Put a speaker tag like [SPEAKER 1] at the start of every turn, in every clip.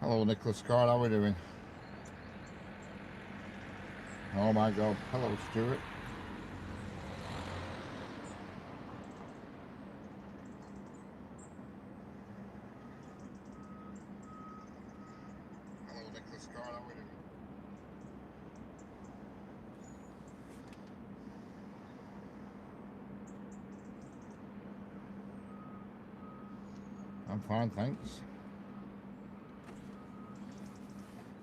[SPEAKER 1] Hello, Nicholas Scott. How are we doing? Oh my God. Hello, Stuart. Hello, Nicholas Scott. How are we doing? I'm fine, thanks.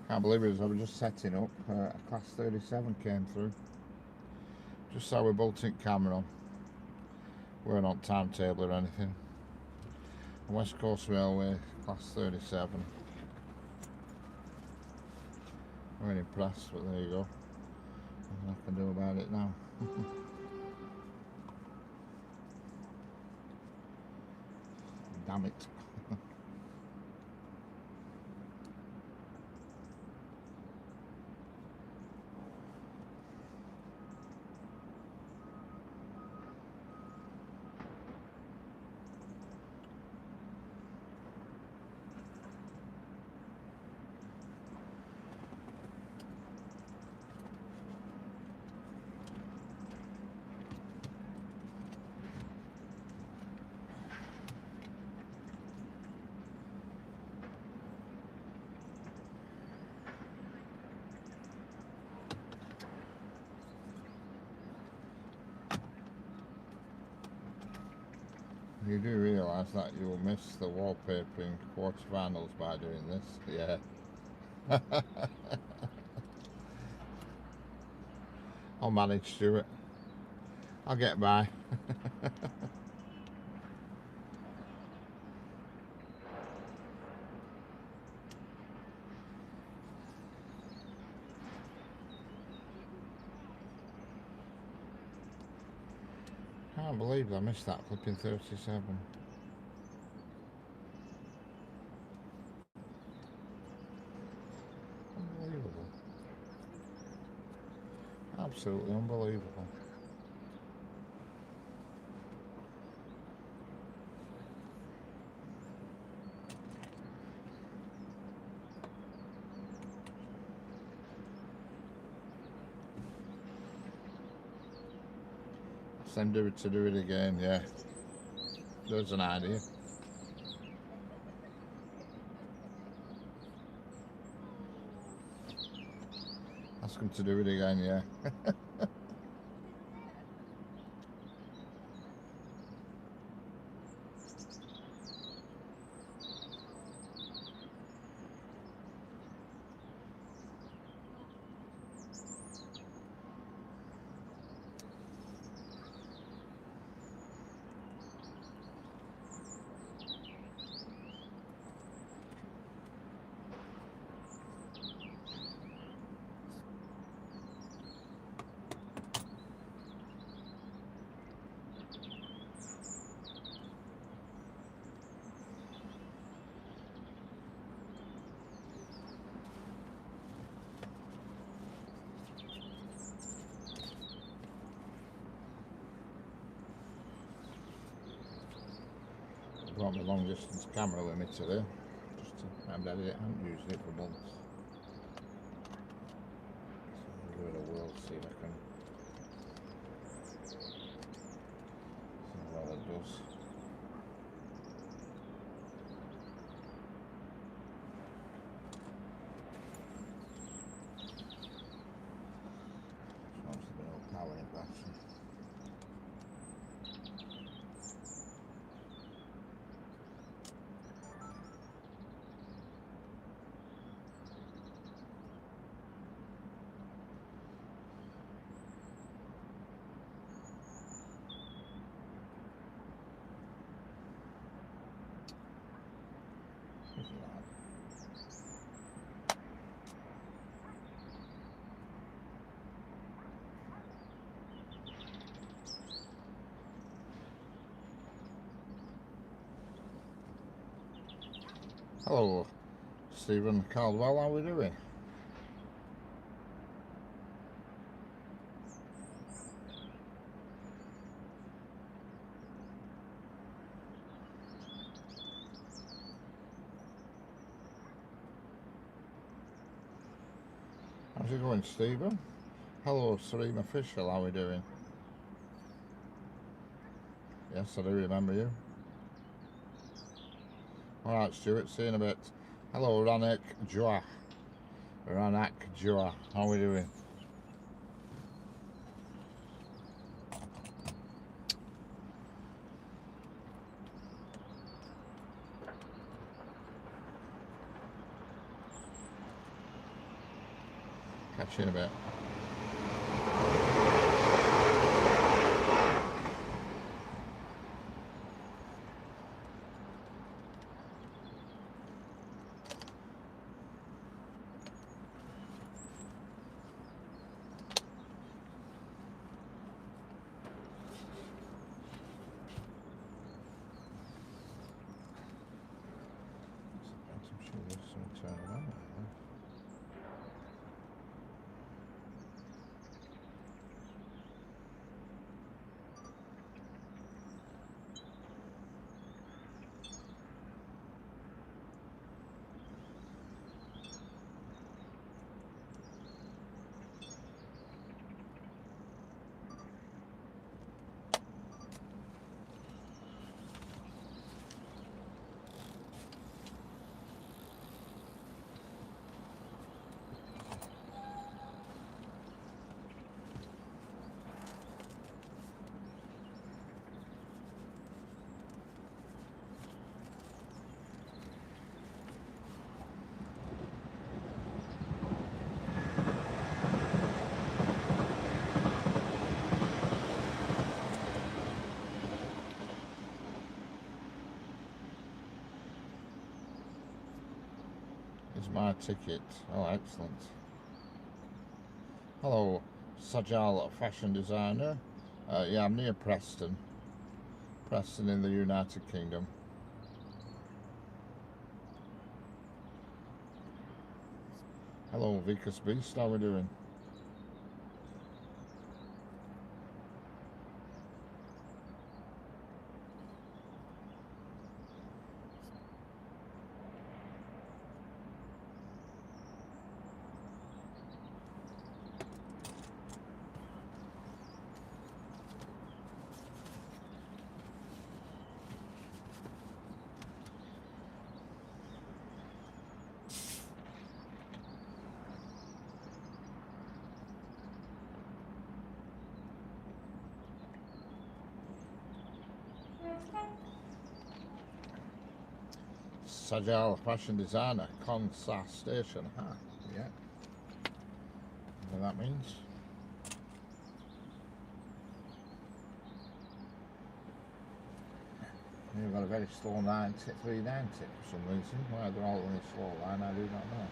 [SPEAKER 1] Can't believe it. I was just setting up. A Class 37 came through. Just saw we bolting camera on. We're not timetable or anything. West Coast Railway, Class 37. I'm really impressed, but there you go. Nothing I can do about it now. Damn it. You do realise that you will miss the wallpapering quarterfinals by doing this? Yeah. I'll manage, Stuart. I'll get by. Can't believe I missed that flipping 37. Unbelievable. Absolutely unbelievable. Send it to do it again, yeah. There's an idea. Ask them to do it again, yeah. I brought my long distance camera with me today. Just to remember that I haven't used it for months. So I'll give it a whirl, see if I can see how well it does. Must have been all power in battery. Hello, Stephen Caldwell, how are we doing? you going, Stephen? Hello, Serene Official, how are we doing? Yes, I do remember you. Alright, Stuart, see you in a bit. Hello, Ranak Joa. Ranak Joa, how are we doing? Catch you in a bit. I'm sure there's some turn around there. Is my ticket. Oh, excellent. Hello, Sajal fashion designer. Yeah, I'm near Preston. Preston in the United Kingdom. Hello, Vickers Beast, how are we doing? Sajal fashion designer, Consas Station. Ha, yeah. What that means. You've got a very slow 390 for some reason. Why they're all on a slow line, I do not know.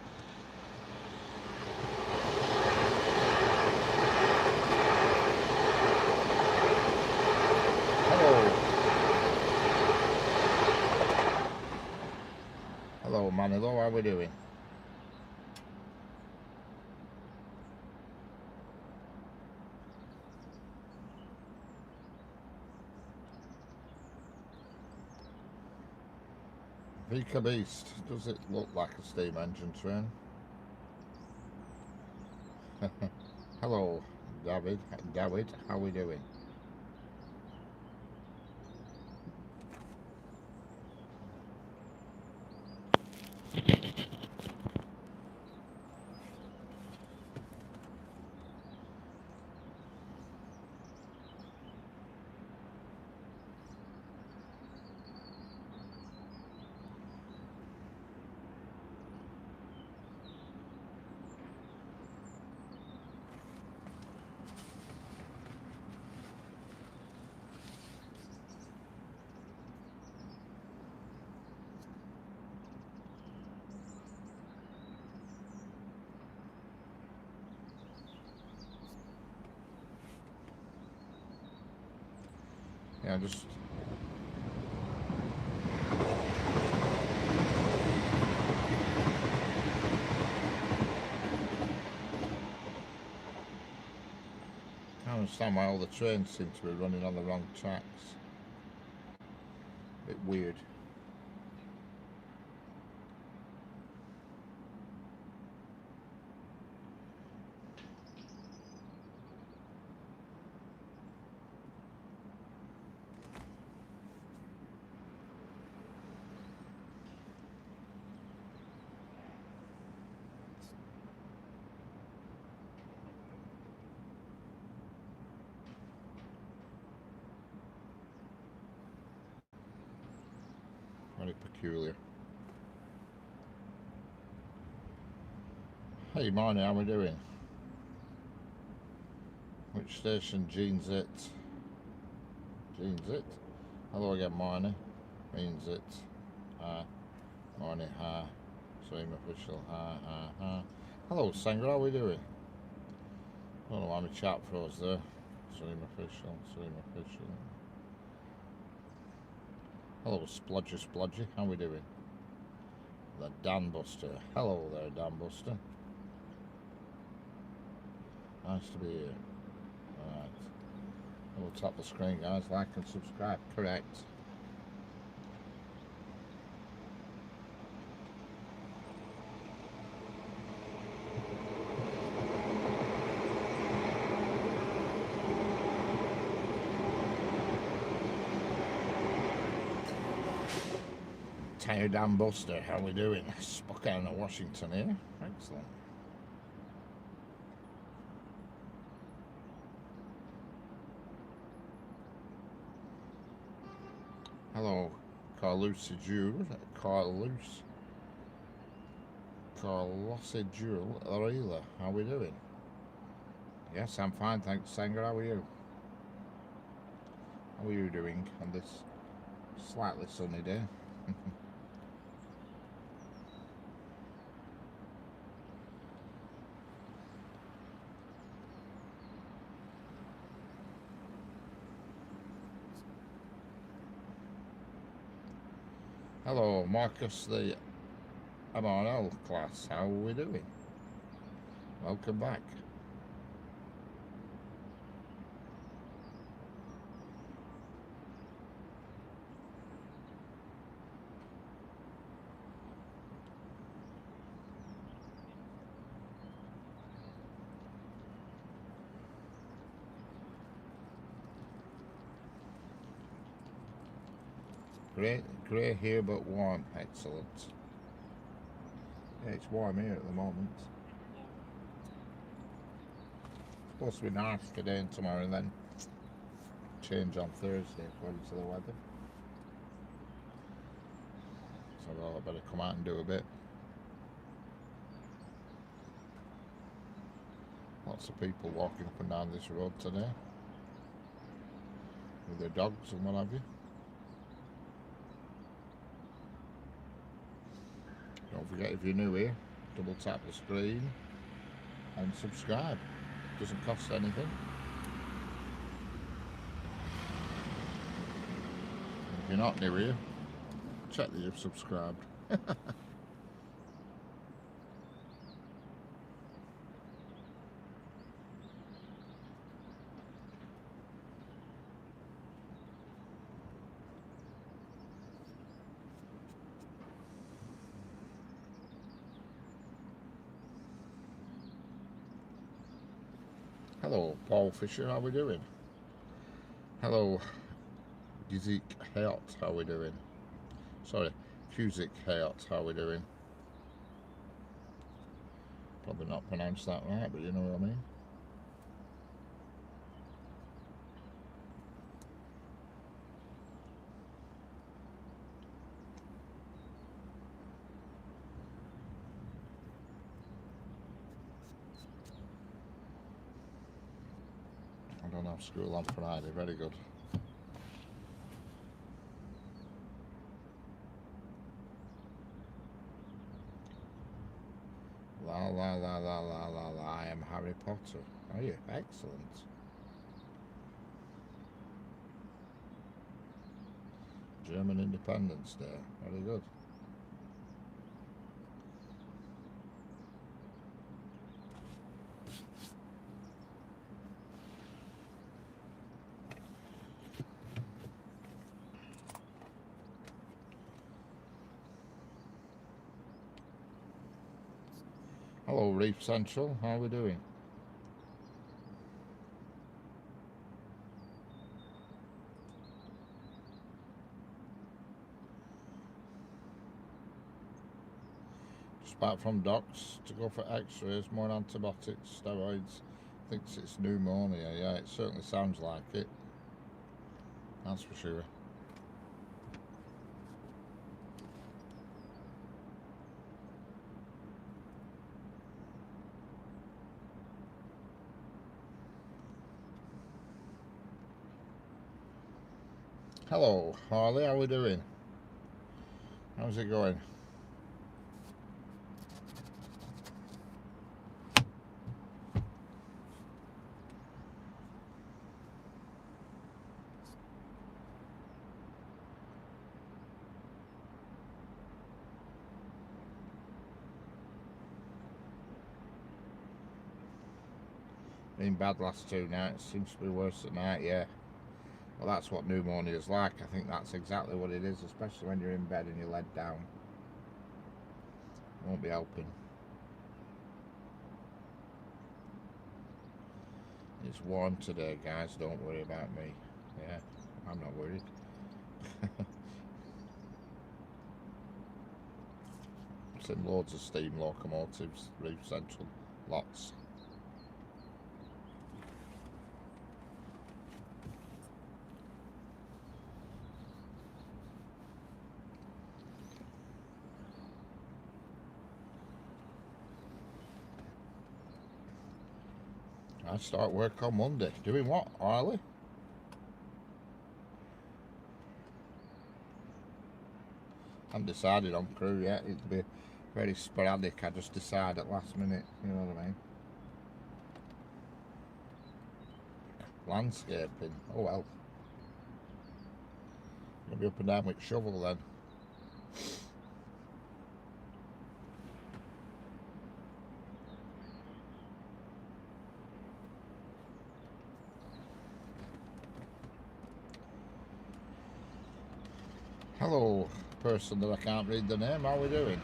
[SPEAKER 1] Hello, Manilo, how are we doing? Vika Beast, does it look like a steam engine train? Hello, David, how are we doing? Yeah, just I don't understand why all the trains seem to be running on the wrong tracks. A bit weird. Very peculiar. Hey, morning, how we doing? Which station? Jeans it. Jeans it. Hello again, morning. Means it. Hi. Morning, hi. Stream official, hi, hi, hi. Hello, Sanger, how we doing? I don't know why my chat froze there. Stream official, stream official. Hello, Splodgy Splodgy, how we doing? The Dan Buster. Hello there, Dan Buster. Nice to be here. Alright. We'll tap the screen, guys. Like and subscribe. Correct. Tire Dan Buster, how we doing? Spokane, Washington here. Excellent. Hello, Carlucci Jewel. Carlossi Jewel. Arila, how we doing? Yes, I'm fine, thanks, Sanger. How are you? How are you doing on this slightly sunny day? Hello, Marcus, the MRL class. How are we doing? Welcome back. Grey here but warm. Excellent. Yeah, it's warm here at the moment. It's supposed to be nice today and tomorrow, and then change on Thursday according to the weather. So I better come out and do a bit. Lots of people walking up and down this road today with their dogs and what have you. Don't forget, if you're new here, double tap the screen and subscribe. Doesn't cost anything. If you're not new here, check that you've subscribed. Hello, Paul Fisher, how we doing? Hello, Gizik Hayat, how we doing? Sorry, Cusick Hayat, how we doing? Probably not pronounced that right, but you know what I mean. I don't have school on Friday, very good. La la la la la la la, I am Harry Potter. Are you? Excellent. German Independence Day, very good. Hello, Reef Central, how are we doing? Just back from docks to go for x-rays, more antibiotics, steroids. Thinks it's pneumonia. Yeah, it certainly sounds like it. That's for sure. Hello, Harley, how are we doing? How's it going? Been bad last 2 nights, seems to be worse tonight, yeah. Well, that's what pneumonia is like. I think that's exactly what it is, especially when you're in bed and you're led down. Won't be helping. It's warm today, guys. Don't worry about me. Yeah, I'm not worried. Seen loads of steam locomotives, Roof Central, lots. I start work on Monday. Doing what, Harley? I haven't decided on crew yet. It'll be very sporadic. I just decide at last minute, you know what I mean? Landscaping. Oh well. You'll be up and down with shovel then. Hello, person that I can't read the name. How are we doing?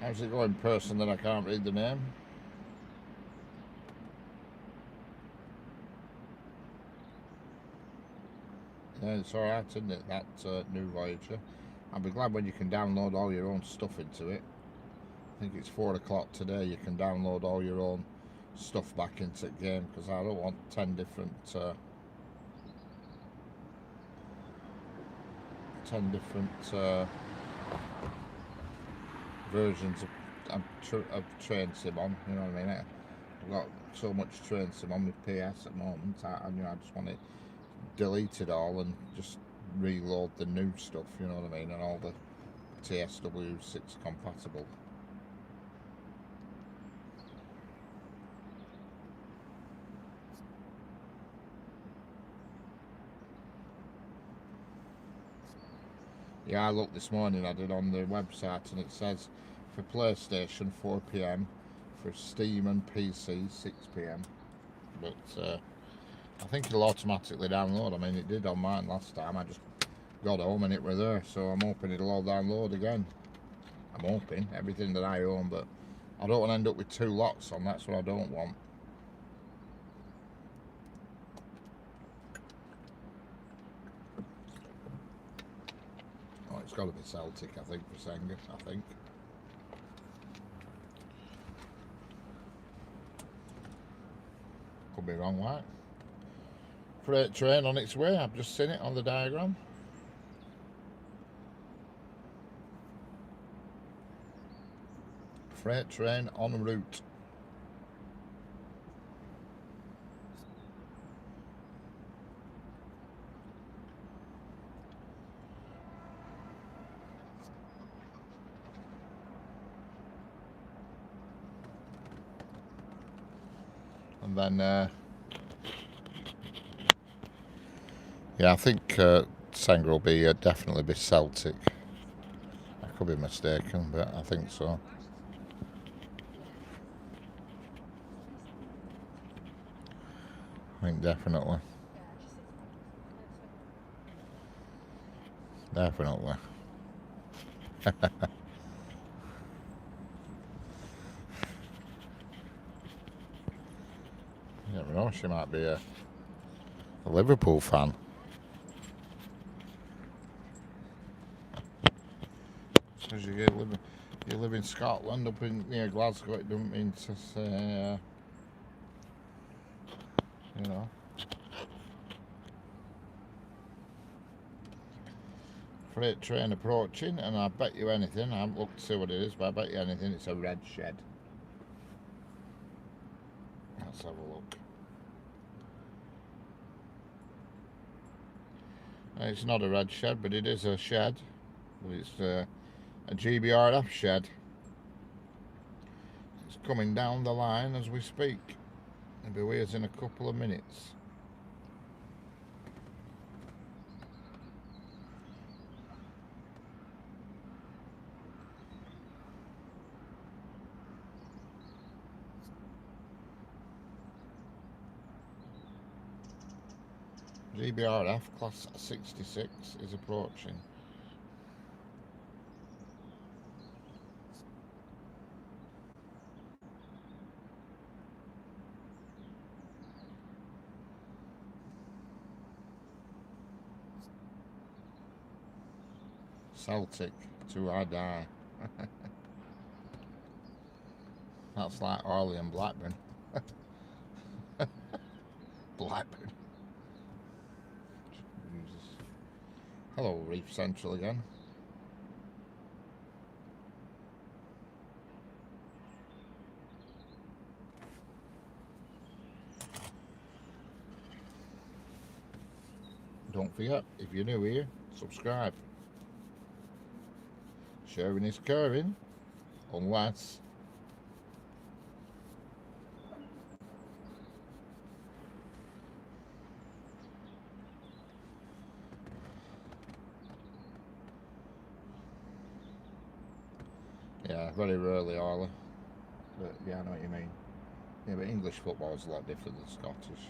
[SPEAKER 1] How's it going, person that I can't read the name? Yeah, it's alright, isn't it, that new Voyager? I'll be glad when you can download all your own stuff into it. I think it's 4 o'clock today, you can download all your own stuff back into the game, because I don't want 10 different versions of train sim on, you know what I mean? I've got so much train sim on with PS at the moment, I just want it deleted all and just reload the new stuff, you know what I mean, and all the TSW6 compatible. Yeah, I looked this morning, I did on the website, and it says for PlayStation 4 PM, for Steam and PC 6 PM. But I think it'll automatically download. I mean, it did on mine last time. I just got home and it were there, so I'm hoping it'll all download again. I'm hoping everything that I own, but I don't want to end up with 2 lots on. That's what I don't want. Oh, it's got to be Celtic, I think, for Senga, I think. Could be wrong, right? Freight train on its way. I've just seen it on the diagram. Freight train en route. And then, yeah, I think Senga will be definitely be Celtic. I could be mistaken, but I think so. I think definitely. Definitely. You never know, she might be a Liverpool fan. Because you live in Scotland, up in near Glasgow, it doesn't mean to say, you know. freight train approaching, and I bet you anything, I haven't looked to see what it is, but I bet you anything it's a red shed. Let's have a look. It's not a red shed, but it is a shed. But it's a GBRF shed. It's coming down the line as we speak. It'll be with us in a couple of minutes. GBRF class 66 is approaching. Celtic, till I die. That's like Orley and Blackburn. Blackburn. Jesus. Hello, Reef Central again. Don't forget, if you're new here, subscribe. Sharing is caring, unless yeah, very rarely Orley. But yeah, I know what you mean. Yeah, but English football is a lot different than Scottish.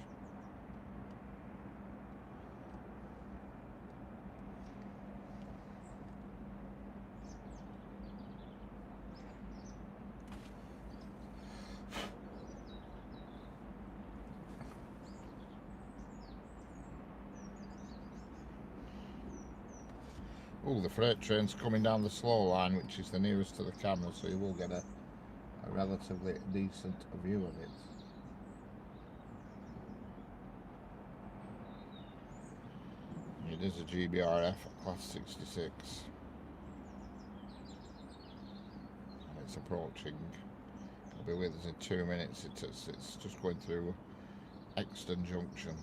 [SPEAKER 1] Oh, the freight train's coming down the slow line, which is the nearest to the camera, so you will get a relatively decent view of it. It is a GBRF class 66. And it's approaching. It'll be with us in 2 minutes. It's just going through Exton Junction.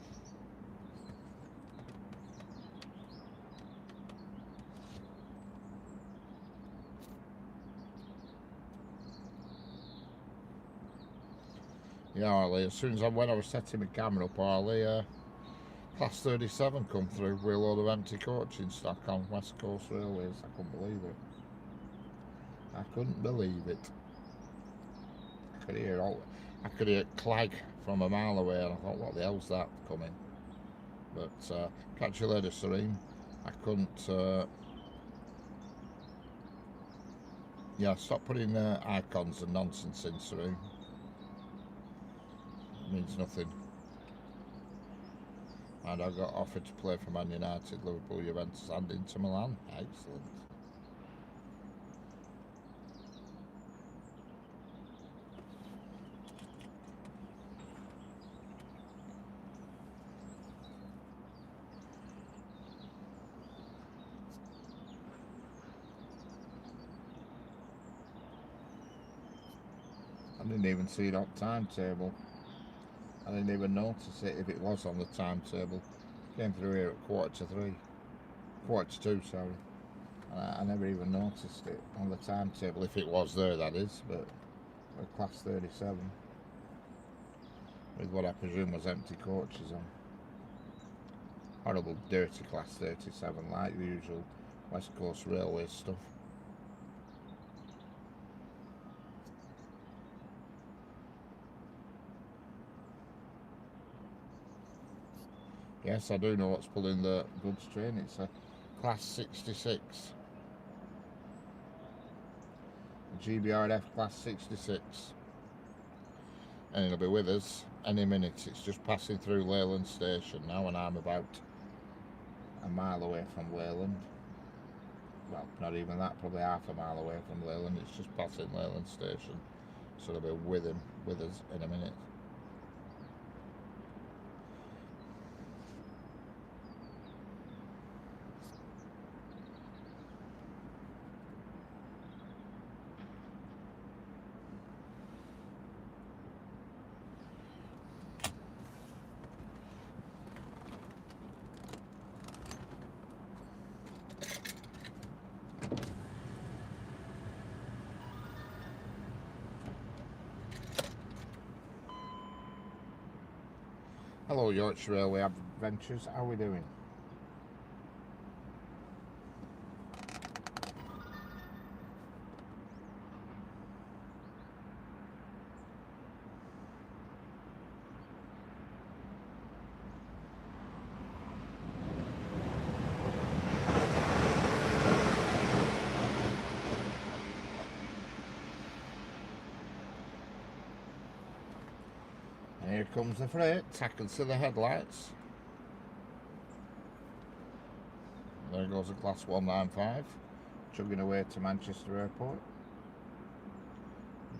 [SPEAKER 1] Yeah, Orley, as soon as when I was setting my camera up, Orley, class 37 come through with a load of empty coaching stock on West Coast Railways. I couldn't believe it. I couldn't believe it. I could hear clag from a mile away, and I thought, what the hell's that coming? But catch you later, Serene. I couldn't. Yeah, stop putting icons and nonsense in, Serene. It means nothing. And I got offered to play for Man United, Liverpool, Juventus, and Inter Milan. Excellent. I didn't even see it on timetable. I didn't even notice it if it was on the timetable. Came through here at 2:45. 2:45, sorry. I never even noticed it on the timetable, if it was there, that is. But class 37 with what I presume was empty coaches on. Horrible, dirty class 37, like the usual West Coast Railway stuff. Yes, I do know what's pulling the goods train. It's a class 66. GBRF class 66. And it'll be with us any minute. It's just passing through Leyland Station now, and I'm about a mile away from Leyland. Well, not even that, probably half a mile away from Leyland. It's just passing Leyland Station. So it'll be with us in a minute. Hello Yorkshire Railway Adventures, how are we doing? And here comes the freight, tackled to the headlights. There goes a class 195, chugging away to Manchester Airport.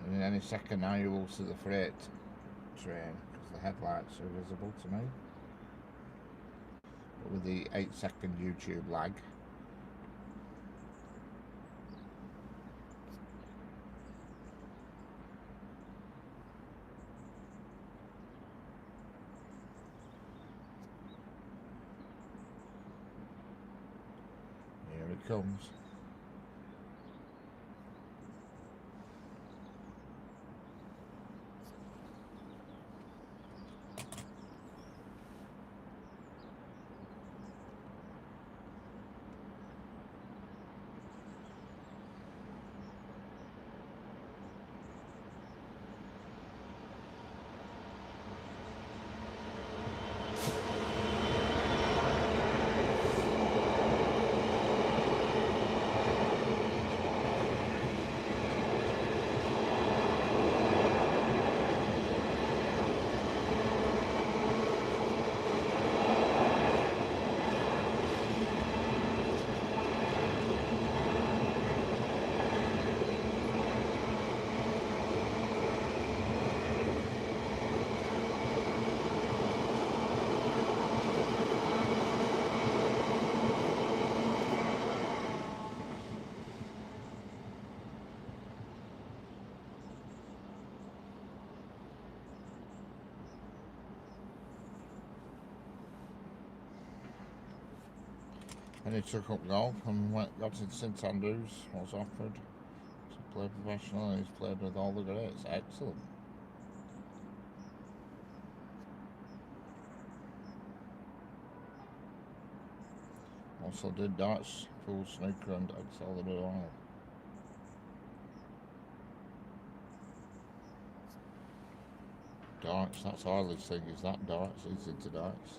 [SPEAKER 1] And in any second now you will see the freight train, because the headlights are visible to me. But with the 8-second YouTube lag. Here it comes. And he took up golf and got to St Andrews, was offered to play professional, and he's played with all the greats. Excellent. Also did darts, pool, snooker and Excel the Blue Isle. Darts, that's Harley's thing, is that darts? He's into darts.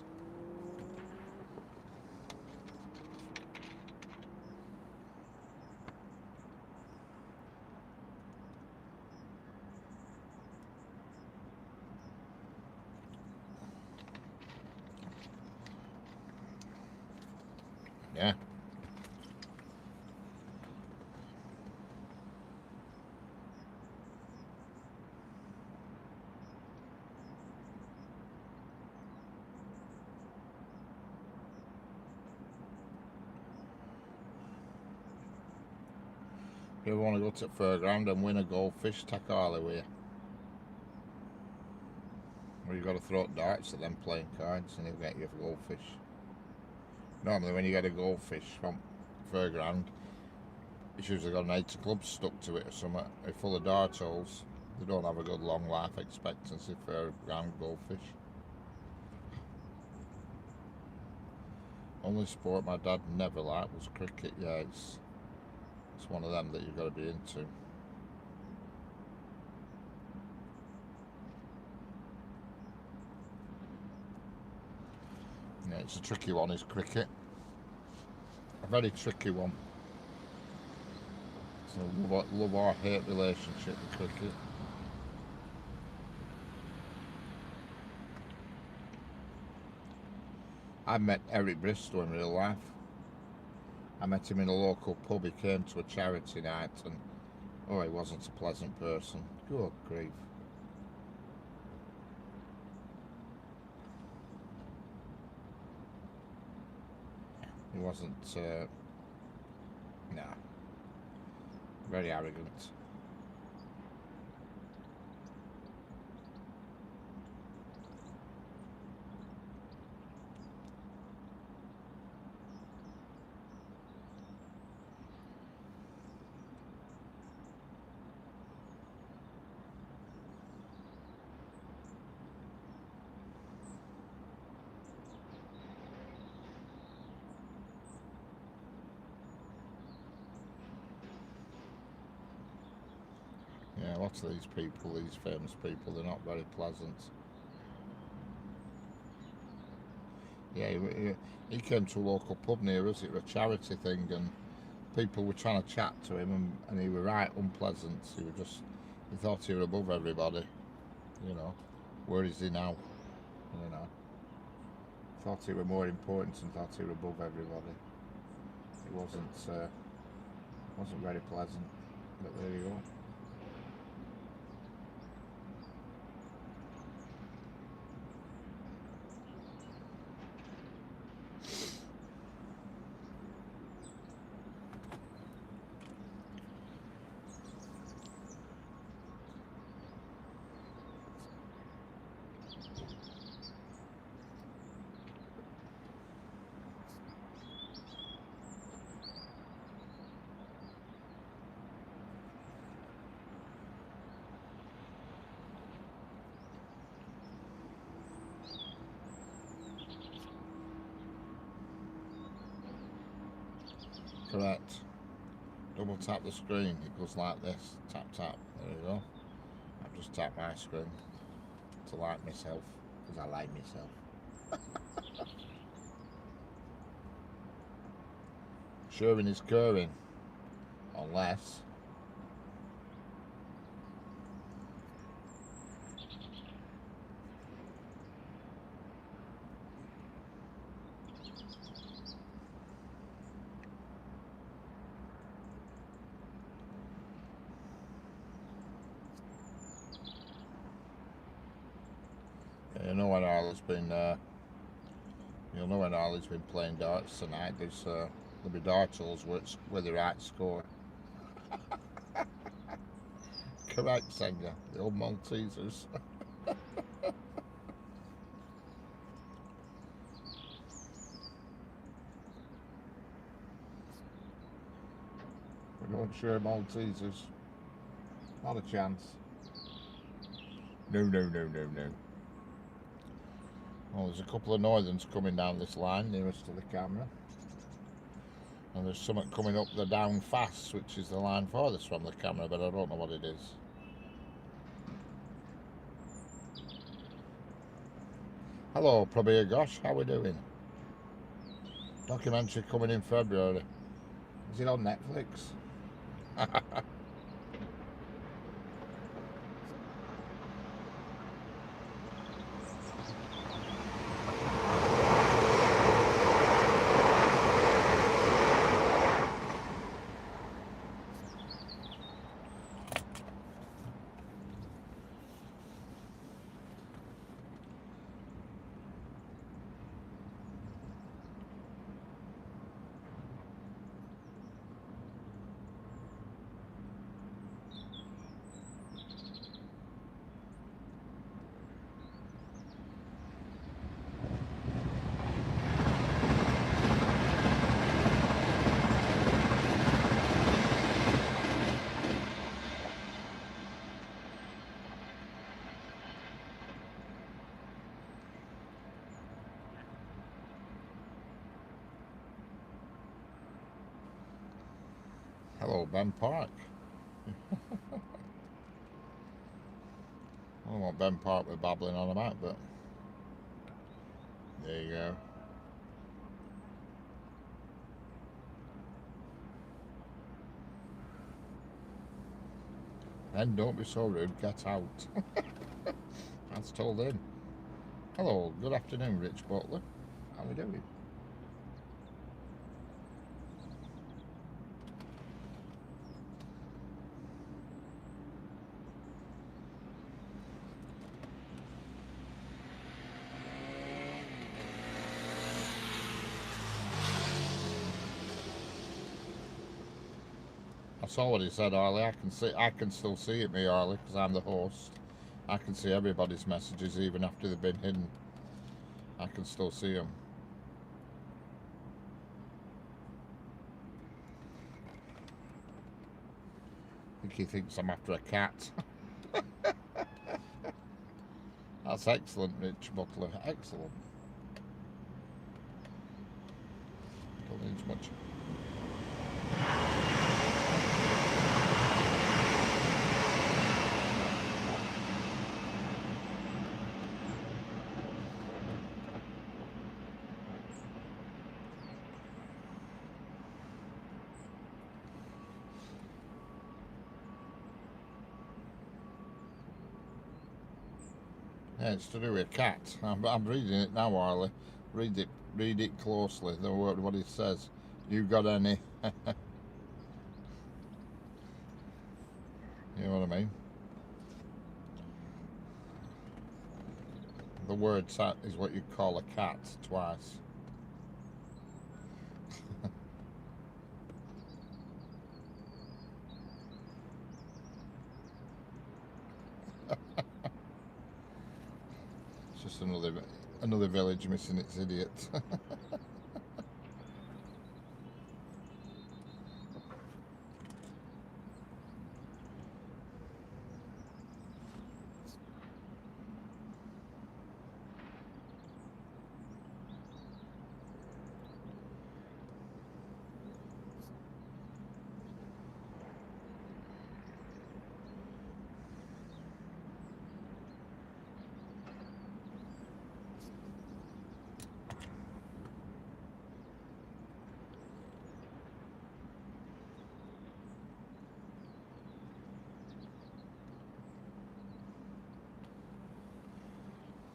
[SPEAKER 1] Yeah. If you ever want to go to the fairground and win a goldfish, take Harley with you. Or you've got to throw darts at them playing cards and he'll get you a goldfish. Normally when you get a goldfish from fairground, it's usually got an 80 club stuck to it or something. They're full of dart holes. They don't have a good long life expectancy for fairground goldfish. Only sport my dad never liked was cricket. Yeah, it's one of them that you've got to be into. Yeah, it's a tricky one, is cricket. A very tricky one. It's a love or hate relationship with cricket. I met Eric Bristow in real life. I met him in a local pub. He came to a charity night and oh, he wasn't a pleasant person. Good grief. He wasn't, nah, very arrogant. a lot of these people, these famous people, they're not very pleasant. Yeah, he came to a local pub near us. It was a charity thing, and people were trying to chat to him, and he was right unpleasant. He thought he was above everybody, you know. Where is he now? You know. Thought he was more important and thought he was above everybody. It wasn't very pleasant, but there you go. Correct. Double tap the screen, it goes like this. Tap tap, there you go. I've just tapped my screen to like myself, because I like myself. Sharing is caring, unless you know when Arlie's been you'll know when Arlie's been playing darts tonight. There'll be dartles with the right score. Correct, Senga, the old Maltesers. We don't share Maltesers. Not a chance. No, no, no, no, no. Well, there's a couple of northerns coming down this line nearest to the camera. And there's something coming up the down fast, which is the line farthest from the camera, but I don't know what it is. Hello, Prabir Gosh, how we doing? Documentary coming in February. Is it on Netflix? Hello, Ben Park. I don't know what Ben Park we're babbling on about, but there you go. Ben, don't be so rude, get out. That's told him. Hello, good afternoon, Rich Butler. How are we doing? I saw what he said, Arlie. I can still see it, me, Arlie, because I'm the host. I can see everybody's messages even after they've been hidden. I can still see them. I think he thinks I'm after a cat. That's excellent, Rich Butler. Excellent. Don't need much. Yeah, it's to do with a cat. I'm reading it now, Harley. Read it closely. The word, what it says. You got any? You know what I mean? The word sat is what you call a cat twice. It's just another village missing its idiot.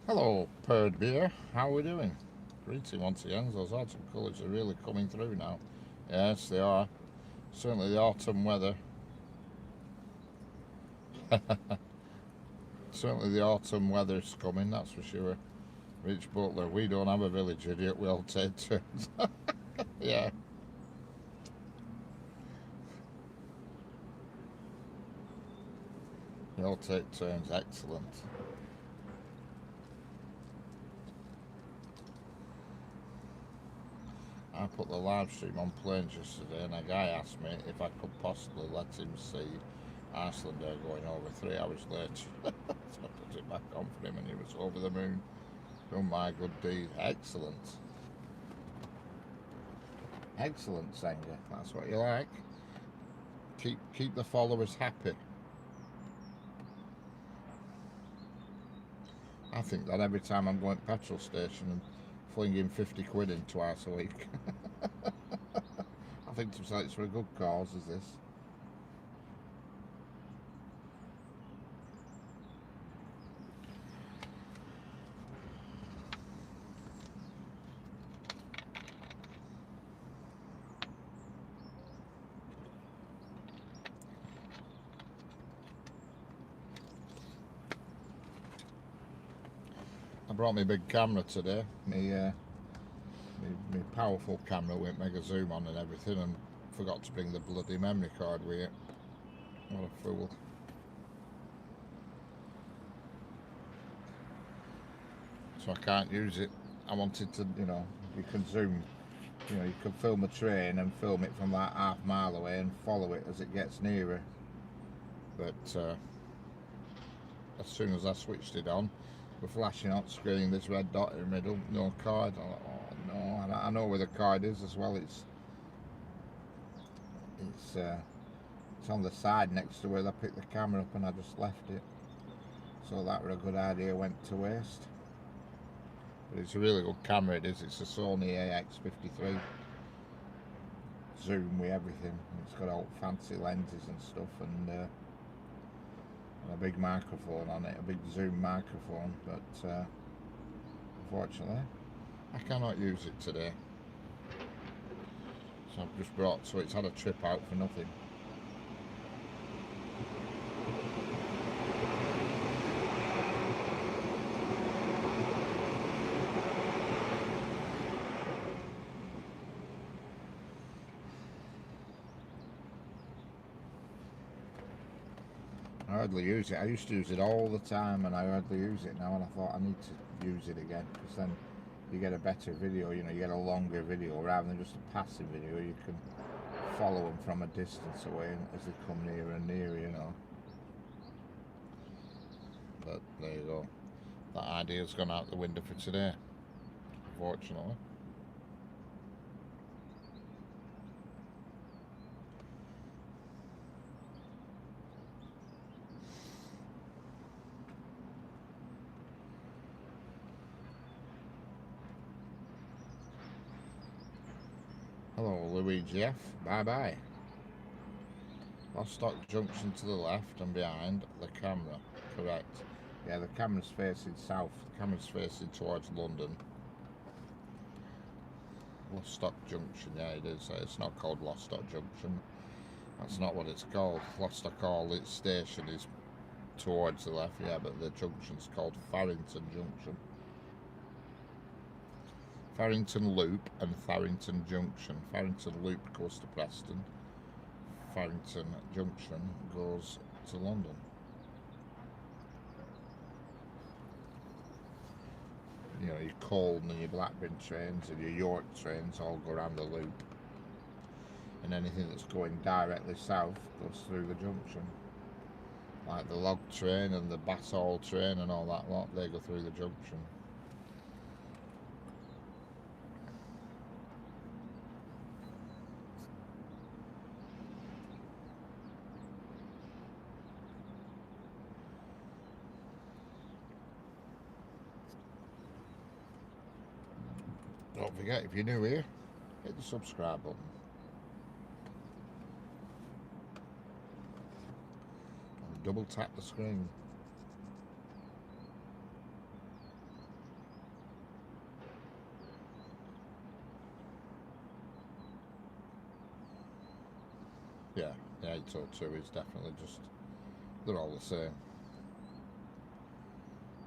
[SPEAKER 1] Hello, Purd Beer. How are we doing? Greeting once again. Those autumn colours are really coming through now. Yes, they are. Certainly the autumn weather. Certainly the autumn weather's coming, that's for sure. Rich Butler, we don't have a village idiot, we all take turns. Yeah. We all take turns, excellent. I put the live stream on planes yesterday and a guy asked me if I could possibly let him see Icelander going over 3 hours late. So I put it back on for him and he was over the moon. Done my good deed. Excellent. Excellent, Sanger. That's what you like. Keep the followers happy. I think that every time I'm going to petrol station and flinging 50 quid in twice a week. I think it's for a good cause, is this? I brought my big camera today, my powerful camera with mega zoom on and everything, and forgot to bring the bloody memory card with it. What a fool. So I can't use it. I wanted to, you can zoom, you can film a train and film it from like half mile away and follow it as it gets nearer. But as soon as I switched it on, we're flashing on screen this red dot in the middle, no card. I'm like, oh no, and I know where the card is as well. It's on the side next to where I picked the camera up, and I just left it. So that was a good idea, went to waste. But it's a really good camera, it is. It's a Sony AX53 zoom with everything. It's got all fancy lenses and stuff, and a big microphone on it, a big zoom microphone, but unfortunately I cannot use it today. So I've just brought, so it's had a trip out for nothing. I hardly use it. I used to use it all the time, and I hardly use it now, and I thought I need to use it again, because then you get a better video, you get a longer video rather than just a passive video. You can follow them from a distance away as they come nearer and nearer, But there you go. That idea's gone out the window for today, unfortunately. Hello, Luigi F. Bye-bye. Lostock Junction to the left and behind the camera. Correct. Yeah, the camera's facing south. The camera's facing towards London. Lostock Junction, yeah it is. It's not called Lostock Junction. That's not what it's called. Lostock Hall, its station is towards the left, yeah, but the junction's called Farrington Junction. Farrington Loop and Farrington Junction. Farrington Loop goes to Preston. Farrington Junction goes to London. You know, your Colne and your Blackburn trains and your York trains all go around the loop. And anything that's going directly south goes through the junction. Like the log train and the Bathall train and all that lot, they go through the junction. Don't forget, if you're new here, hit the subscribe button. And double tap the screen. Yeah, the 802 is definitely just, they're all the same.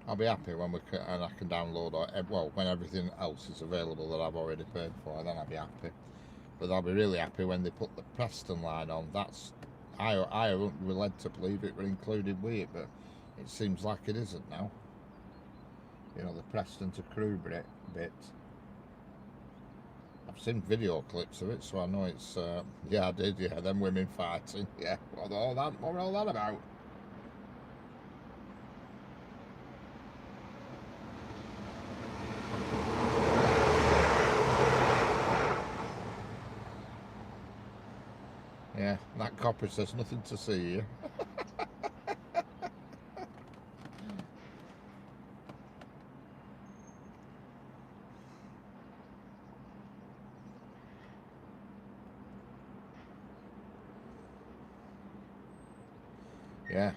[SPEAKER 1] I'll be happy when and I can download, well, when everything else is available that I've already paid for, then I'll be happy. But I'll be really happy when they put the Preston line on. That's, I were led to believe it were included with it, but it seems like it isn't now. You know, the Preston to Crewe bit. I've seen video clips of it, so I know it's, yeah I did, yeah, them women fighting, yeah, what were all that about? Yeah, that copper says nothing to see here. Yeah,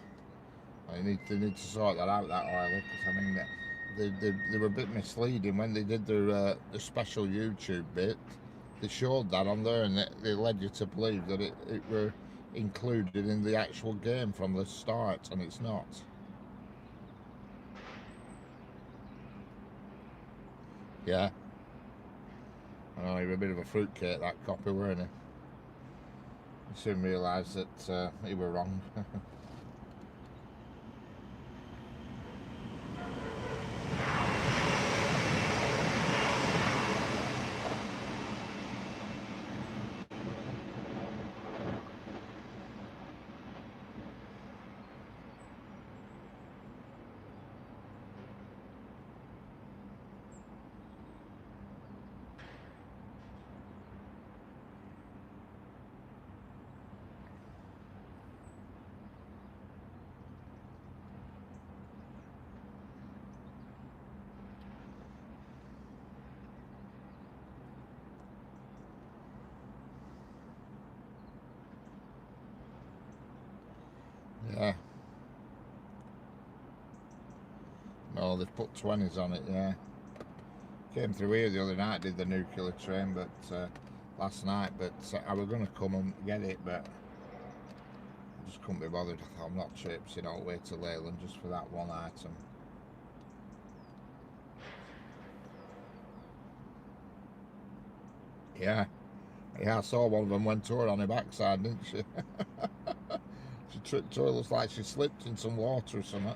[SPEAKER 1] they need to sort that out, that oiler, because I mean they were a bit misleading when they did their the special YouTube bit. They showed that on there, and they led you to believe that it were included in the actual game from the start, and it's not. Yeah, I know, he was a bit of a fruitcake, that copy, weren't he? He soon realised that he were wrong. Yeah. No, they've put 20s on it, yeah. Came through here the other night, did the nuclear train, but last night, but I was going to come and get it, but I just couldn't be bothered. I thought, I'm not traipsing all the way to Leyland just for that one item. Yeah. Yeah, I saw one of them went to her on her backside, didn't she? She tripped to her, looks like she slipped in some water or something.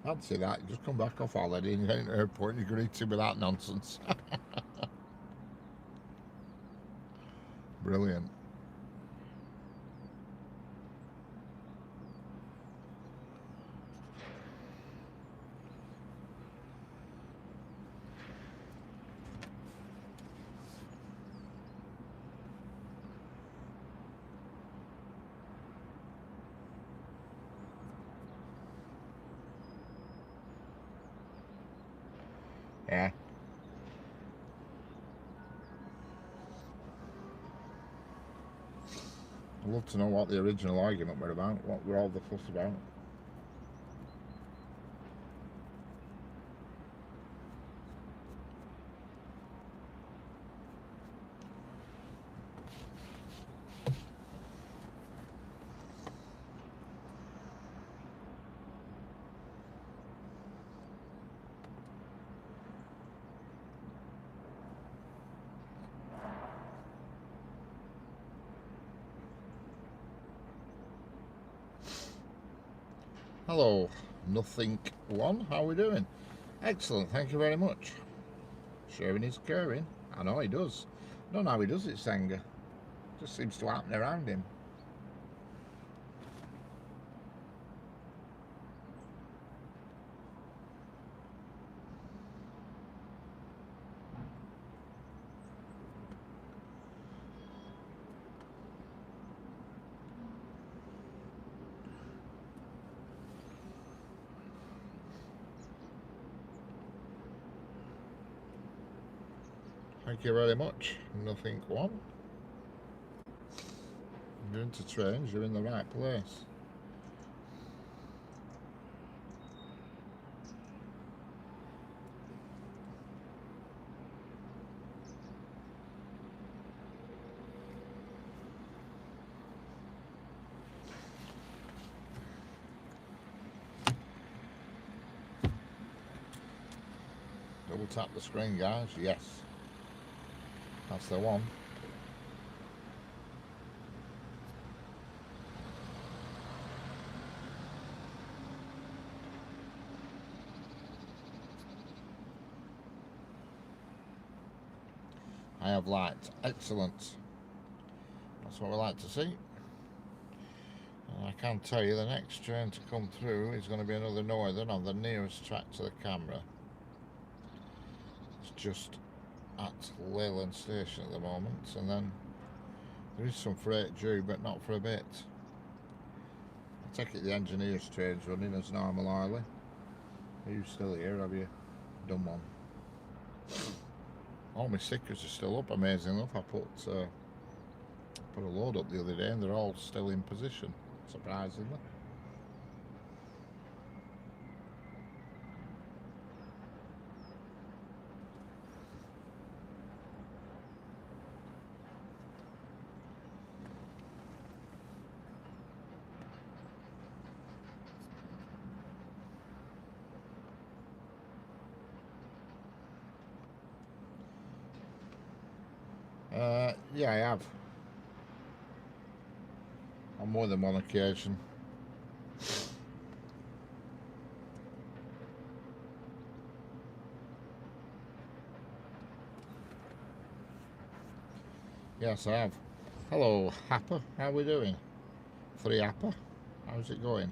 [SPEAKER 1] I'd say that. You just come back off holiday and you get into the airport and you greet him with that nonsense. Brilliant. Yeah. I'd love to know what the original argument were about, what were all the fuss about. Hello, nothing one, how are we doing? Excellent, thank you very much. Sharing is caring. I know he does. I don't know how he does it, Sanger. Just seems to happen around him. Thank you very much. Nothing one. You're into trains, you're in the right place. Double tap the screen, guys. Yes. That's the one. I have light. Excellent. That's what we like to see. And I can tell you the next train to come through is going to be another northern on the nearest track to the camera. It's just at Leyland Station at the moment, and then there is some freight due, but not for a bit. I take it the engineer's train's running as normal, Harley. Are you still here? Have you done one? All my stickers are still up, amazing enough. I put a load up the other day and they're all still in position, surprisingly. Yeah, I have. On more than one occasion. Yes, I have. Hello, Happer. How are we doing? 3 Happer. How's it going?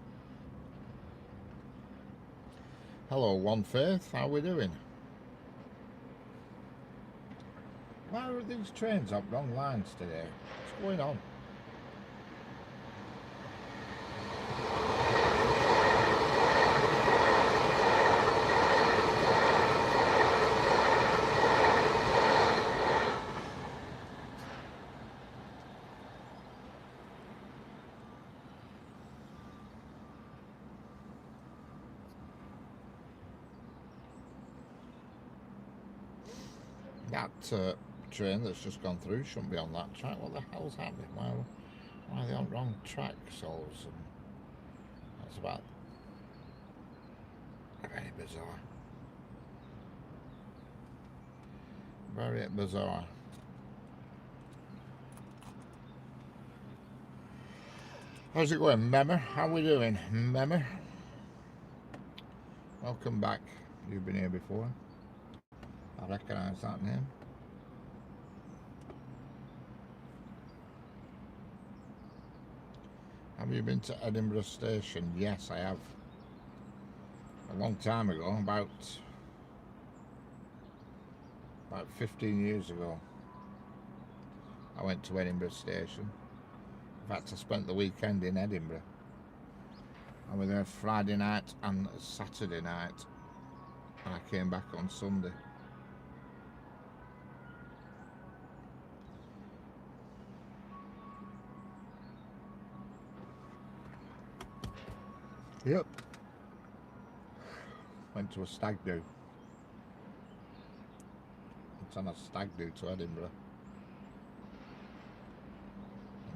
[SPEAKER 1] Hello, One Faith. How are we doing? Why are these trains up wrong lines today? What's going on? That train that's just gone through shouldn't be on that track. What the hell's happening? Why are they on wrong track? Souls, and that's about very bizarre. Very bizarre. How's it going, Memmer? How are we doing, Memmer? Welcome back. You've been here before. I recognise that name. Have you been to Edinburgh Station? Yes, I have. A long time ago, about 15 years ago, I went to Edinburgh Station. In fact, I spent the weekend in Edinburgh. I was there Friday night and Saturday night, and I came back on Sunday. Yep. Went to a stag do. It's on a stag do to Edinburgh.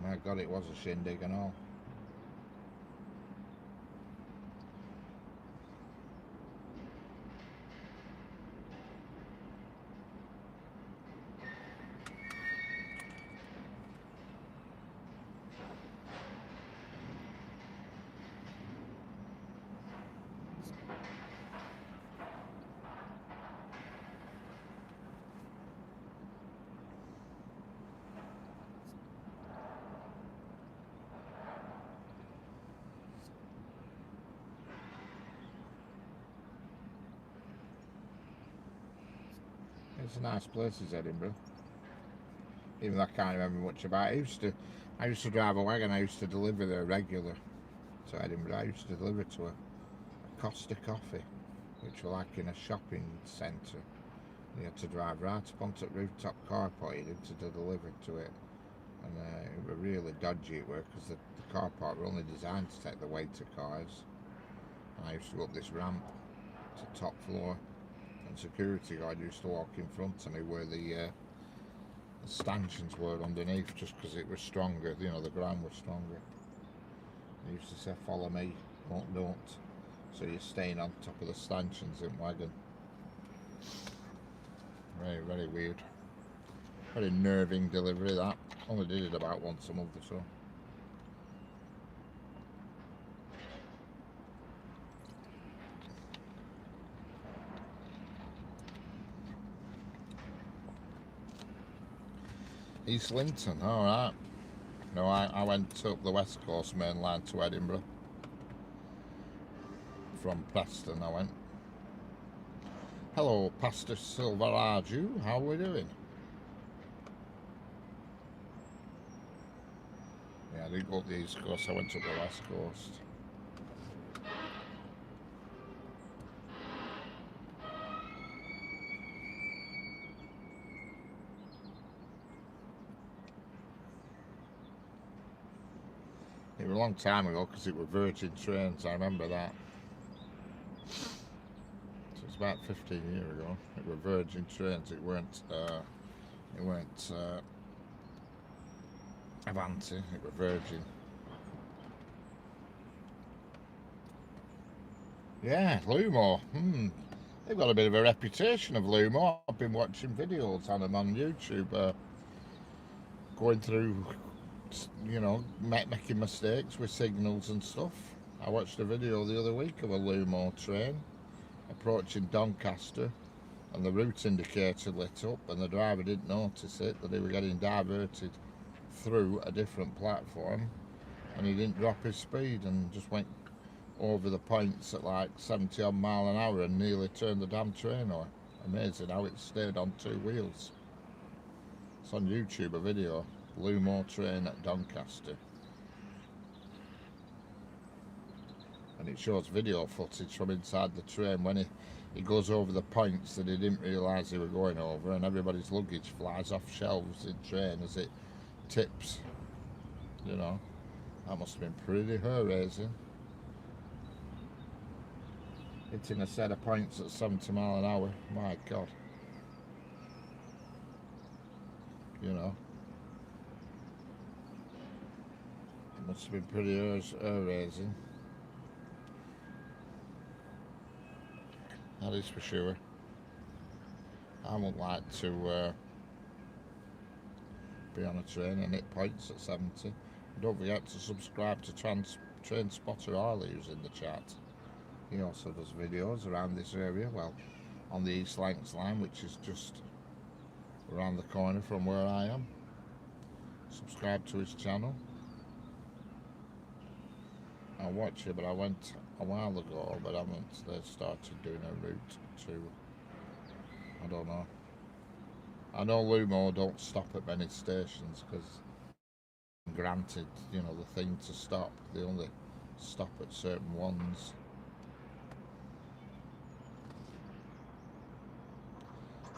[SPEAKER 1] My God, it was a shindig and all. It's a nice place, is Edinburgh. Even though I can't remember much about it. I used to drive a wagon. I used to deliver there regular to Edinburgh. I used to deliver to a Costa Coffee, which were like in a shopping centre. You had to drive right up onto the rooftop car park you did to deliver to it. And it were really dodgy it were, because the car park were only designed to take the weight of cars. And I used to go up this ramp to top floor, and security guard used to walk in front of me where the stanchions were underneath, just because it was stronger, you know, the ground was stronger. He used to say, follow me, don't. So you're staying on top of the stanchions in wagon. Very, very weird. Very nerving delivery that. Only did it about once a month or so. East Linton, alright. No, I went up the West Coast main line to Edinburgh. From Preston I went. Hello, Pastor Silveraju, how are we doing? Yeah, I didn't go up the East Coast, I went up the West Coast. It was a long time ago because it were Virgin trains, I remember that. So it's about 15 years ago. It were Virgin trains, it weren't Avanti, it were Virgin. Yeah, Lumo. They've got a bit of a reputation of Lumo. I've been watching videos on them on YouTube, going through, you know, making mistakes with signals and stuff. I watched a video the other week of a Lumo train approaching Doncaster, and the route indicator lit up, and the driver didn't notice it, that he was getting diverted through a different platform, and he didn't drop his speed and just went over the points at like 70 odd mile an hour and nearly turned the damn train over. Amazing how it stayed on two wheels. It's on YouTube, a video. Lumo train at Doncaster. And it shows video footage from inside the train when he goes over the points that he didn't realise he were going over, and everybody's luggage flies off shelves in train as it tips. You know, that must have been pretty hair-raising. Hitting a set of points at 70 mile an hour, my God. You know, it must have been pretty hair-raising. That is for sure. I would like to be on a train and hit points at 70. Don't forget to subscribe to Train Spotter Harley, who's in the chat. He also does videos around this area, well, on the East Lancs line, which is just around the corner from where I am. Subscribe to his channel. I watch it, but I went a while ago, but I haven't started doing a route to, I don't know. I know Lumo don't stop at many stations because granted, you know, the thing to stop, they only stop at certain ones.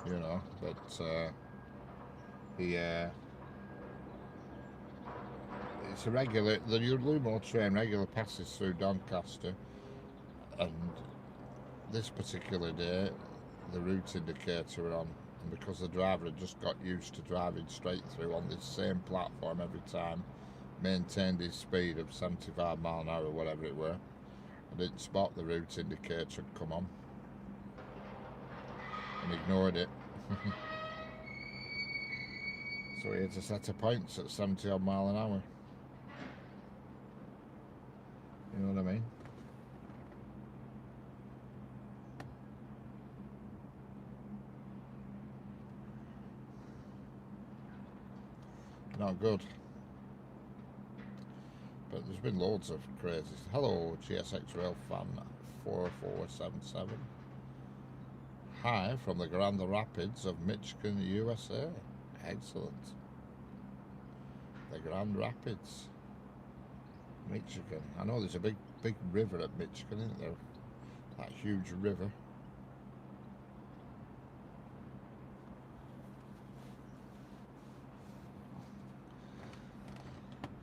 [SPEAKER 1] You know, but it's a regular, the Lumo train regular passes through Doncaster, and this particular day the route indicator were on, and because the driver had just got used to driving straight through on this same platform every time, maintained his speed of 75 mile an hour or whatever it were, I didn't spot the route indicator had come on and ignored it. So he had a set of points at 70 odd mile an hour. You know what I mean? Not good. But there's been loads of crazy. Hello, GSX Rail fan 4477. Hi from the Grand Rapids of Michigan, USA. Excellent. The Grand Rapids, Michigan. I know there's a big river at Michigan, isn't there? That huge river.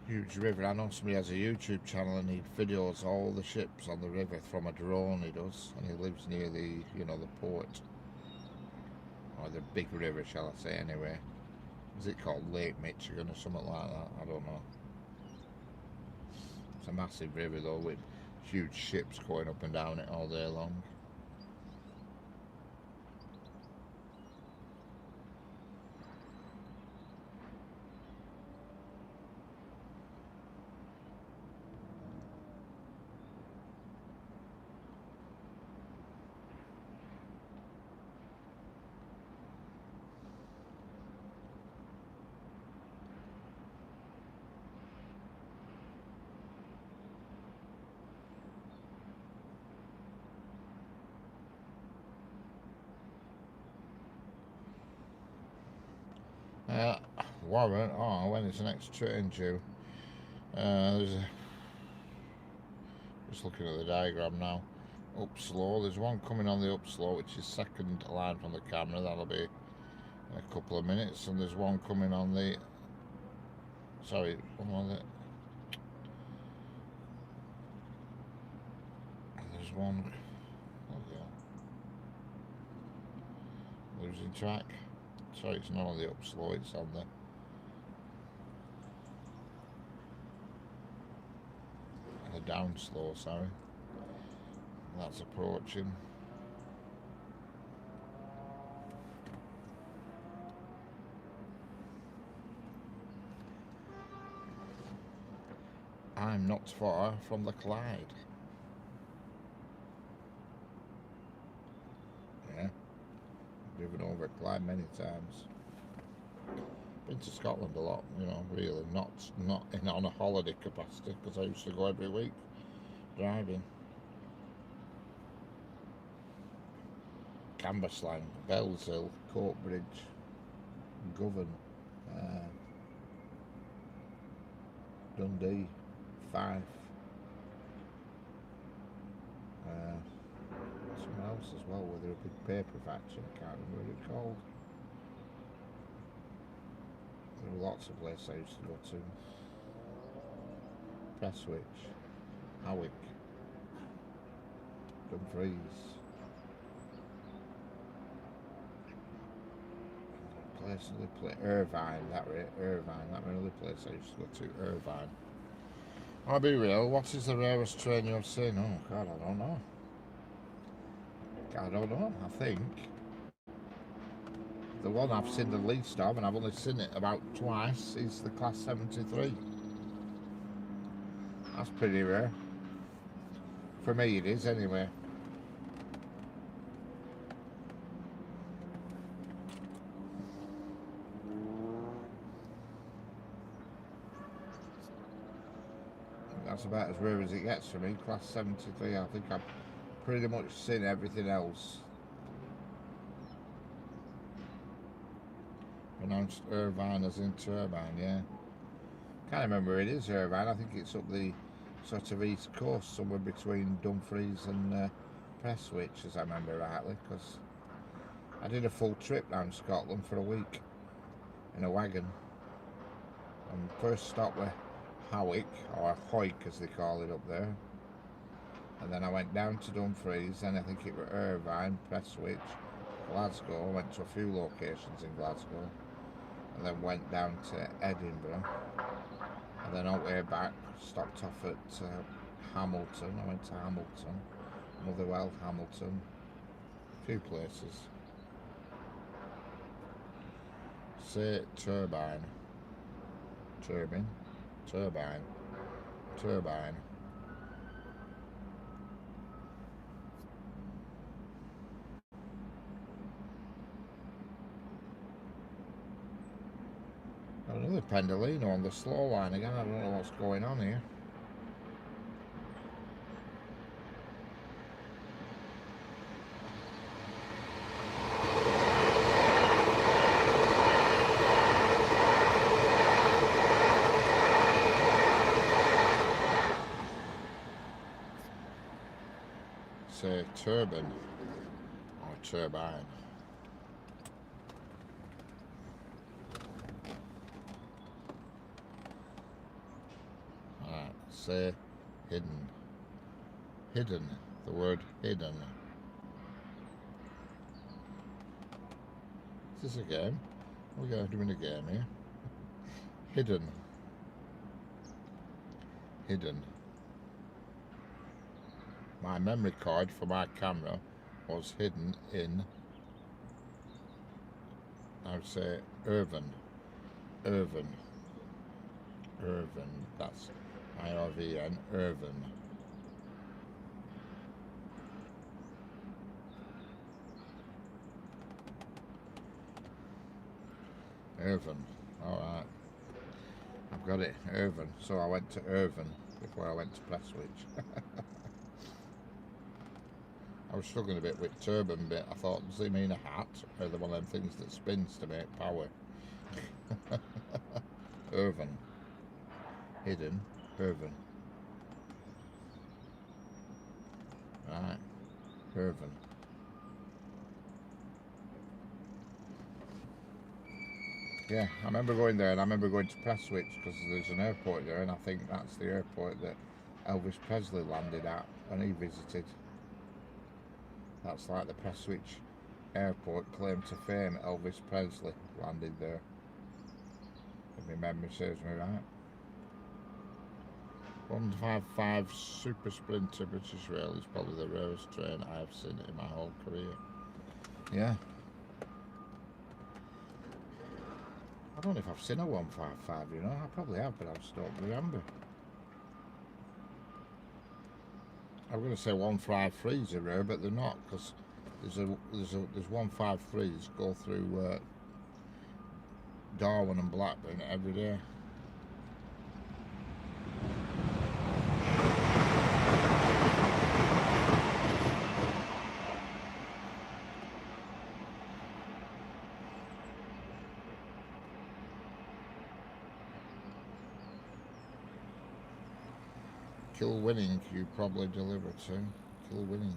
[SPEAKER 1] Huge river. I know somebody has a YouTube channel and he videos all the ships on the river from a drone, he does, and he lives near the, you know, the port, or the big river, shall I say, anyway. Is it called Lake Michigan or something like that? I don't know. It's a massive river though, with huge ships going up and down it all day long. Warren, when is the next train due? Just looking at the diagram now. Up slow, there's one coming on the up slow, which is second line from the camera, that'll be in a couple of minutes, and there's one coming on the, sorry, one on the, there's one, oh yeah, losing track. Sorry, it's not on the up slow, it's on the down slow, sorry. That's approaching. I'm not far from the Clyde. Yeah, driven over Clyde many times. Been to Scotland a lot, you know, really, not on a holiday capacity, because I used to go every week driving. Cambuslang, Bellshill, Coatbridge, Govan, Dundee, Fife, somewhere else as well, where they're a big paper factory, I can't remember what it's called. There were lots of places I used to go to. Prestwich, Howick, Dumfries. Irvine, that was another place I used to go to, Irvine. I'll be real, what is the rarest train you've seen? Oh God, I don't know. I think the one I've seen the least of, and I've only seen it about twice, is the Class 73. That's pretty rare. For me it is, anyway. That's about as rare as it gets for me, Class 73. I think I've pretty much seen everything else. Pronounced Irvine as in turbine, yeah. Can't remember where it is, Irvine. I think it's up the sort of east coast, somewhere between Dumfries and Prestwich, as I remember rightly, because I did a full trip down Scotland for a week in a wagon. And first stop with Howick, or Hoyk as they call it up there. And then I went down to Dumfries, then I think it was Irvine, Prestwich, Glasgow. I went to a few locations in Glasgow, and then went down to Edinburgh, and then on the way back stopped off at Hamilton. I went to Hamilton, Motherwell, Hamilton, a few places. Say turbine, turbine, turbine, turbine. Another Pendolino on the slow line again. I don't know what's going on here. Say turbine or turbine. Say hidden. Hidden. The word hidden. Is this a game? We're doing a game here. Hidden. Hidden. My memory card for my camera was hidden in, I would say, Irvine. Irvine. Irvine. That's IRVN, Irvine. Irvine, alright. I've got it, Irvine. So I went to Irvine before I went to Prestwich. I was struggling a bit with turban bit. I thought, does he mean a hat? Or the one of them things that spins to make power? Irvine. Hidden. Irvine. Right. Irvine. Yeah, I remember going there, and I remember going to Prestwich because there's an airport there, and I think that's the airport that Elvis Presley landed at when he visited. That's like the Prestwich airport claim to fame. Elvis Presley landed there. If my memory serves me right. 155 Super Sprinter British Rail is probably the rarest train I have seen in my whole career. Yeah. I don't know if I've seen a 155, you know. I probably have, but I just don't remember. I'm going to say 153s are rare, but they're not, because there's 153s go through Darwin and Blackburn every day. Kilwinning you probably deliver to. Kilwinning.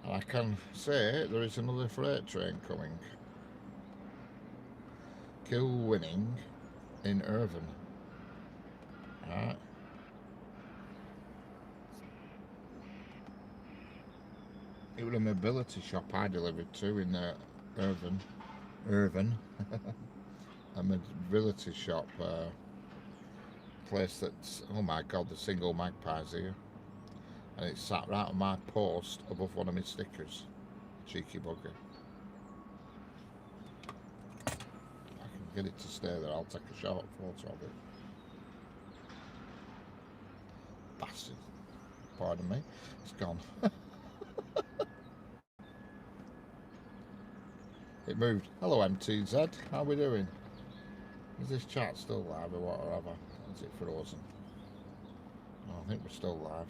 [SPEAKER 1] And I can say there is another freight train coming. Kilwinning in Irvine. Alright. It was a mobility shop I delivered to in Irvine. A mobility shop, place that's, oh my god, the single magpies here. And it sat right on my post above one of my stickers. Cheeky bugger. If I can get it to stay there, I'll take a short photo of it. Bastard. Pardon me. It's gone. It moved. Hello MTZ, how are we doing? Is this chat still live or whatever? Is it frozen? No, I think we're still live.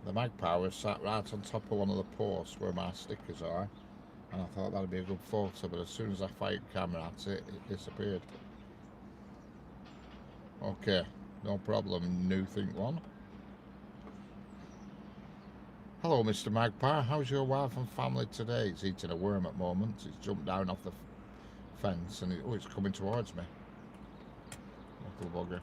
[SPEAKER 1] The magpie was sat right on top of one of the posts where my stickers are, and I thought that'd be a good photo, but as soon as I fired camera at it, it disappeared. Okay, no problem, new Think One. Hello, Mr. Magpie. How's your wife and family today? He's eating a worm at the moment. He's jumped down off the fence and it's coming towards me. Little bugger.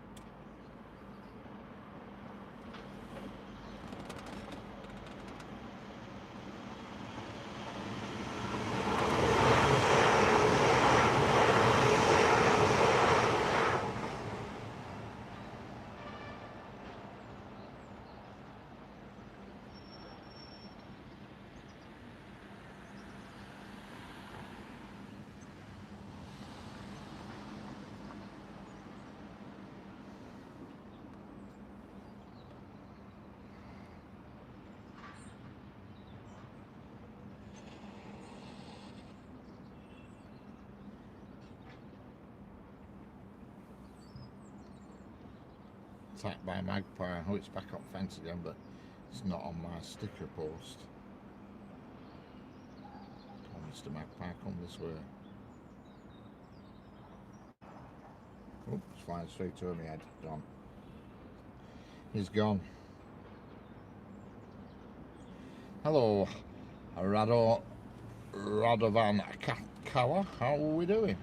[SPEAKER 1] Attacked by a magpie. Oh, it's back on fence again, but it's not on my sticker post. Come on, Mr. Magpie, come this way. Oh, it's flying straight to my head. Gone. He's gone. Hello, Radovan Kawa. How are we doing?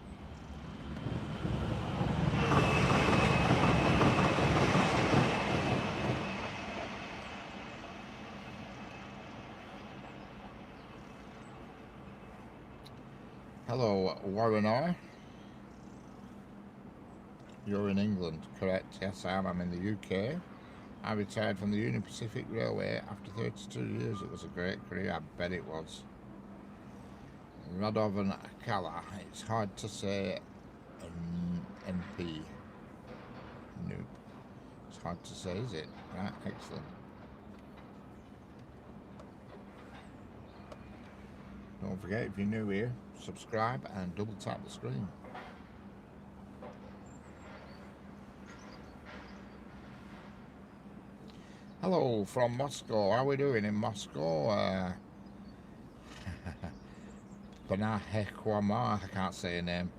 [SPEAKER 1] Hello, Warren R. You're in England, correct? Yes, I am. I'm in the UK. I retired from the Union Pacific Railway after 32 years. It was a great career, I bet it was. Radovan Kala. It's hard to say NP. Nope. It's hard to say, is it? Right, excellent. Don't forget, if you're new here, subscribe and double tap the screen. Hello from Moscow. How are we doing in Moscow? Panahekwama, I can't say your name.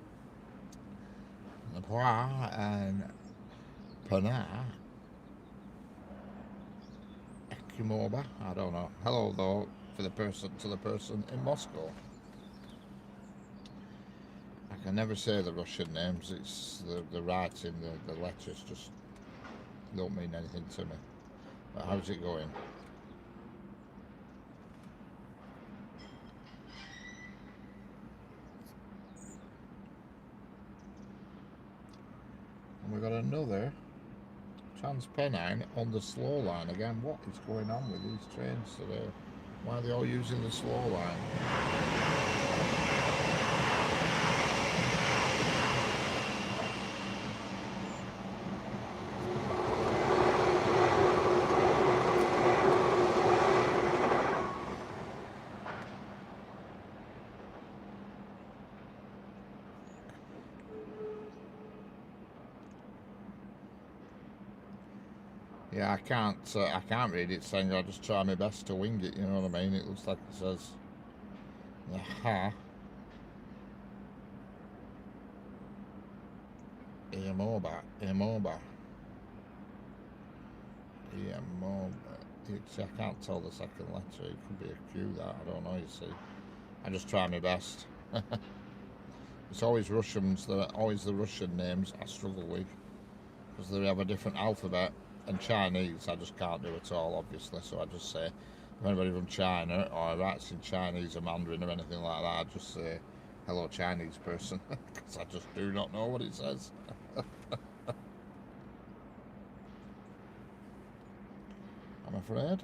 [SPEAKER 1] Nepal and Pana Ekimoba. I don't know. Hello though for the person in Moscow. I can never say the Russian names. It's the writing, the letters just don't mean anything to me. But how's it going? And we got another Transpennine on the slow line again. What is going on with these trains today? Why are they all using the slow line? Yeah, I can't read it saying. I just try my best to wing it. You know what I mean? It looks like it says, "Ha." Imoba. See, I can't tell the second letter. It could be a Q. That I don't know. You see, I just try my best. It's always Russians. Always the Russian names I struggle with because they have a different alphabet. And Chinese, I just can't do at all, obviously. So I just say, if anybody from China or writes in Chinese or Mandarin or anything like that, I just say, "Hello, Chinese person," because I just do not know what it says. I'm afraid.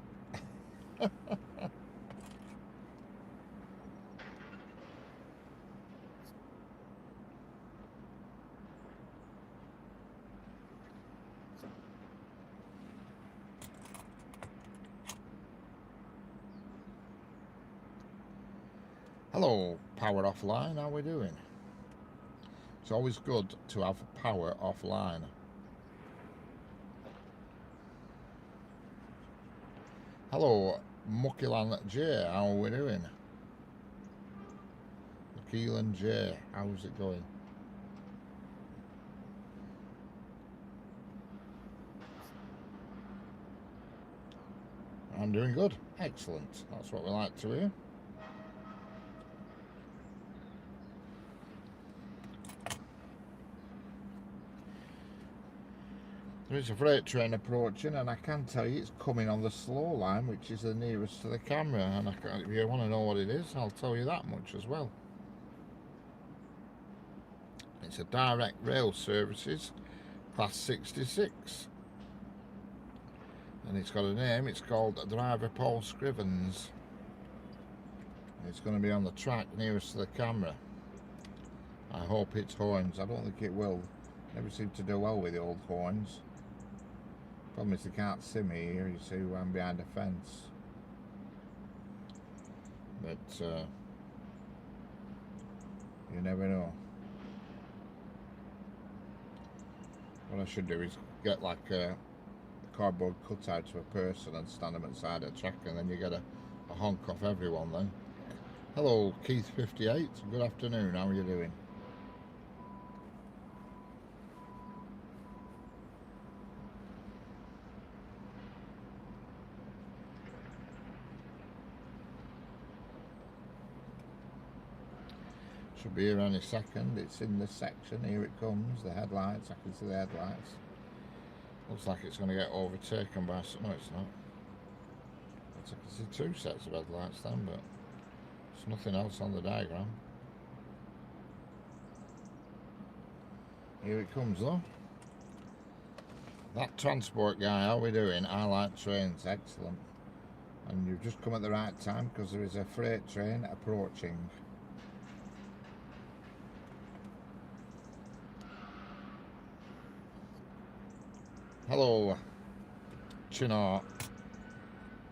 [SPEAKER 1] Hello, power offline. How are we doing? It's always good to have power offline. Hello, Mukilan J. How are we doing? Mukilan J. How's it going? I'm doing good. Excellent. That's what we like to hear. There is a freight train approaching, and I can tell you it's coming on the slow line, which is the nearest to the camera. And if you want to know what it is, I'll tell you that much as well. It's a direct rail services, class 66. And it's got a name, it's called Driver Paul Scrivens. It's going to be on the track nearest to the camera. I hope it's horns. I don't think it will. Never seem to do well with the old horns. Problem is they can't see me here, you see, I'm behind a fence. But you never know. What I should do is get like a cardboard cutout to a person and stand them at the side of the track, and then you get a honk off everyone then. Hello, Keith58. Good afternoon, how are you doing? Should be here any second. It's in this section. Here it comes. The headlights. I can see the headlights. Looks like it's going to get overtaken by... No, it's not. I can see two sets of headlights then, but there's nothing else on the diagram. Here it comes though. That transport guy, how are we doing? I like trains. Excellent. And you've just come at the right time, because there is a freight train approaching. Hello, Chino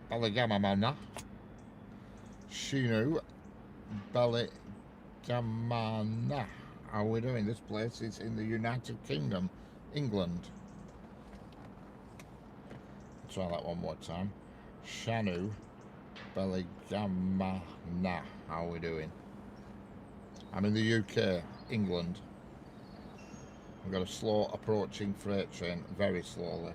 [SPEAKER 1] Belligamamana, Shinu Belligamana. How are we doing? This place is in the United Kingdom, England. Try that one more time. Shanu Belligamana. How are we doing? I'm in the UK, England. We've got a slow approaching freight train, very slowly.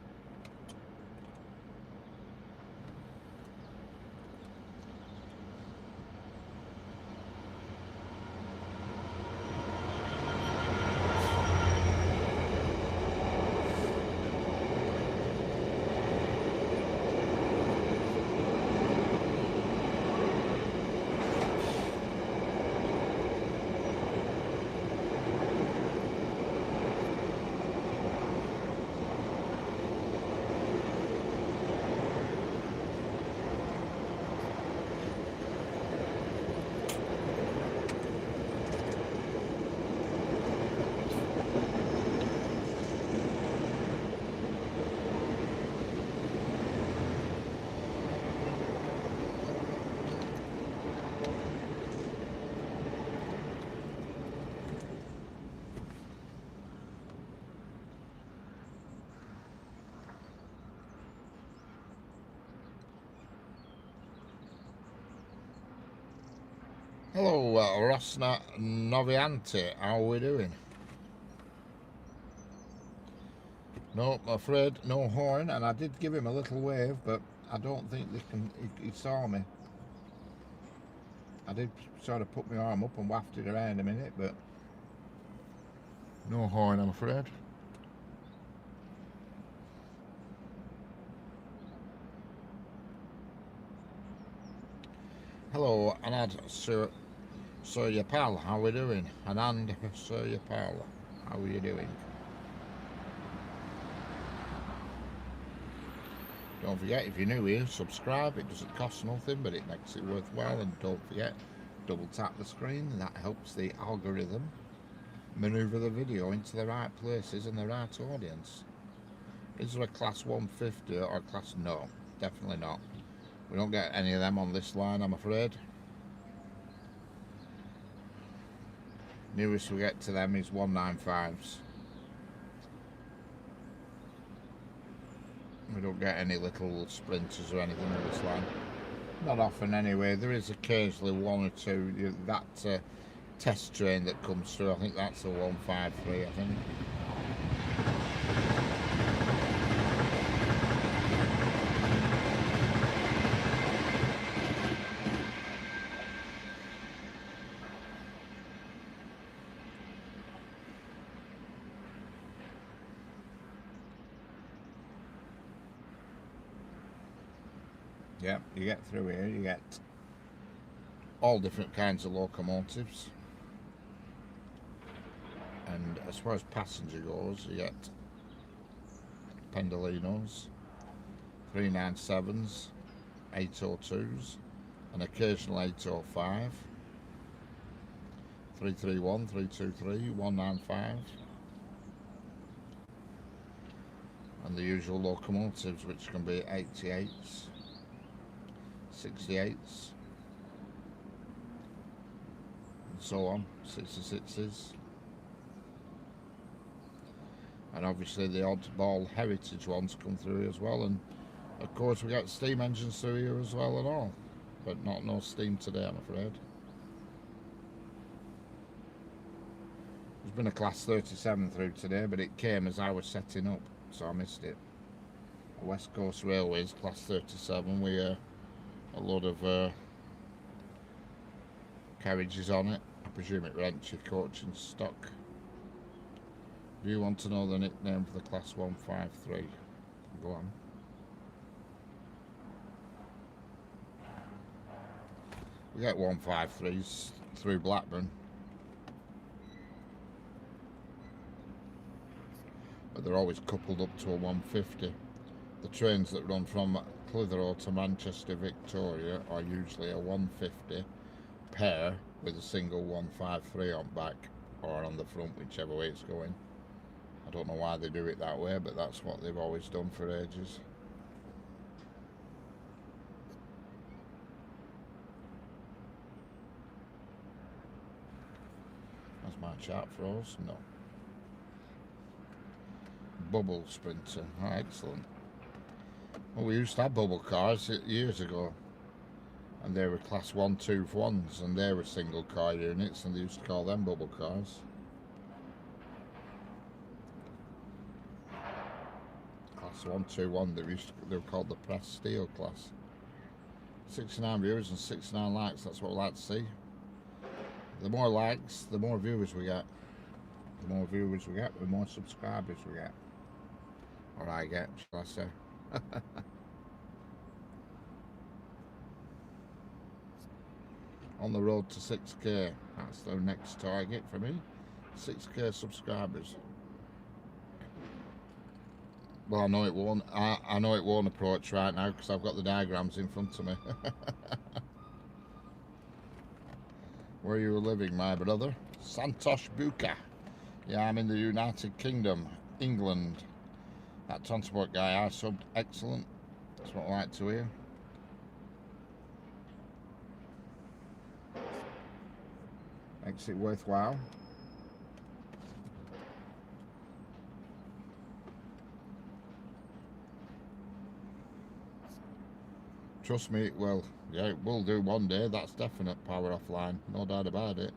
[SPEAKER 1] Hello, Rosna Noviante, how are we doing? No, I'm afraid no horn, and I did give him a little wave, but I don't think he saw me. I did sort of put my arm up and wafted around a minute, but no horn, I'm afraid. Hello, Anand Suryapal, how are we doing? Anand Suryapal, how are you doing? Don't forget, if you're new here, subscribe. It doesn't cost nothing, but it makes it worthwhile. And don't forget, double tap the screen. That helps the algorithm maneuver the video into the right places and the right audience. Is there a class 150 or a class? No, definitely not. We don't get any of them on this line, I'm afraid. Nearest we get to them is 195s. We don't get any little sprinters or anything on this line. Not often anyway. There is occasionally one or two. That test train that comes through, I think that's a 153, I think. Yep, you get through here, you get all different kinds of locomotives. And as far as passenger goes, you get Pendolinos, 397s, 802s, an occasional 805, 331, 323, 195, and the usual locomotives, which can be 88s, 68s, and so on, 66s. And obviously the oddball heritage ones come through as well, and of course we got steam engines through here as well and all, but no steam today, I'm afraid. There's been a class 37 through today, but it came as I was setting up, so I missed it. West Coast Railways class 37 with a load of carriages on it. I presume it rents your coach in stock. Do you want to know the nickname for the class 153? Go on. We get 153s through Blackburn, but they're always coupled up to a 150. The trains that run from Clitheroe to Manchester Victoria are usually a 150 pair with a single 153 on back or on the front, whichever way it's going. I don't know why they do it that way, but that's what they've always done for ages. That's my chart froze? No. Bubble Sprinter. Oh, excellent. Well, we used to have bubble cars years ago, and they were class 1, 2 ones, and they were single car units, and they used to call them bubble cars. Class 1, 2, 1, they were called the press steel class. 69 viewers and 69 likes, that's what we like to see. The more likes, the more viewers we get. The more viewers we get, the more subscribers we get. Or I get, shall I say. On the road to 6k, that's the next target for me. 6k subscribers. Well, I know it won't. I know it won't approach right now because I've got the diagrams in front of me. Where are you living, my brother? Santosh Buka. Yeah, I'm in the United Kingdom, England. That transport guy I subbed, excellent. That's what I like to hear. Makes it worthwhile. Trust me, well, yeah, it will do one day, that's definite, power offline, no doubt about it.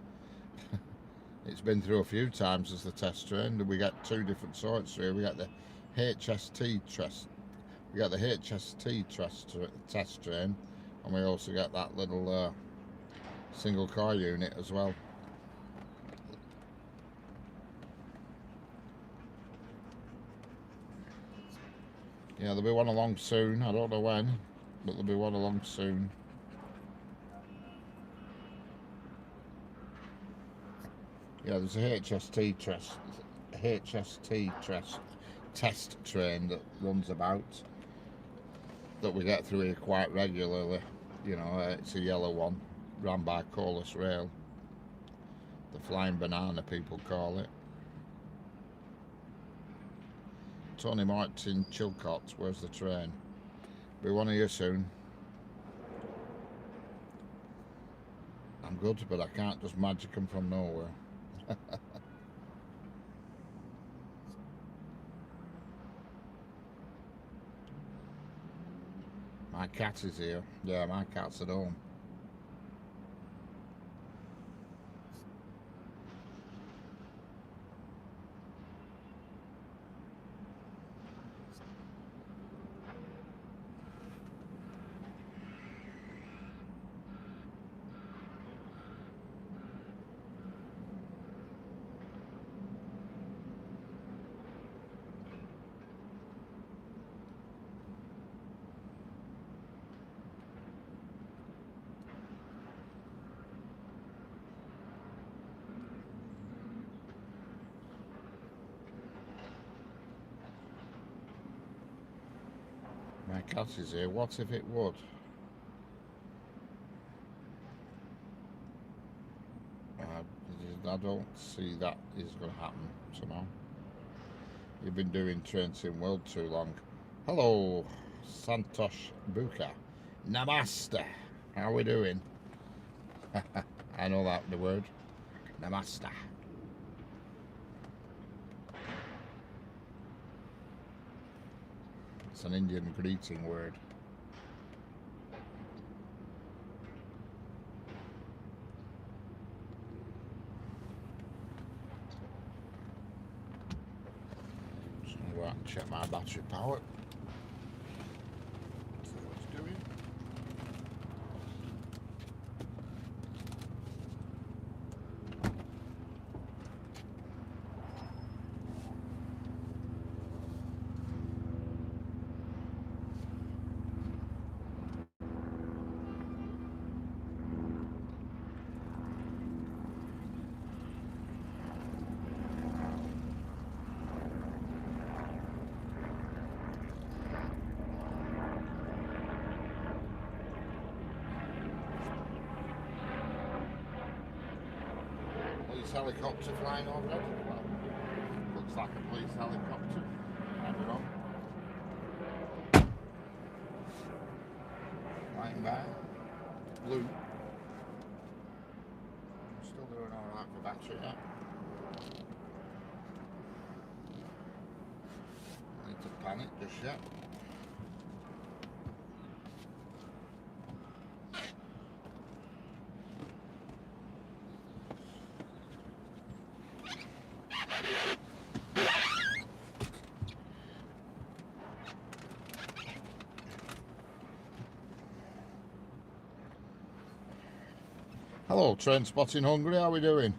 [SPEAKER 1] It's been through a few times as the test train. We get two different sorts here. We got the HST test. We got the HST test train, and we also get that little single car unit as well. Yeah, there'll be one along soon. I don't know when, but there'll be one along soon. Yeah, there's a HST test train that runs about, that we get through here quite regularly. You know, it's a yellow one, run by Colas Rail. The Flying Banana, people call it. Tony Martin Chilcott, where's the train? Be one of you soon. I'm good, but I can't just magic them from nowhere. My cat is here. Yeah, my cat's at home. cat is here. What if it would? I don't see that is going to happen somehow. You've been doing Trains in World too long. Hello, Santosh Buka. Namaste. How are we doing? I know that the word. Namaste. It's an Indian greeting word. Just gonna go out and check my battery power. See what it's doing. Helicopter flying overhead. Well, looks like a police helicopter. I don't know. Flying by. Blue. Still doing alright for battery yet. I need to panic just yet. Hello, Train Spotting Hungary, how are we doing?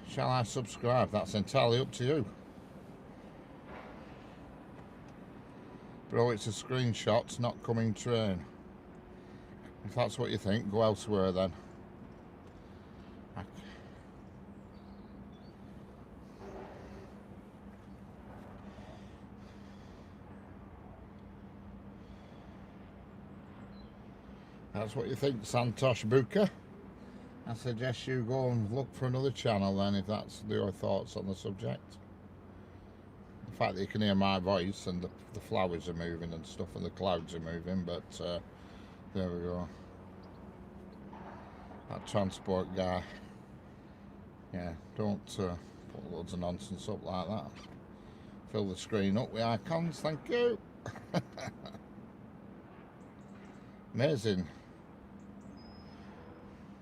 [SPEAKER 1] Shall I subscribe? That's entirely up to you. Bro, it's a screenshot, not coming train. If that's what you think, go elsewhere then. That's what you think, Santosh Buka. I suggest you go and look for another channel then, if that's your thoughts on the subject. The fact that you can hear my voice and the flowers are moving and stuff and the clouds are moving, but there we go. That transport guy. Yeah, don't put loads of nonsense up like that. Fill the screen up with icons, thank you. Amazing.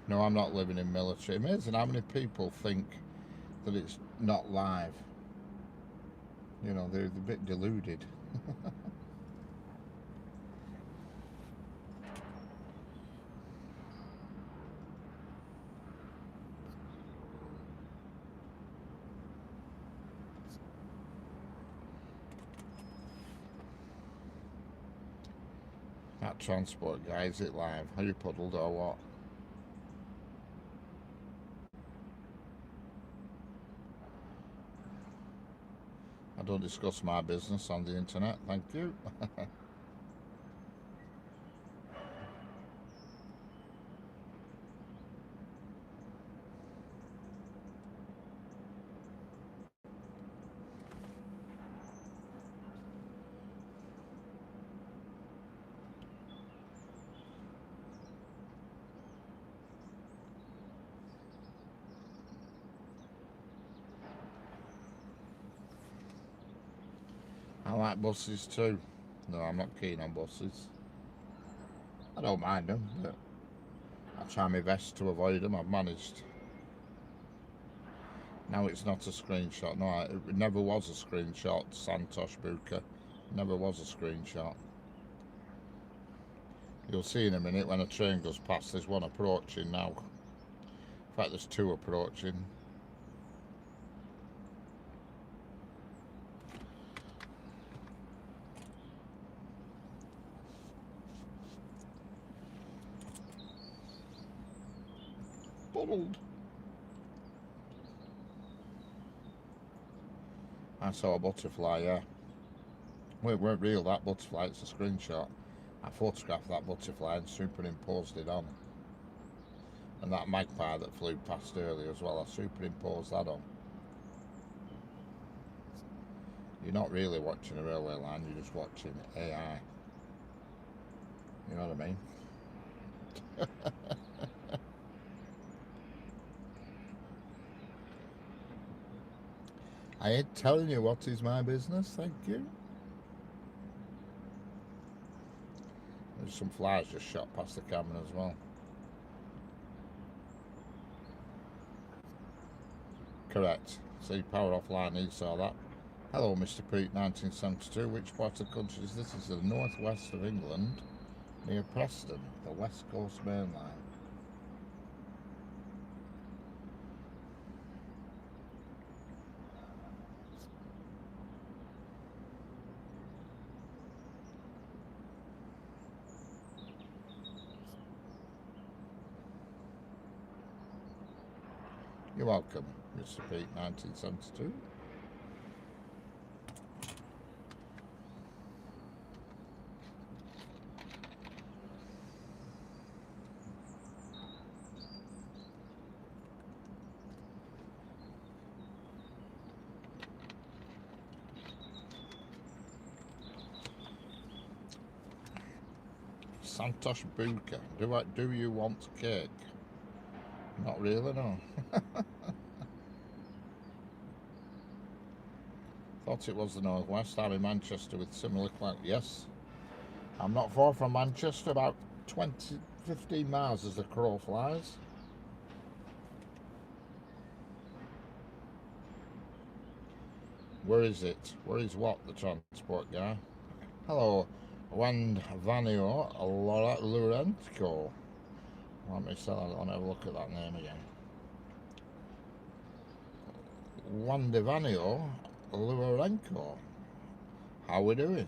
[SPEAKER 1] No, I'm not living in military. Amazing how many people think that it's not live. You know, they're a bit deluded. That transport guy, is it live? Are you puddled or what? I don't discuss my business on the internet, thank you. I like buses too. No, I'm not keen on buses. I don't mind them, but I try my best to avoid them. I've managed. Now it's not a screenshot. No, it never was a screenshot, Santosh Buka. Never was a screenshot. You'll see in a minute when a train goes past, there's one approaching now. In fact, there's two approaching. Bubbled. I saw a butterfly, yeah. Well, it weren't real, that butterfly, it's a screenshot. I photographed that butterfly and superimposed it on. And that magpie that flew past earlier as well, I superimposed that on. You're not really watching a railway line, you're just watching AI. You know what I mean? I ain't telling you what is my business, thank you. There's some flies just shot past the camera as well. Correct. See, power offline, you saw that. Hello, Mr. Pete, 1972. Which part of the country is this? This is the northwest of England, near Preston, the West Coast Main Line. You're welcome, Mr. Pete, 1972. Santosh Buka. Do you want cake? Not really, no. Thought it was the northwest. I'm in Manchester with similar clout. Yes, I'm not far from Manchester, about 15 miles as the crow flies. Where is it? Where is what, the transport guy? Hello, Vanio Lurenko. Let me have a look at that name again. Vanio Lurenko. How we doing?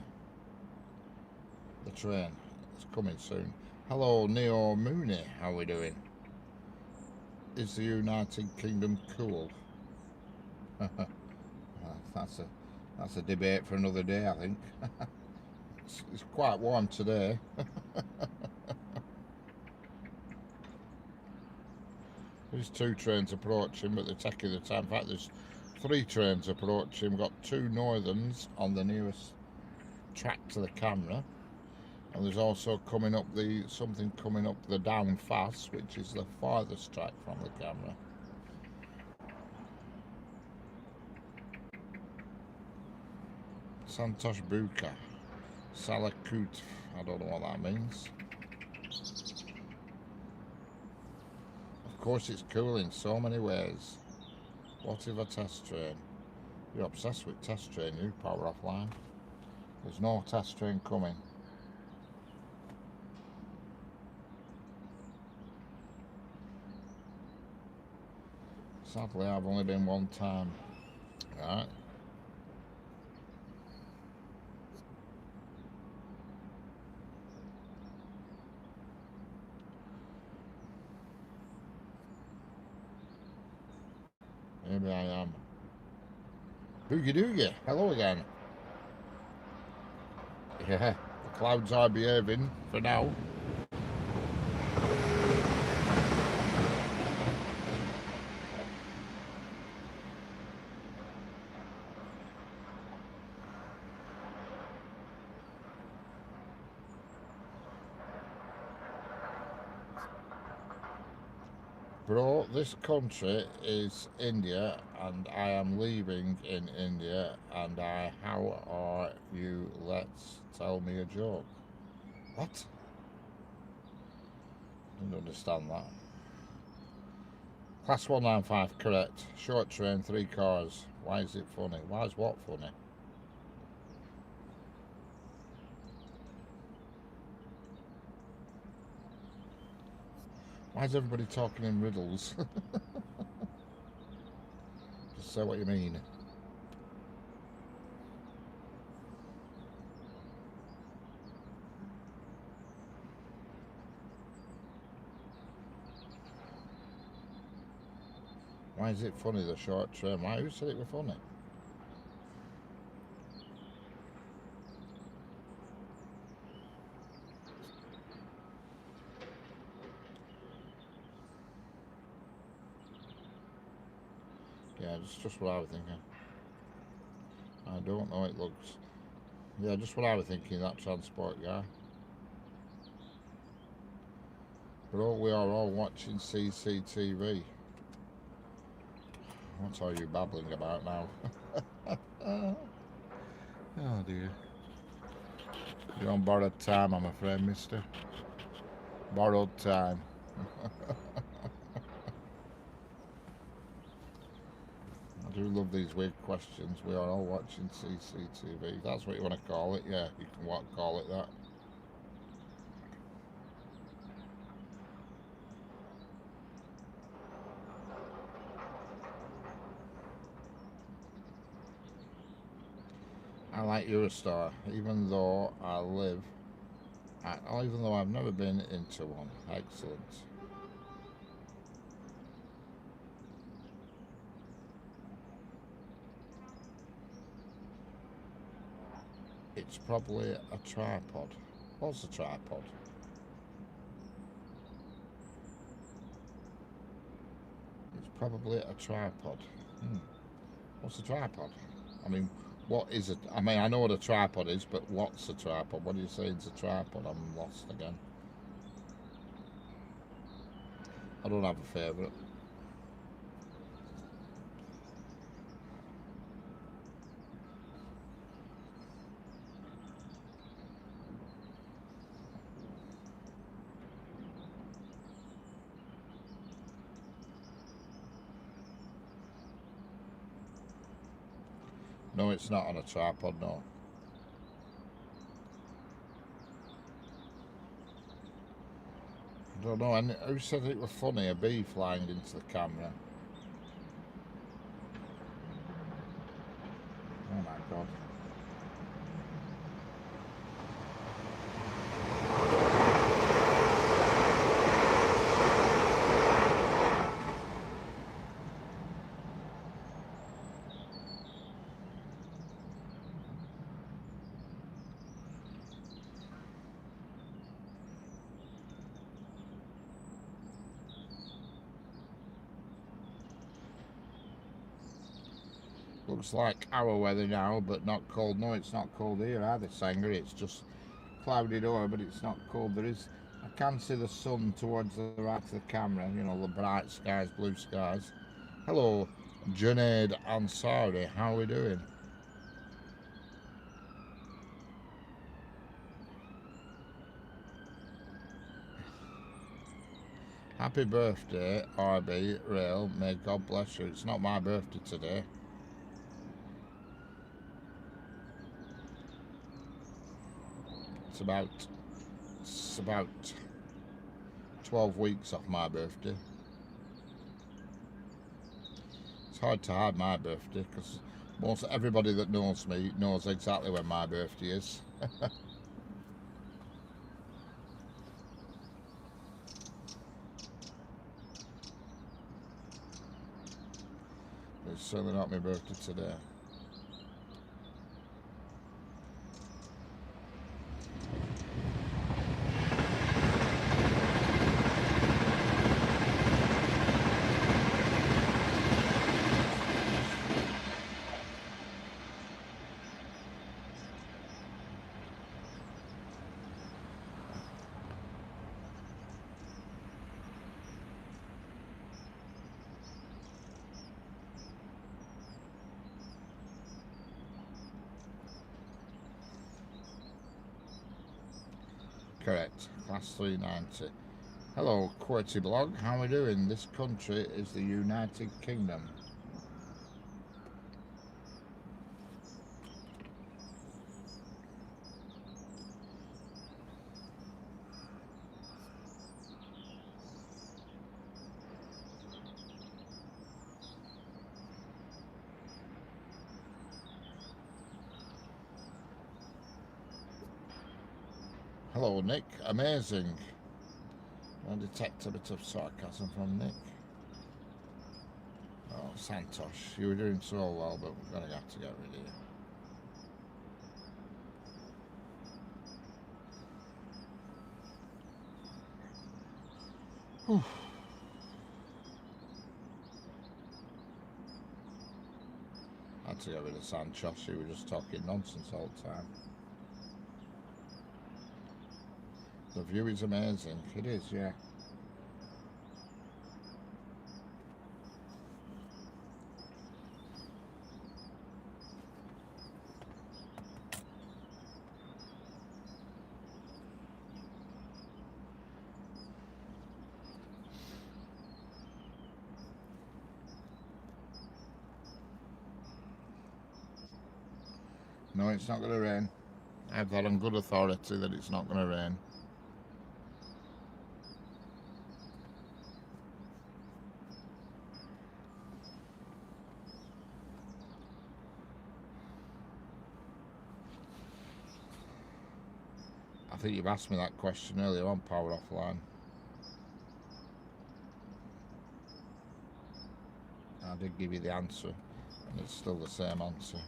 [SPEAKER 1] The train is coming soon. Hello, Neo Mooney. How we doing? Is the United Kingdom cool? That's a debate for another day, I think. It's quite warm today. There's 2 trains approaching, but they're taking the time. In fact, there's 3 trains approaching. We've got 2 northerns on the nearest track to the camera, and there's also something coming up the down fast, which is the farthest track from the camera. Santosh Buka, Salakut. I don't know what that means. Of course, it's cool in so many ways. What if a test train? You're obsessed with test train, you, power offline. There's no test train coming. Sadly, I've only been one time. Right. Maybe I am. Boogie doogie. Hello again. Yeah, the clouds are behaving for now. Bro, this country is India and I am leaving in India and how are you? Let's tell me a joke. What? Didn't understand that. Class 195, correct. Short train, 3 cars. Why is it funny? Why is what funny? Why is everybody talking in riddles? Just say what you mean. Why is it funny, the short train? Who said it was funny? Yeah, just what I was thinking. I don't know, it looks... Yeah, just what I was thinking, that transport guy. But we are all watching CCTV. What are you babbling about now? Oh dear. You're on borrowed time, I'm afraid, mister. Borrowed time. I do love these weird questions. We are all watching CCTV. That's what you want to call it, yeah. You can call it that. I like Eurostar, even though even though I've never been into one. Excellent. It's probably a tripod. What's a tripod? It's probably a tripod. What's a tripod? I mean, what is it? I mean, I know what a tripod is, but what's a tripod? What do you say it's a tripod? I'm lost again. I don't have a favourite. No, it's not on a tripod, no. I don't know. And who said it was funny, a bee flying into the camera? Oh my god. Looks like our weather now, but not cold. No, it's not cold here either, Sanger. It's just clouded over, but it's not cold. I can see the sun towards the right of the camera. You know, the bright skies, blue skies. Hello, Junaid Ansari. How are we doing? Happy birthday, RB Rail. May God bless you. It's not my birthday today. It's about 12 weeks off my birthday. It's hard to hide my birthday because most everybody that knows me knows exactly when my birthday is. It's certainly not my birthday today. Correct. Class 390. Hello, QWERTY blog. How are we doing? This country is the United Kingdom. Hello, Nick. Amazing. I detect a bit of sarcasm from Nick. Oh, Santosh, you were doing so well, but we're going to have to get rid of you. Whew. had to get rid of Sancho. She was just talking nonsense all the time. The view is amazing. It is, yeah. No, it's not going to rain. I've got on good authority that it's not going to rain. I think you've asked me that question earlier on Power Offline. I did give you the answer, and it's still the same answer.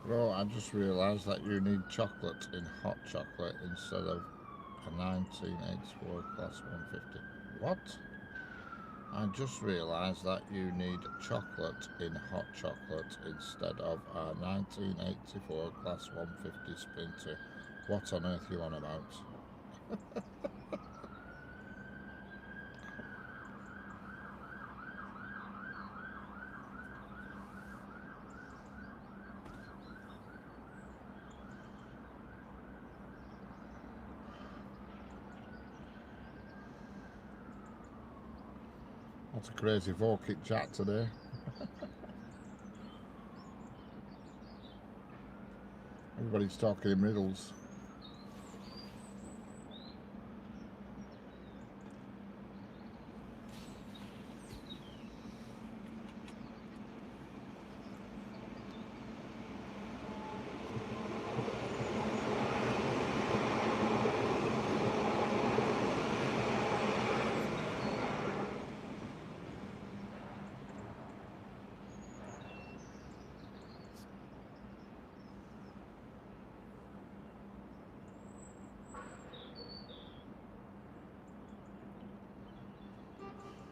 [SPEAKER 1] Well, I just realised that you need chocolate in hot chocolate instead of a 1984 class 150. What? I just realised that you need chocolate in hot chocolate instead of a 1984 class 150 Sprinter. What on earth are you on about? What a crazy vocal chat today. Everybody's talking in riddles.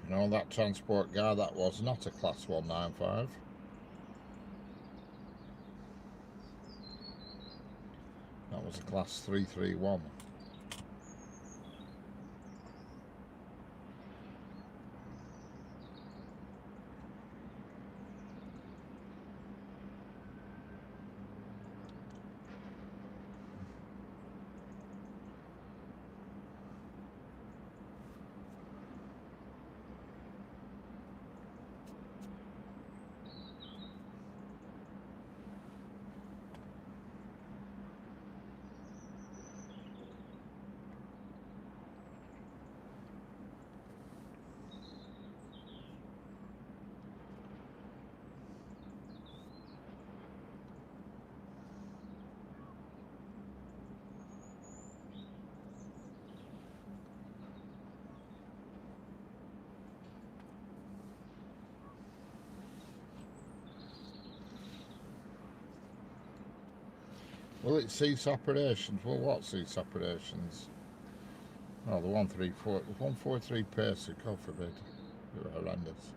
[SPEAKER 1] You know, that transport guy, that was not a class 195. That was a class 331. Will it cease operations? Well, what cease operations? Oh, the 143 pace, God forbid. They were horrendous.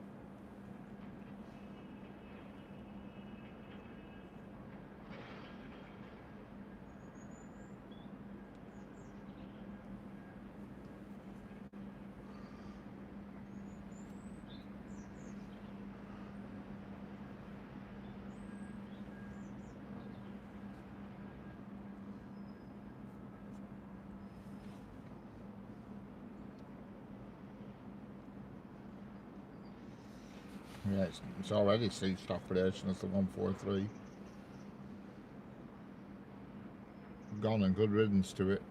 [SPEAKER 1] Yeah, it's already ceased operation as the 143. Gone, and good riddance to it.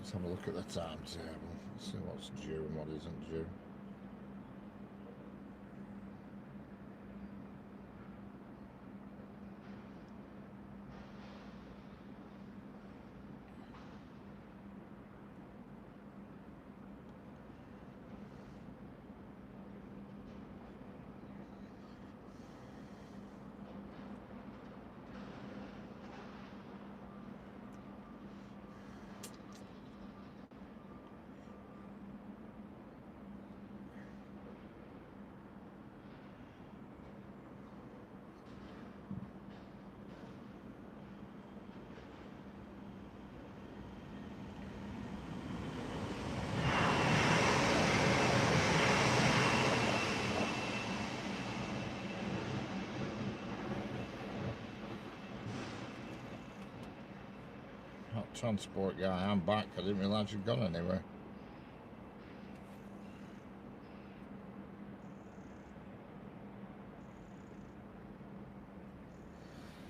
[SPEAKER 1] Let's have a look at the timetable. See what's due and what isn't due. Transport guy, I'm back. I didn't realise you'd gone anywhere.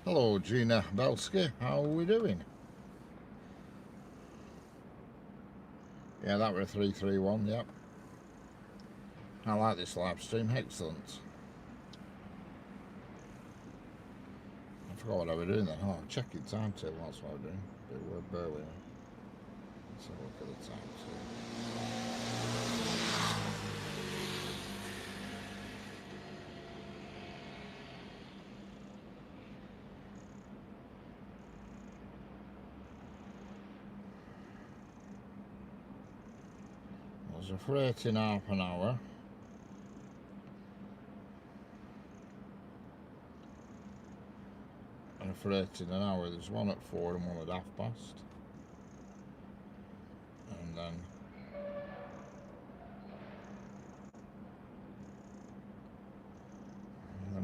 [SPEAKER 1] Hello, Gina Belsky. How are we doing? Yeah, that were a 331. Yep. I like this live stream. Excellent. I forgot what I was doing then. Oh, I'm checking timetable. That's what I'm doing. Bear with me. Let's have a look at the timetable. There's a freight in half an hour. And a freight in an hour. There's one at 4 and one at past. And then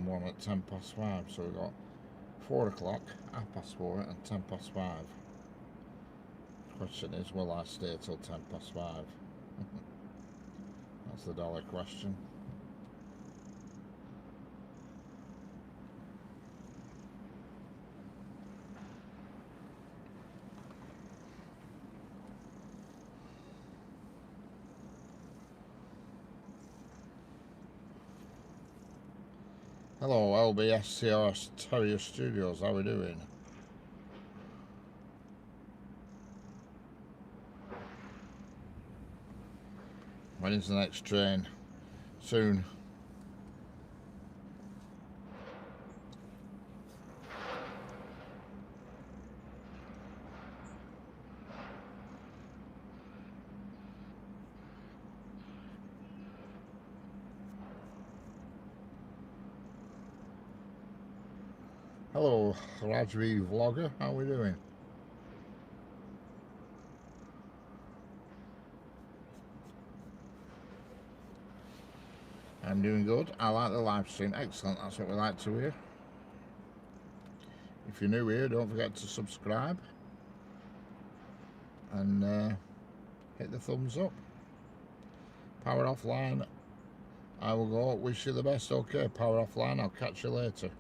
[SPEAKER 1] one at 5:10. So we've got 4 o'clock, 4:30 and 5:10. The question is, will I stay till 5:10? That's the dollar question. Hello, LBSCR Terrier Studios, how are we doing? When is the next train? Soon. Hello, Rajvi Vlogger, how are we doing? I'm doing good. I like the live stream. Excellent, that's what we like to hear. If you're new here, don't forget to subscribe and hit the thumbs up. Power offline. I will go. Wish you the best. Okay, power offline. I'll catch you later.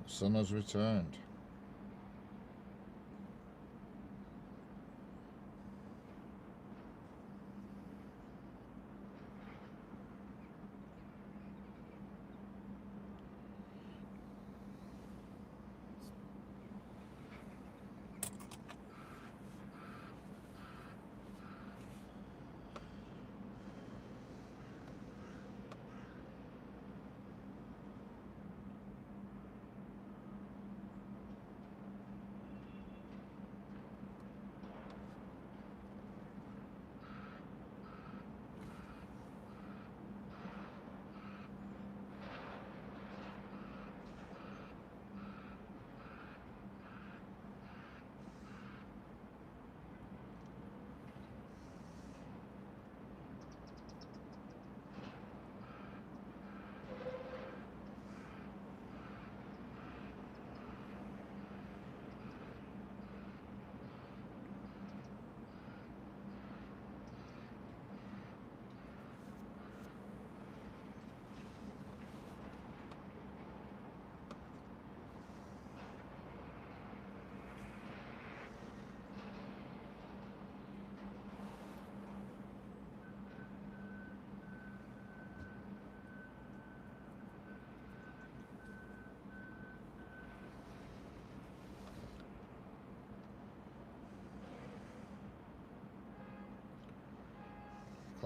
[SPEAKER 1] The sun has returned.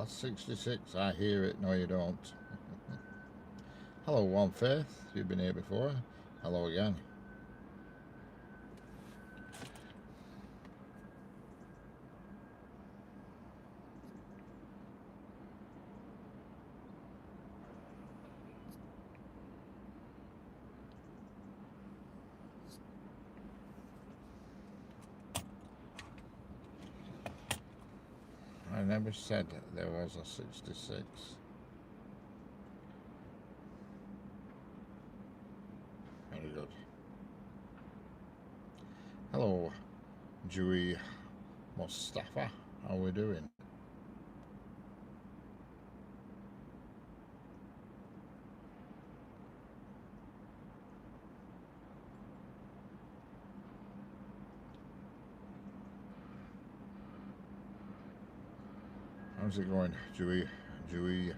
[SPEAKER 1] That's 66. I hear it. No, you don't. Hello, One Faith. You've been here before. Hello again. I never said there was a 66. Very good. Hello, Dewey Mustafa. How are we doing? How's it going, Dewey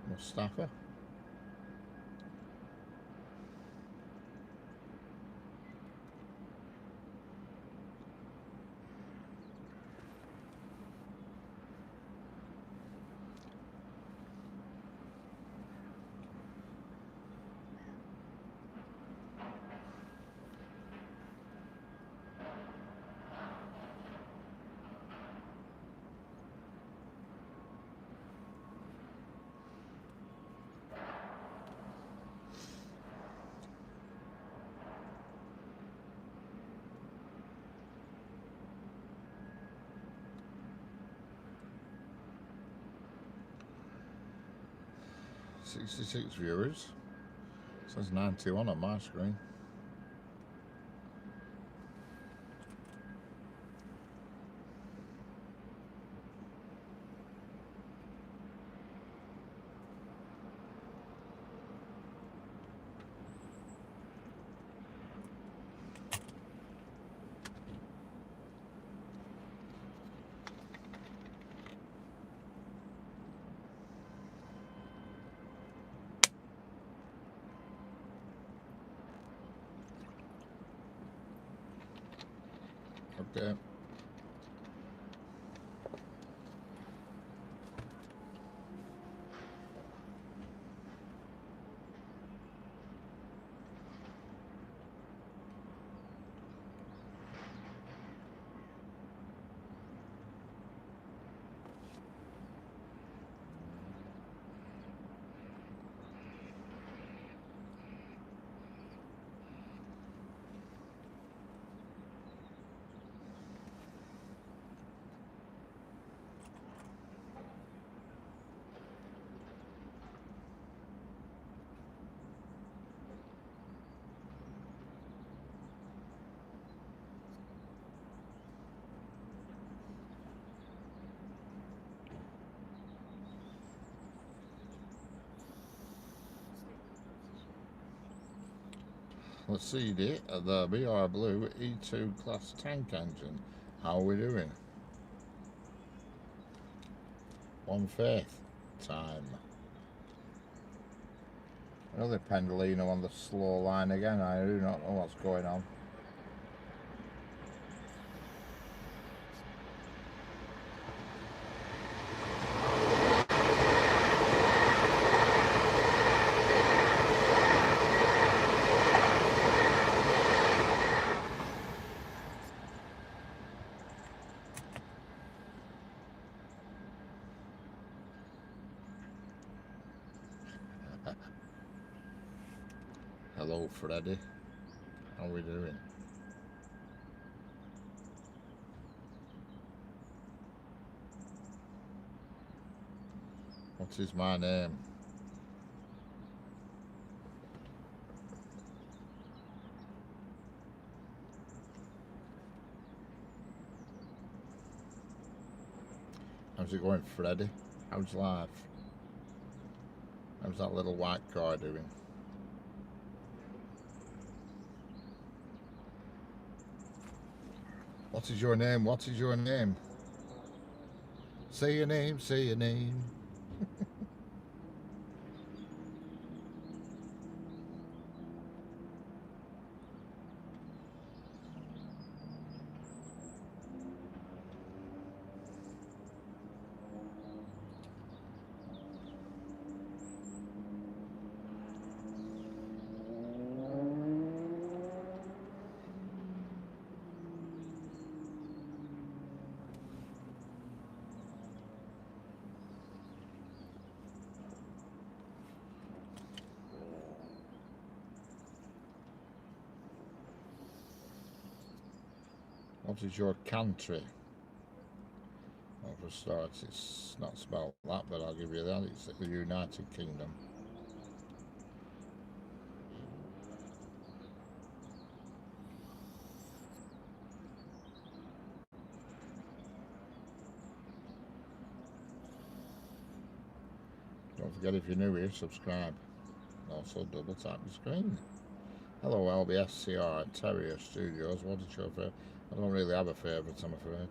[SPEAKER 1] Mustafa? 66 viewers. It says 91 on my screen. Okay. Let's see the BR Blue E2 class tank engine. How are we doing? One Faith time. Another Pendolino on the slow line again. I do not know what's going on. Hello, Freddy. How are we doing? What is my name? How's it going, Freddy? How's life? How's that little white car doing? What is your name? What is your name? Say your name, say your name. What is your country? Well, for a start, it's not spelled that, but I'll give you that. It's the United Kingdom. Don't forget, if you're new here, subscribe. Also, double tap the screen. Hello, LBSCR Terrier Studios. What is your favourite? I don't really have a favourite, I'm afraid.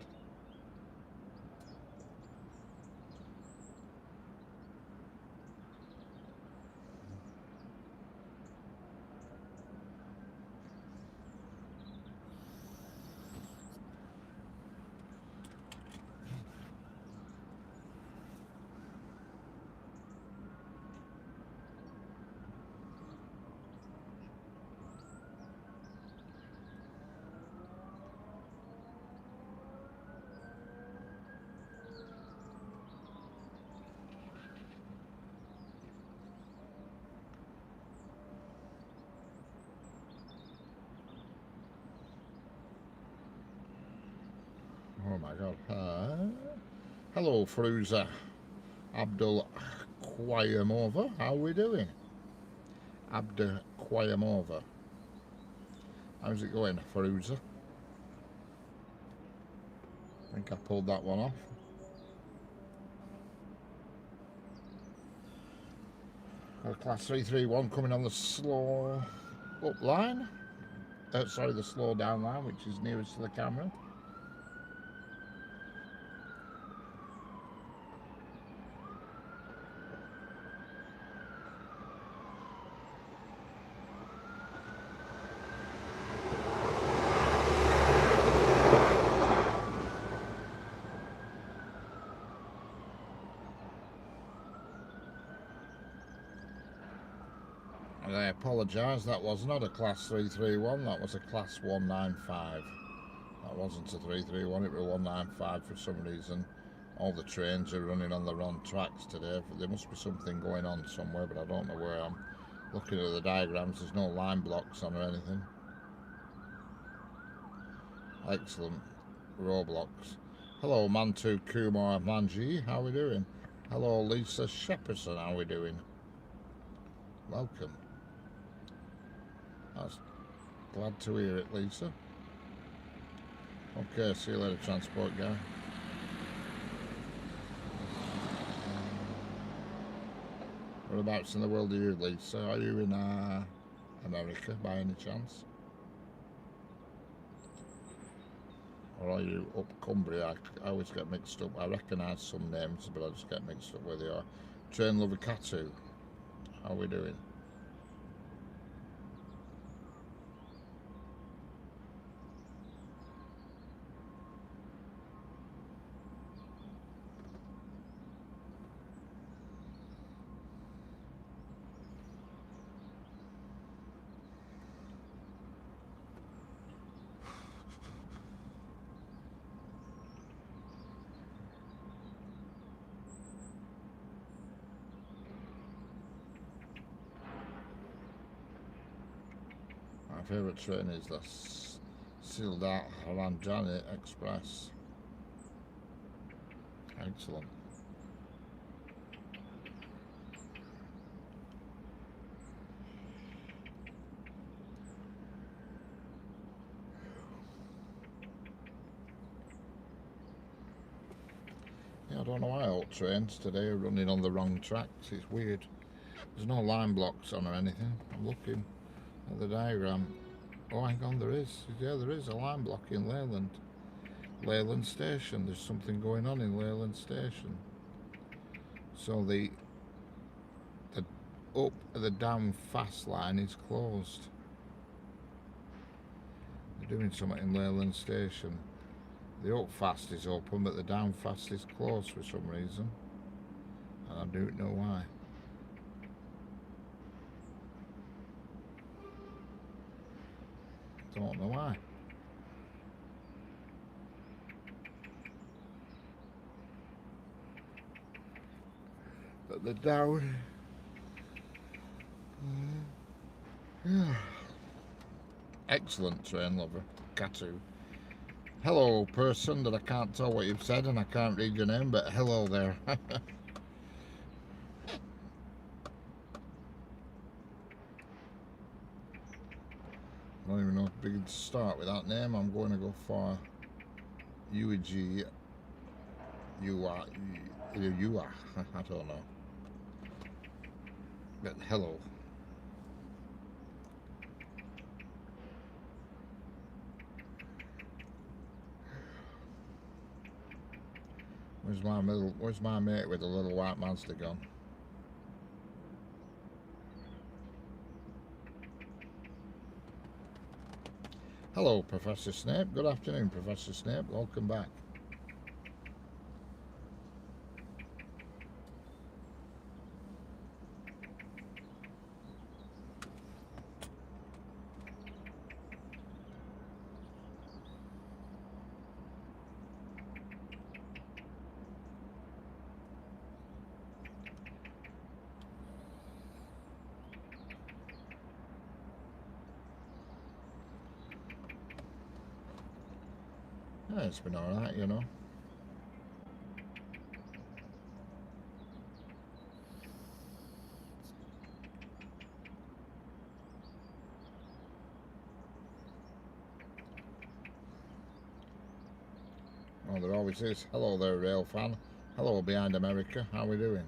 [SPEAKER 1] Oh my god. Hello, Fruza Abdul Quayamova. How are we doing? Abdul Quayamova. How's it going, Fruza? I think I pulled that one off. Got a class 331 coming on the slow up line. Sorry, the slow down line, which is nearest to the camera. And I apologise, that was not a class 331, that was a class 195. That wasn't a 331, it was a 195 for some reason. All the trains are running on the wrong tracks today. There must be something going on somewhere, but I don't know where. I'm looking at the diagrams, there's no line blocks on or anything. Excellent. Roadblocks. Hello, Mantu Kumar Manji, how are we doing? Hello, Lisa Shepperson, how are we doing? Welcome. That's glad to hear it, Lisa. Okay, see you later, transport guy. Whereabouts in the world are you, Lisa? Are you in America by any chance? Or are you up Cumbria? I always get mixed up. I recognise some names, but I just get mixed up where they are. Train Lover Katu, how are we doing? My favourite train is the Sildar Ranjani Express. Excellent. Yeah, I don't know why all trains today are running on the wrong tracks. It's weird. There's no line blocks on or anything. I'm looking at the diagram. Oh, hang on, there is. Yeah, there is a line block in Leyland. Leyland Station. There's something going on in Leyland Station. So the up the down fast line is closed. They're doing something in Leyland Station. The up fast is open, but the down fast is closed for some reason, and I don't know why. Don't know why. But the down. Yeah. Excellent train lover, Katu. Hello, person that I can't tell what you've said and I can't read your name, but hello there. I don't even know if we can start with that name. I'm going to go for UG. You are. I don't know. But hello. Where's my mate with the little white monster gone? Hello, Professor Snape. Good afternoon, Professor Snape. Welcome back. Yeah, it's been alright, you know. Oh, there always is. Hello there, rail fan. Hello, behind America. How we doing?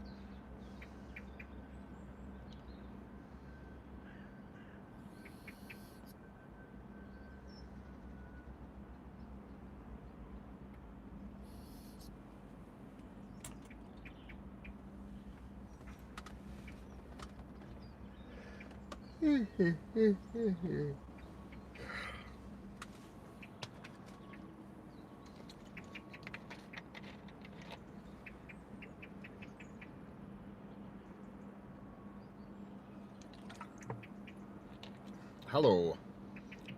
[SPEAKER 1] Hello,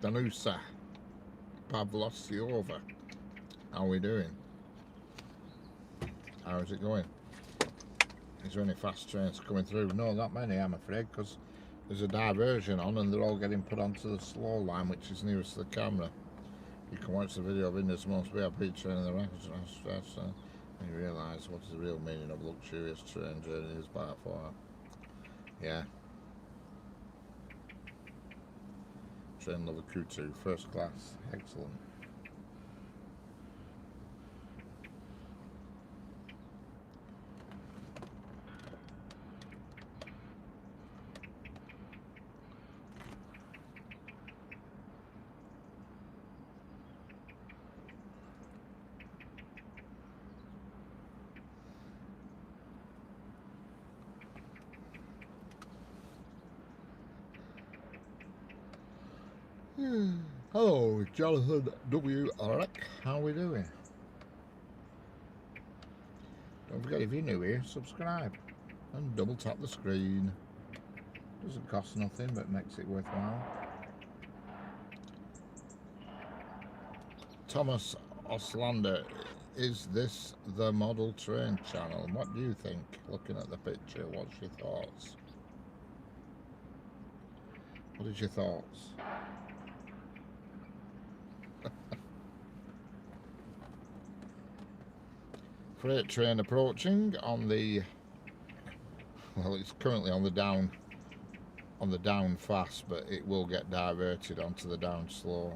[SPEAKER 1] Danusa Pavlosiova. How we doing? How's it going? Is there any fast trains coming through? No, not many, I'm afraid, because there's a diversion on and they're all getting put onto the slow line, which is nearest to the camera. You can watch the video of India's most VIP train in the records and you realise what is the real meaning of luxurious train journeys by far. Yeah. Train level Q2, first class. Excellent. Hello, Jonathan W. Rick. How are we doing? Don't forget, if you're new here, subscribe and double tap the screen. Doesn't cost nothing, but makes it worthwhile. Thomas Oslander, is this the model train channel? What do you think? Looking at the picture, what's your thoughts? What is your thoughts? Freight train approaching on the, well, it's currently on the down fast, but it will get diverted onto the down slow.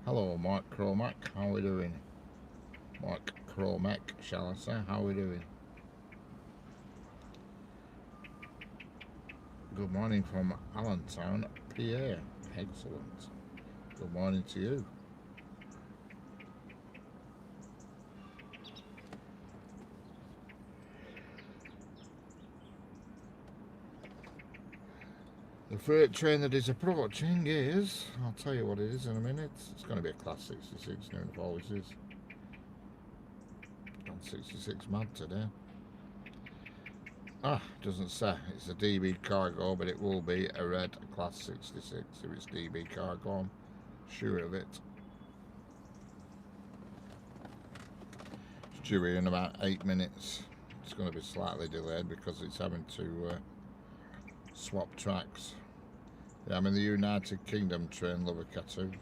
[SPEAKER 1] Hello, Mark Cromack, how are we doing? Mark Cromack, shall I say, how are we doing? Good morning from Allentown, PA. Excellent. Good morning to you. The freight train that is approaching is, I'll tell you what it is in a minute. It's going to be a Class 66, new it always is. On 66 mad today. Doesn't say. It's a DB cargo, but it will be a red Class 66 if it's DB cargo. I'm sure of it. It's due in about 8 minutes. It's going to be slightly delayed because it's having to swap tracks. Yeah, I'm in the United Kingdom train, Lubakatu.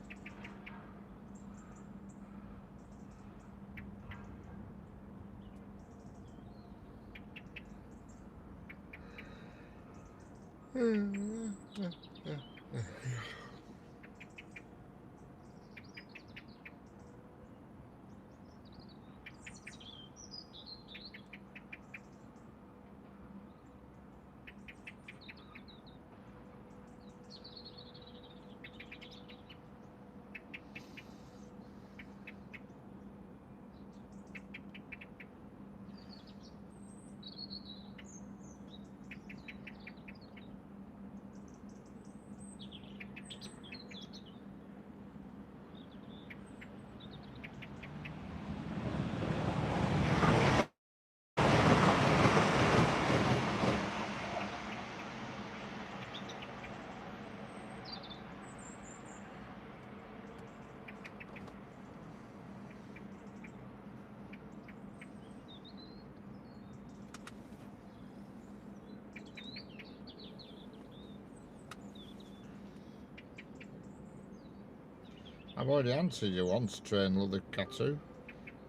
[SPEAKER 1] I've already answered you once, train leather tattoo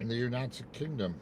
[SPEAKER 1] in the United Kingdom.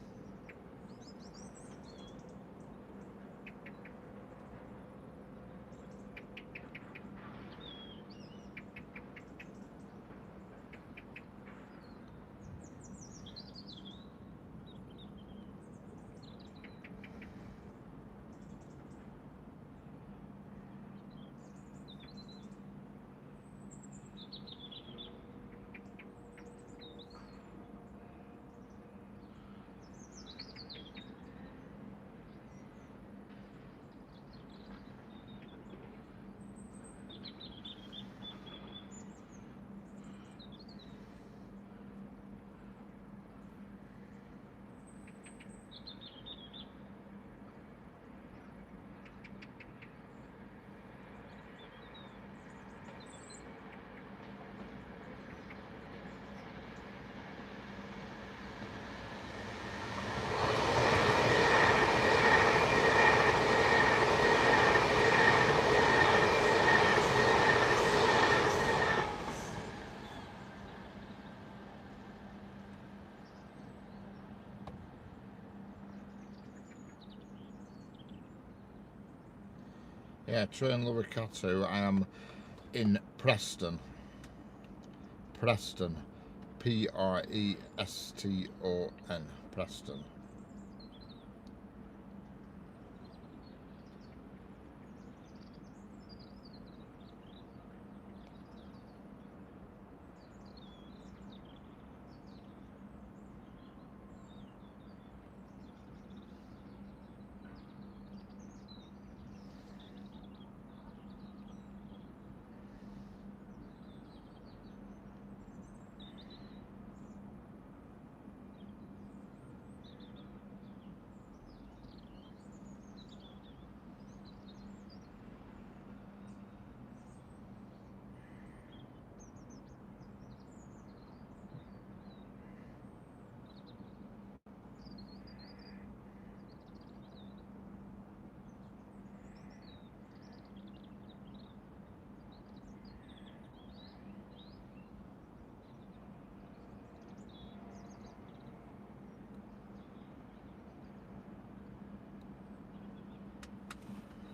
[SPEAKER 1] Yeah, train leather tattoo. I am in Preston. Preston. Preston. Preston.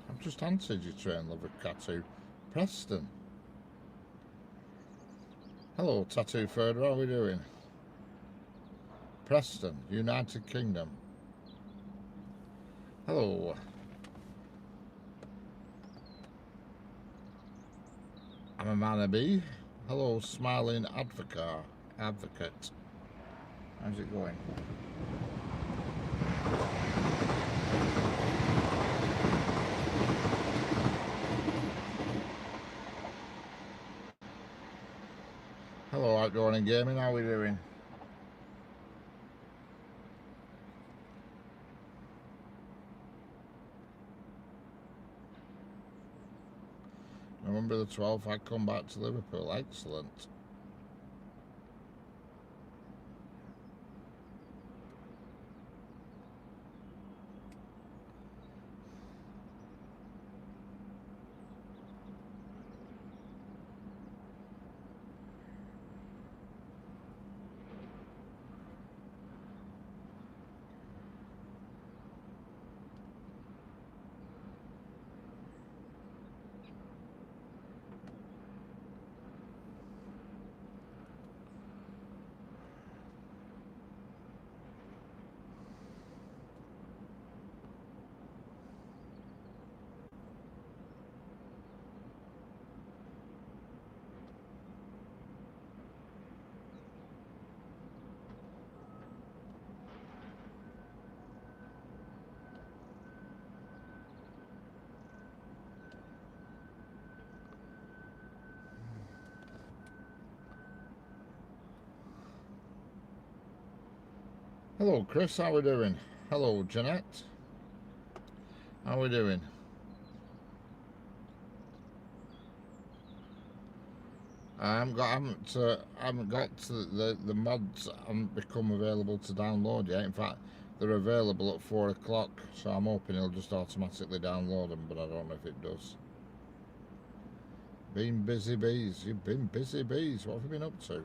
[SPEAKER 1] I've just answered you, train leather tattoo. Preston. Hello, tattoo further. How are we doing? Preston, United Kingdom. Hello. I'm a man of B. Hello, smiling advocate. How's it going? Hello, outdoor and gaming. How are we doing? November the 12th, I come back to Liverpool. Excellent. Hello Chris, how we doing? Hello Jeanette, how we doing? I haven't got the mods haven't become available to download yet. In fact, they're available at 4 o'clock, so I'm hoping it'll just automatically download them, but I don't know if it does. Been busy bees. You've been busy bees. What have you been up to?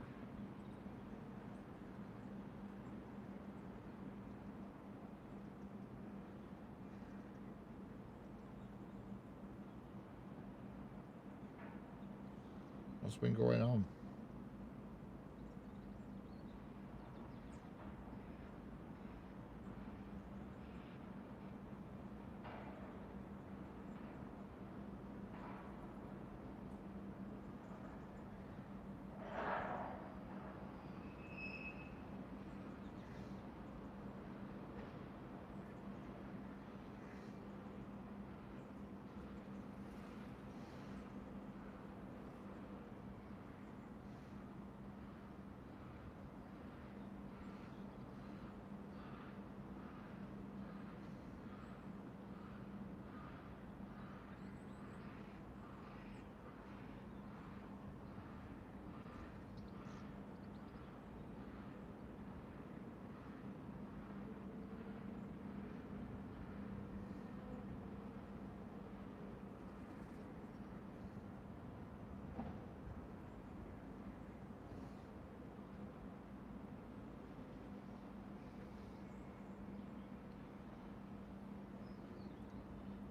[SPEAKER 1] What's been going on?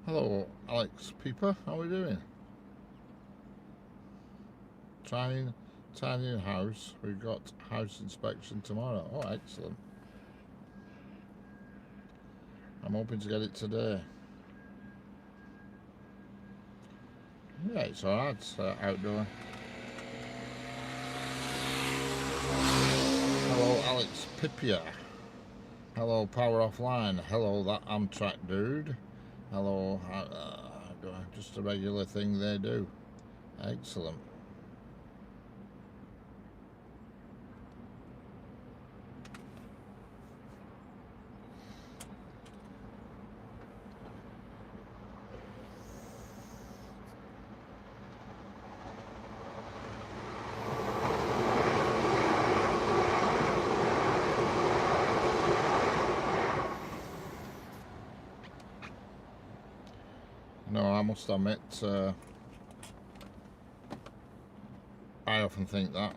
[SPEAKER 1] Hello Alex Peeper, how we doing? Tiny house. We've got house inspection tomorrow. Oh, excellent. I'm hoping to get it today. Yeah, it's alright. It's outdoor. Hello Alex Pipia. Hello Power Offline. Hello that Amtrak dude. Hello, just a regular thing they do. Excellent. No, I must admit, I often think that.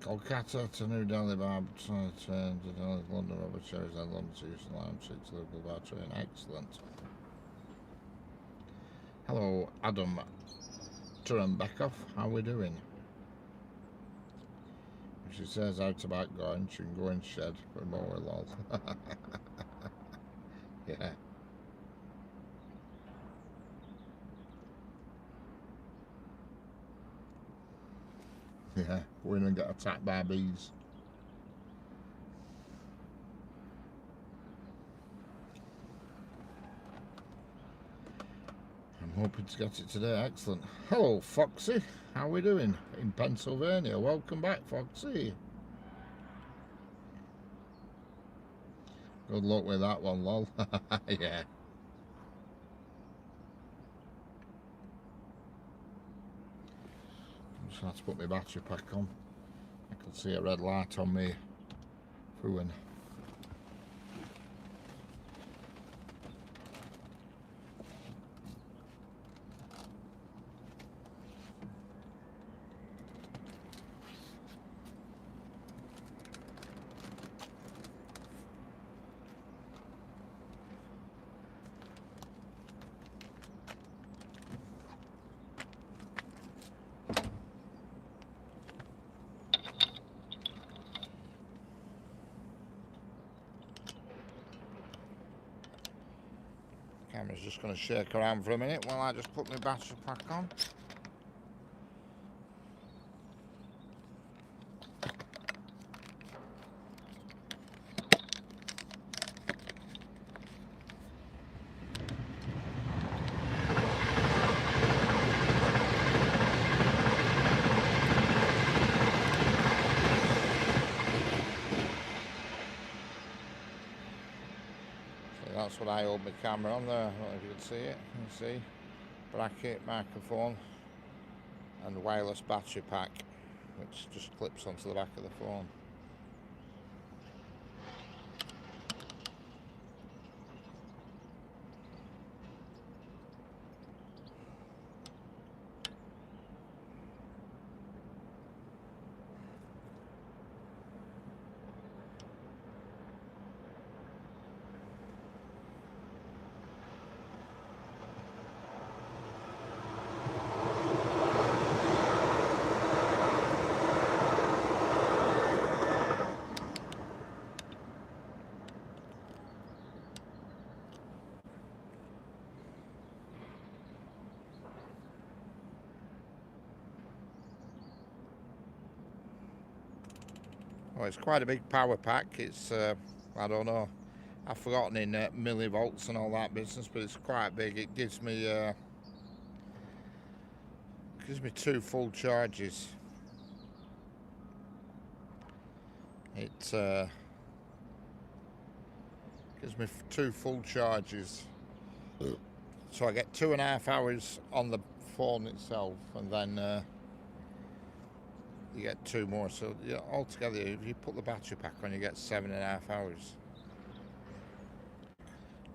[SPEAKER 1] Kolkata to New Delhi by train to Delhi, London, Robert Cherries, then London to Houston, Line 6 local by train. Excellent. Hello, Adam Turenbekoff. How we doing? If she says out about going, she can go in shed for more lol. Yeah. Yeah, go in and get attacked by bees. I'm hoping to get it today. Excellent. Hello, Foxy. How we doing in Pennsylvania? Welcome back, Foxy. Good luck with that one, lol. Yeah. I'm just going to have to put my battery pack on. I can see a red light on me. Fooing. Camera's just going to shake around for a minute while I just put my battery pack on. that's what I hold my camera on there. I don't know if you can see it. You can see bracket, microphone, and wireless battery pack, which just clips onto the back of the phone. Well, it's quite a big power pack. It's, I don't know, I've forgotten in millivolts and all that business, but it's quite big. It gives me 2 full charges. It gives me 2 full charges. So I get 2.5 hours on the phone itself, and then you get 2 more. So yeah, altogether, if you put the battery pack on, you get 7.5 hours,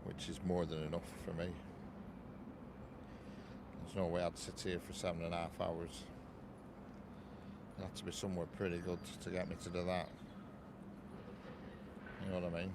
[SPEAKER 1] which is more than enough for me. There's no way I'd sit here for 7.5 hours. It'd have to be somewhere pretty good to get me to do that. You know what I mean?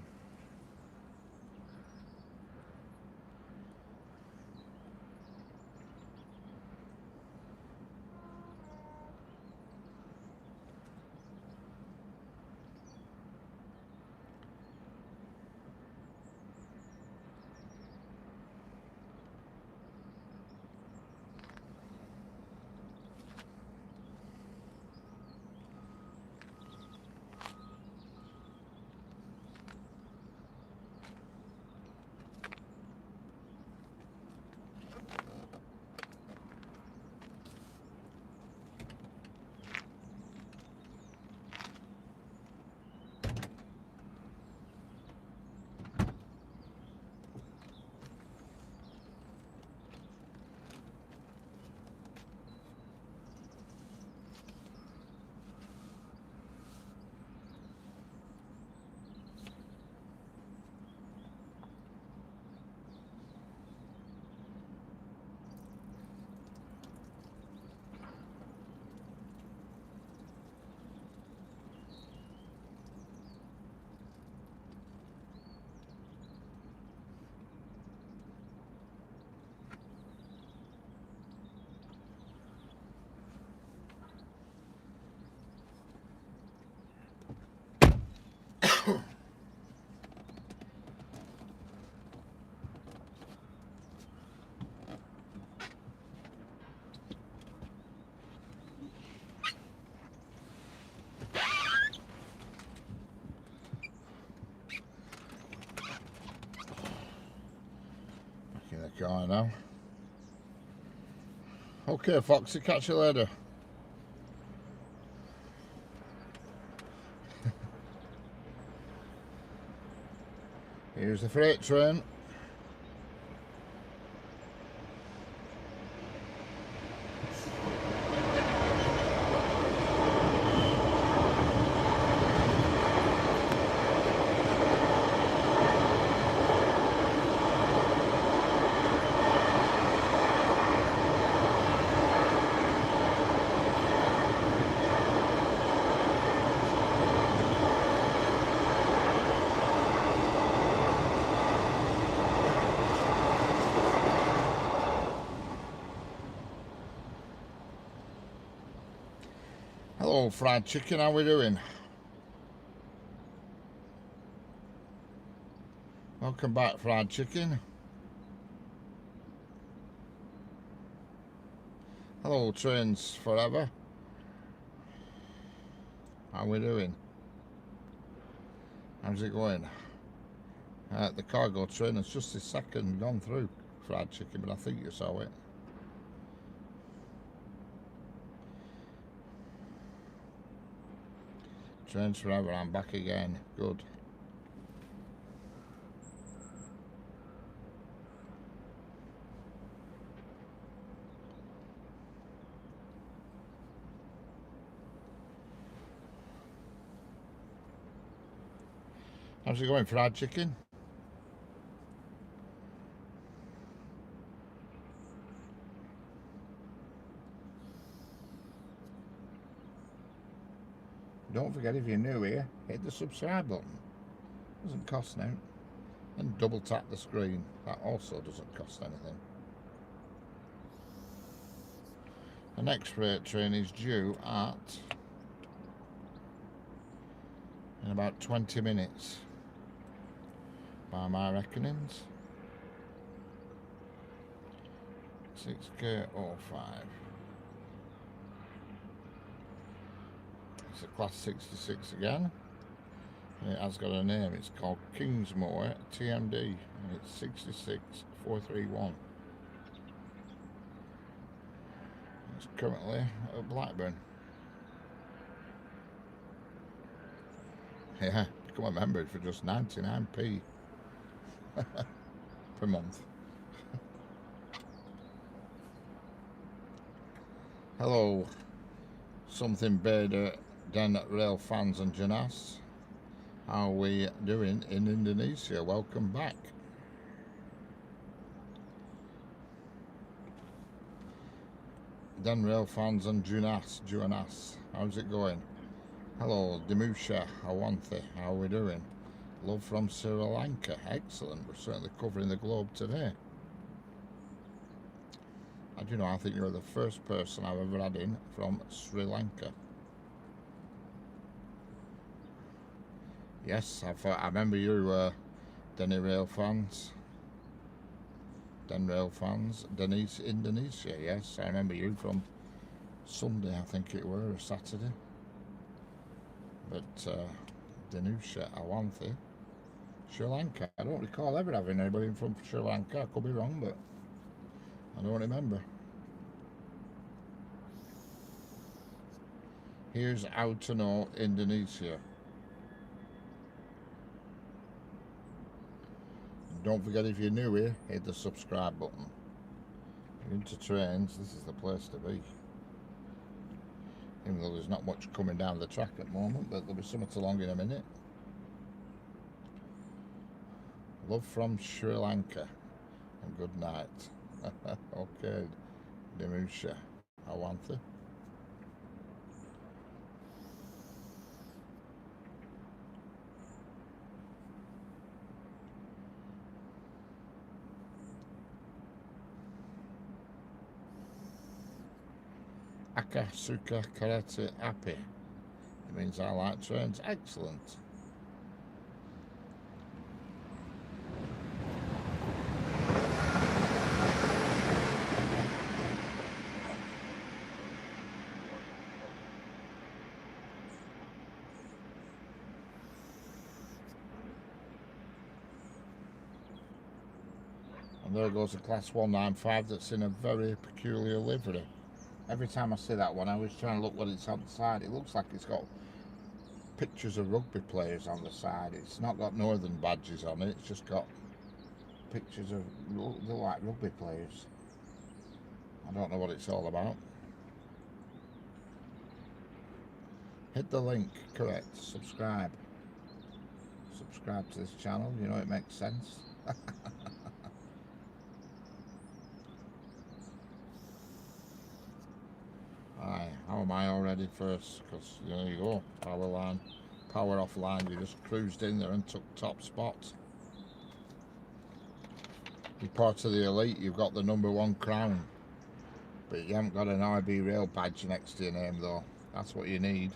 [SPEAKER 1] In the car now. Okay, Foxy, catch you later. Here's the freight train. Hello, fried chicken, how we doing? Welcome back, fried chicken. Hello, trains forever. How we doing? How's it going? The cargo train has just this second gone through, fried chicken, but I think you saw it. Trains forever, I'm back again. Good. How's it going, fried chicken? Don't forget, if you're new here, hit the subscribe button. Doesn't cost now. And double tap the screen. That also doesn't cost anything. The next freight train is due in about 20 minutes by my reckonings. 6K05. It's a class 66 again. And it has got a name. It's called Kingsmoor TMD, and it's 66431. It's currently at Blackburn. Yeah, become a member for just 99p per month. Hello, something better than rail fans and journalists. How are we doing in Indonesia? Welcome back. Dan rail fans and Juanas, how's it going? Hello, Dimusha Awanthi, how are we doing? Love from Sri Lanka, excellent. We're certainly covering the globe today. And you know, I think you're the first person I've ever had in from Sri Lanka. Yes, I remember you, Denny Rail fans. Den Rail fans, Denise, Indonesia. Yes, I remember you from Sunday, I think it were, or Saturday. But Danusha Awanthi, Sri Lanka. I don't recall ever having anybody from Sri Lanka. I could be wrong, but I don't remember. Here's how to know Indonesia. Don't forget, if you're new here, hit the subscribe button. If you're into trains, this is the place to be. Even though there's not much coming down the track at the moment, but there'll be something along in a minute. Love from Sri Lanka, and good night. Okay, Dimusha Awanthi. Aka Suka Karate Api. It means I like trains. Excellent. And there goes a class 195 that's in a very peculiar livery. Every time I see that one, I always try and look what it's on the side. It looks like it's got pictures of rugby players on the side. It's not got northern badges on it. It's just got pictures of, they're like rugby players. I don't know what it's all about. Hit the link, correct. Subscribe. Subscribe to this channel. You know, it makes sense. Aye, how am I already first? Because there you go, power line, power off line. You just cruised in there and took top spot. You're part of the elite. You've got the #1 crown, but you haven't got an IB rail badge next to your name though. That's what you need.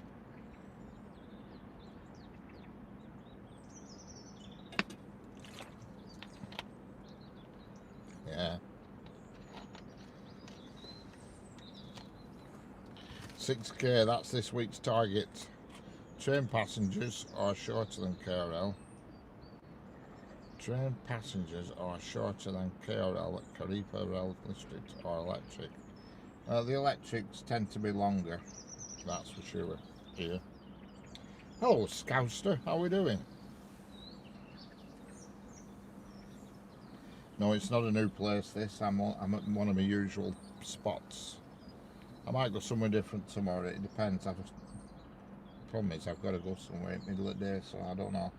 [SPEAKER 1] Yeah. 6K, that's this week's target. Train passengers are shorter than KRL. Train passengers are shorter than KRL at Karipa Rail District or electric. The electrics tend to be longer, that's for sure. Here. Hello, Scouster, how are we doing? No, it's not a new place, this. I'm at one of my usual spots. I might go somewhere different tomorrow, it depends. The problem is I've got to go somewhere in the middle of the day, so I don't know.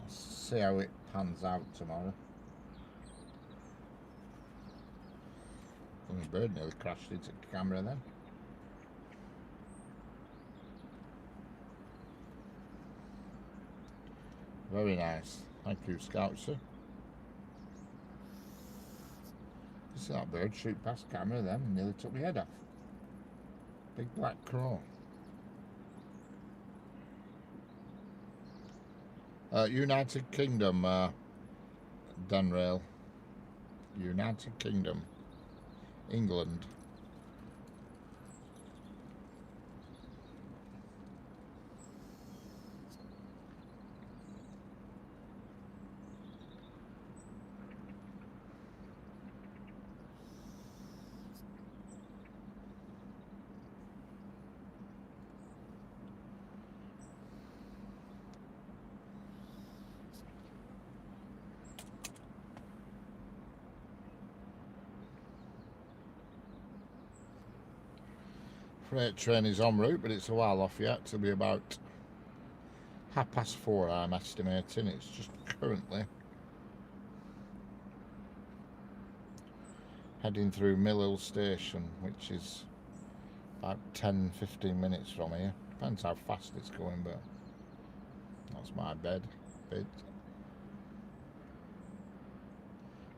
[SPEAKER 1] See how it pans out tomorrow. The bird nearly crashed into the camera then. Very nice. Thank you, Scouts. You see that bird shoot past camera then and nearly took my head off. Big black crow. United Kingdom, Dunrail. United Kingdom. England. Freight train is en route, but it's a while off yet. It'll be about 4:30, I'm estimating. It's just currently heading through Mill Hill Station, which is about 10-15 minutes from here. Depends how fast it's going, but that's my bit.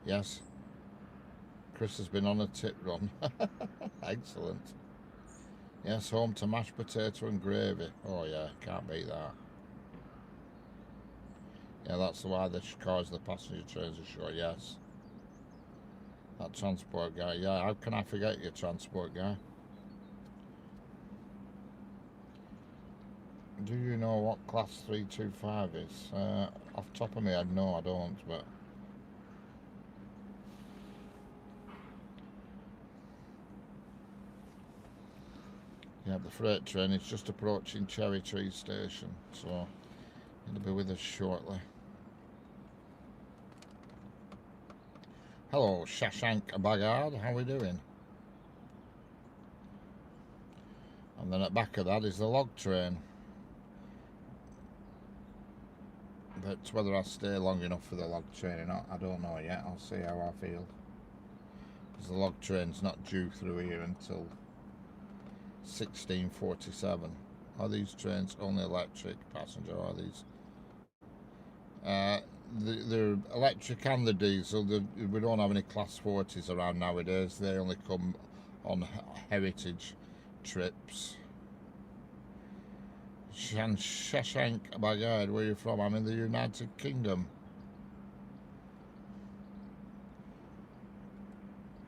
[SPEAKER 1] Yes, Chris has been on a tip run. Excellent. Yes, home to mashed potato and gravy. Oh yeah, can't beat that. Yeah, that's why the cars, the passenger trains are short, yes. That transport guy, yeah, how can I forget your transport guy? Do you know what class 325 is? Off the top of my head, no I don't, but... Yeah, the freight train is just approaching Cherry Tree Station, so it'll be with us shortly. Hello, Shashank Bagard, how are we doing? And then at the back of that is the log train. But whether I stay long enough for the log train or not, I don't know yet. I'll see how I feel. Because the log train's not due through here until 1647. Are these trains only electric passenger? Or are these? The electric and the diesel. We don't have any class 40s around nowadays. They only come on heritage trips. Shashank Bagard, where are you from? I'm in the United Kingdom.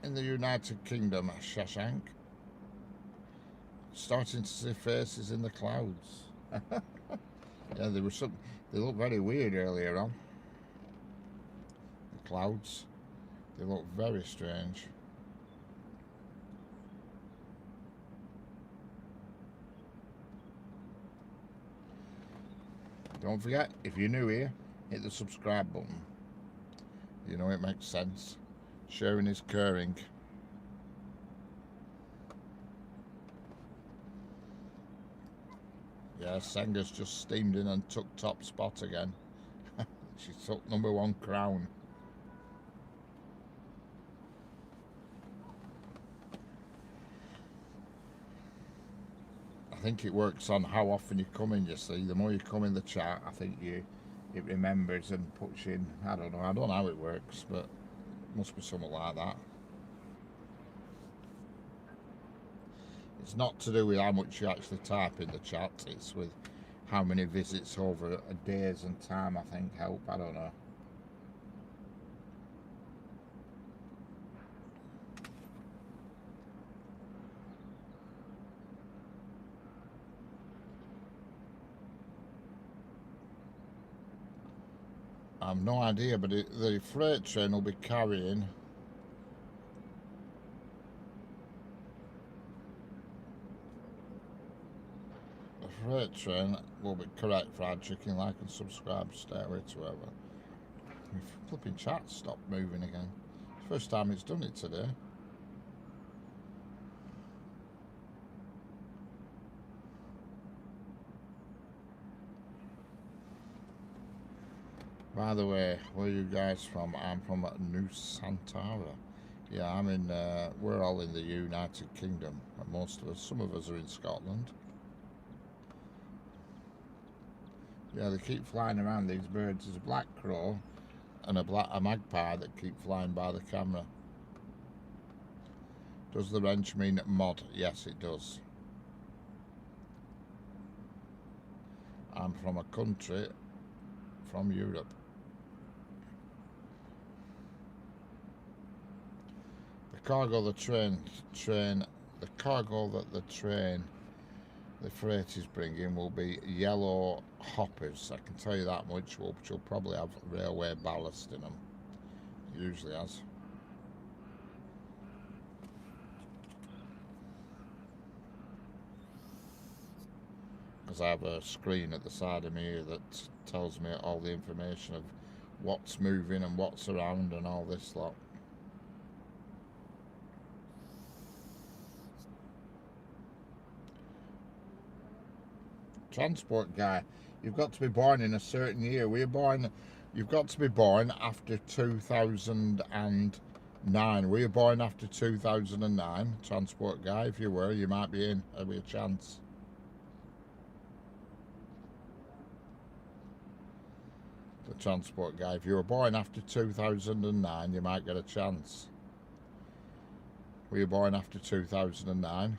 [SPEAKER 1] In the United Kingdom, Shashank. Starting to see faces in the clouds. Yeah, they looked very weird earlier on. The clouds, they look very strange. Don't forget, if you're new here, hit the subscribe button. You know it makes sense. Sharing is caring. Yeah, Senga's just steamed in and took top spot again. She took #1 crown. I think it works on how often you come in, you see. The more you come in the chat, I think it remembers and puts you in. I don't know how it works, but it must be something like that. It's not to do with how much you actually type in the chat, it's with how many visits over a days and time, I think, help. I don't know. I have no idea, but the freight train will be carrying freight train will be correct. Fried chicken, like and subscribe, stay away to whoever. My flipping chat stopped moving again. First time it's done it today. By the way, where are you guys from? I'm from New Santara. Yeah, I'm in. We're all in the United Kingdom. Most of us. Some of us are in Scotland. Yeah, they keep flying around. These birds. There's a black crow and a magpie that keep flying by the camera. Does the wrench mean mod? Yes, it does. I'm from a country from Europe. The cargo the freight is bringing will be yellow hoppers. I can tell you that much, which will probably have railway ballast in them. It usually has. Because I have a screen at the side of me here that tells me all the information of what's moving and what's around and all this lot. Transport guy, you've got to be born in a certain year. You've got to be born after 2009. Were you born after 2009? Transport guy, if you were, you might be in. There'll be a chance. The transport guy, if you were born after 2009, you might get a chance. Were you born after 2009?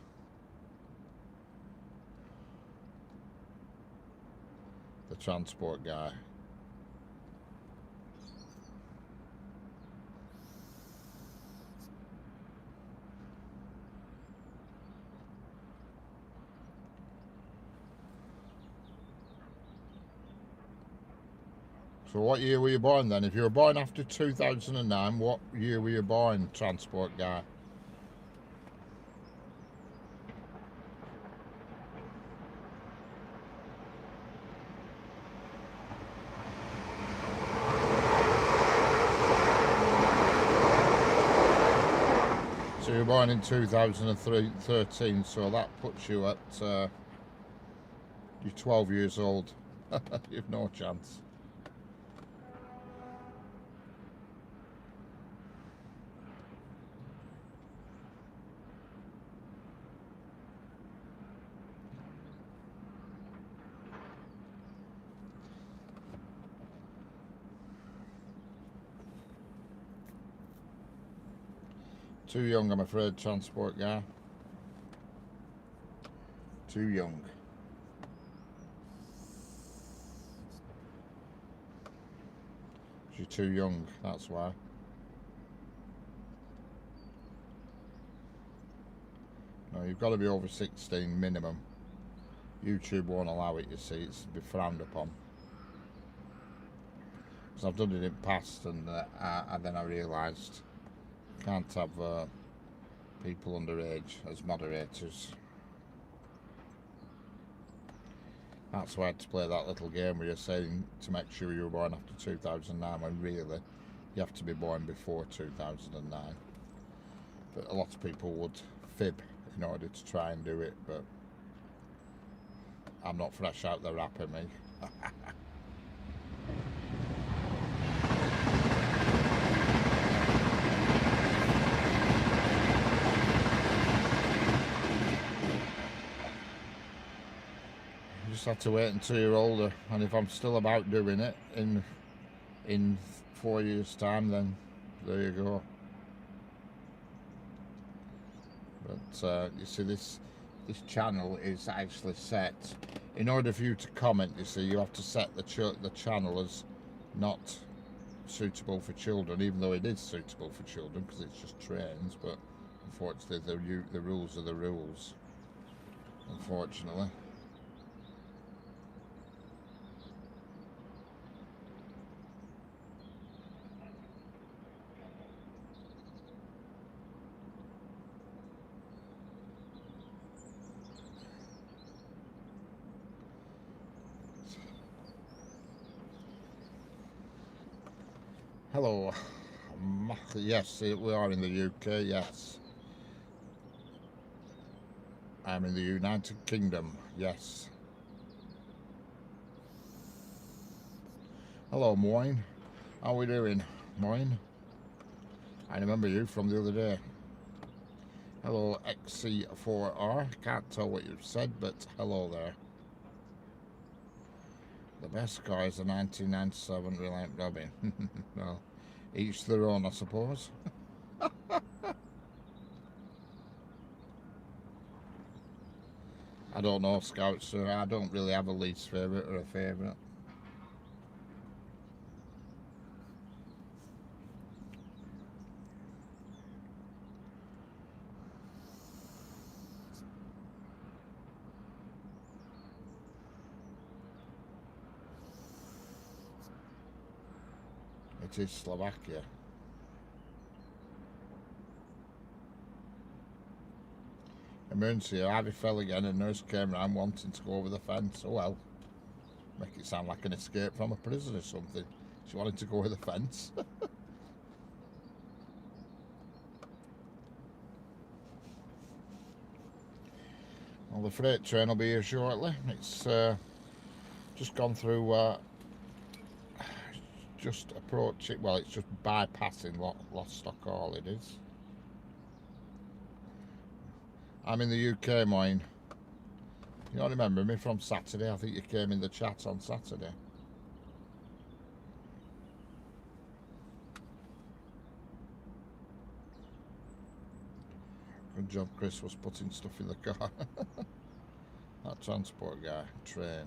[SPEAKER 1] The transport guy. So what year were you born then? If you were born after 2009, what year were you born, transport guy? So you were born in 2013, so that puts you at, you're 12 years old. You've no chance. Too young, I'm afraid, transport guy. Too young. You're too young, that's why. No, you've got to be over 16 minimum. YouTube won't allow it, you see, it's be frowned upon. Because I've done it in the past and then I realised can't have people underage as moderators. That's why I had to play that little game where you're saying to make sure you were born after 2009 when really you have to be born before 2009. But a lot of people would fib in order to try and do it, but I'm not fresh out the wrapper, me. Just have to wait until you're older, and if I'm still about doing it in 4 years' time, then there you go. But you see, this channel is actually set. In order for you to comment, you see, you have to set the channel as not suitable for children, even though it is suitable for children because it's just trains. But unfortunately, the rules are the rules. Unfortunately. Hello. Yes, we are in the UK, yes. I'm in the United Kingdom, yes. Hello, Moyne. How we doing? Morning. I remember you from the other day. Hello XC4R. Can't tell what you've said, but hello there. The best car is the 1997 Reliant Robin. Well, each their own, I suppose. I don't know, Scouts, sir. I don't really have a least favourite or a favourite. It is Slovakia. Emergency, I fell again, a nurse came round wanting to go over the fence. Oh well, make it sound like an escape from a prison or something. She wanted to go over the fence. Well, the freight train will be here shortly. It's just gone through, just approaching, well, it's just bypassing Lostock Hall, it is. I'm in the UK, mine. You don't remember me from Saturday? I think you came in the chat on Saturday. Good job Chris was putting stuff in the car. That transport guy, train.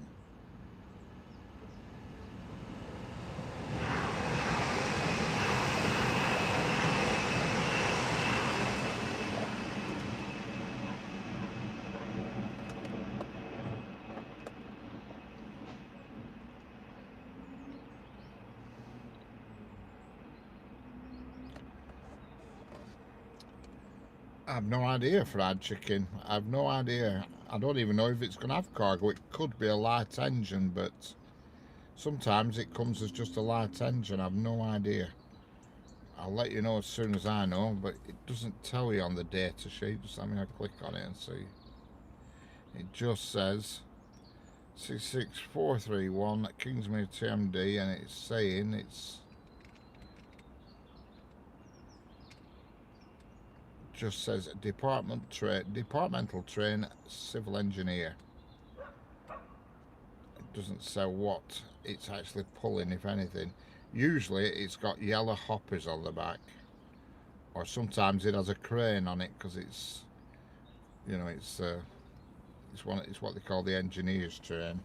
[SPEAKER 1] I have no idea, fried chicken. I have no idea. I don't even know if it's going to have cargo. It could be a light engine, but sometimes it comes as just a light engine. I have no idea. I'll let you know as soon as I know, but it doesn't tell you on the data sheet. Just let me click on it and see. It just says 66431 Kingsmere TMD, and it's saying it's just says departmental train civil engineer. It doesn't say what it's actually pulling, if anything. Usually it's got yellow hoppers on the back, or sometimes it has a crane on it, because it's, you know, it's what they call the engineer's train.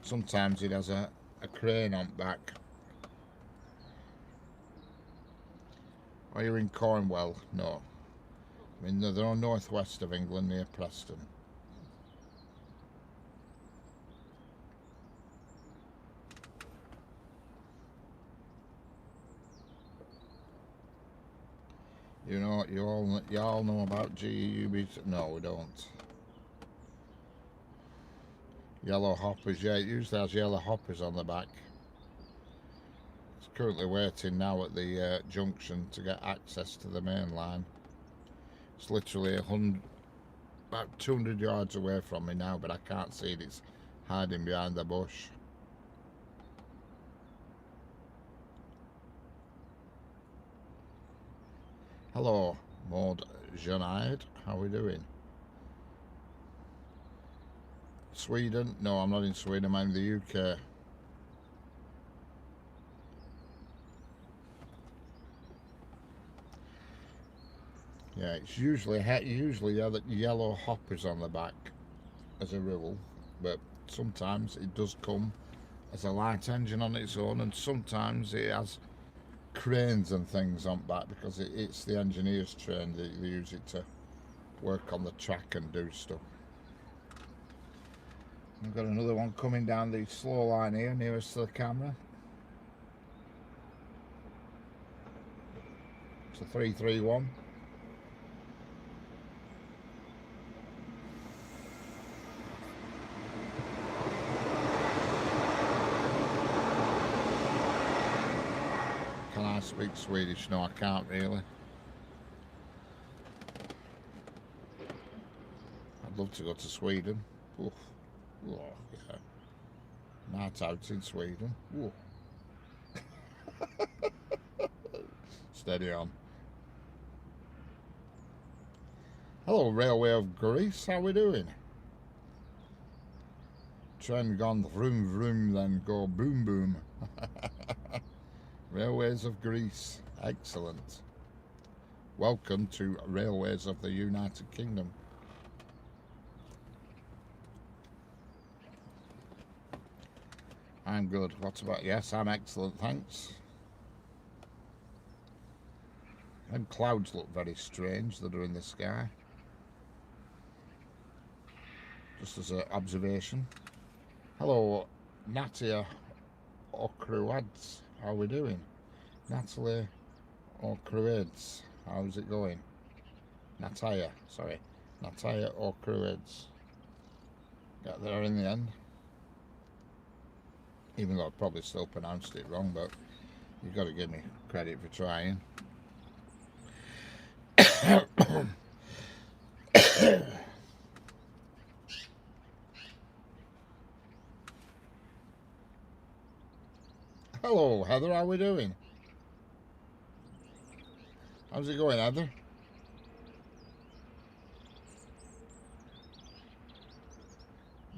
[SPEAKER 1] Sometimes it has a crane on back. Are you in Cornwall? No. I mean, they're on northwest of England, near Preston. You know, you all know about GEUBs? No, we don't. Yellow hoppers, yeah, it usually has yellow hoppers on the back. It's currently waiting now at the junction to get access to the main line. It's literally about 200 yards away from me now, but I can't see it. It's hiding behind the bush. Hello, Maud Jeanide. How are we doing? Sweden? No, I'm not in Sweden. I'm in the UK. Yeah, it's usually the yellow hoppers on the back as a rule, but sometimes it does come as a light engine on its own, and sometimes it has cranes and things on back, because it's the engineer's train. They use it to work on the track and do stuff. I've got another one coming down the slow line here, nearest to the camera. It's a 331. Can I speak Swedish? No, I can't really. I'd love to go to Sweden. Oof. Oh, yeah. Night out in Sweden. Ooh. Steady on. Hello, Railway of Greece. How we doing? Train gone vroom vroom, then go boom boom. Railways of Greece. Excellent. Welcome to Railways of the United Kingdom. I'm good. What about... Yes, I'm excellent, thanks. Them clouds look very strange that are in the sky. Just as an observation. Hello, Natia Okruads. How are we doing? Natalie Okruads. How's it going? Nataya, sorry. Nataya Okruads. Got there in the end. Even though I probably still pronounced it wrong, but you've got to give me credit for trying. Hello, Heather, how are we doing? How's it going, Heather?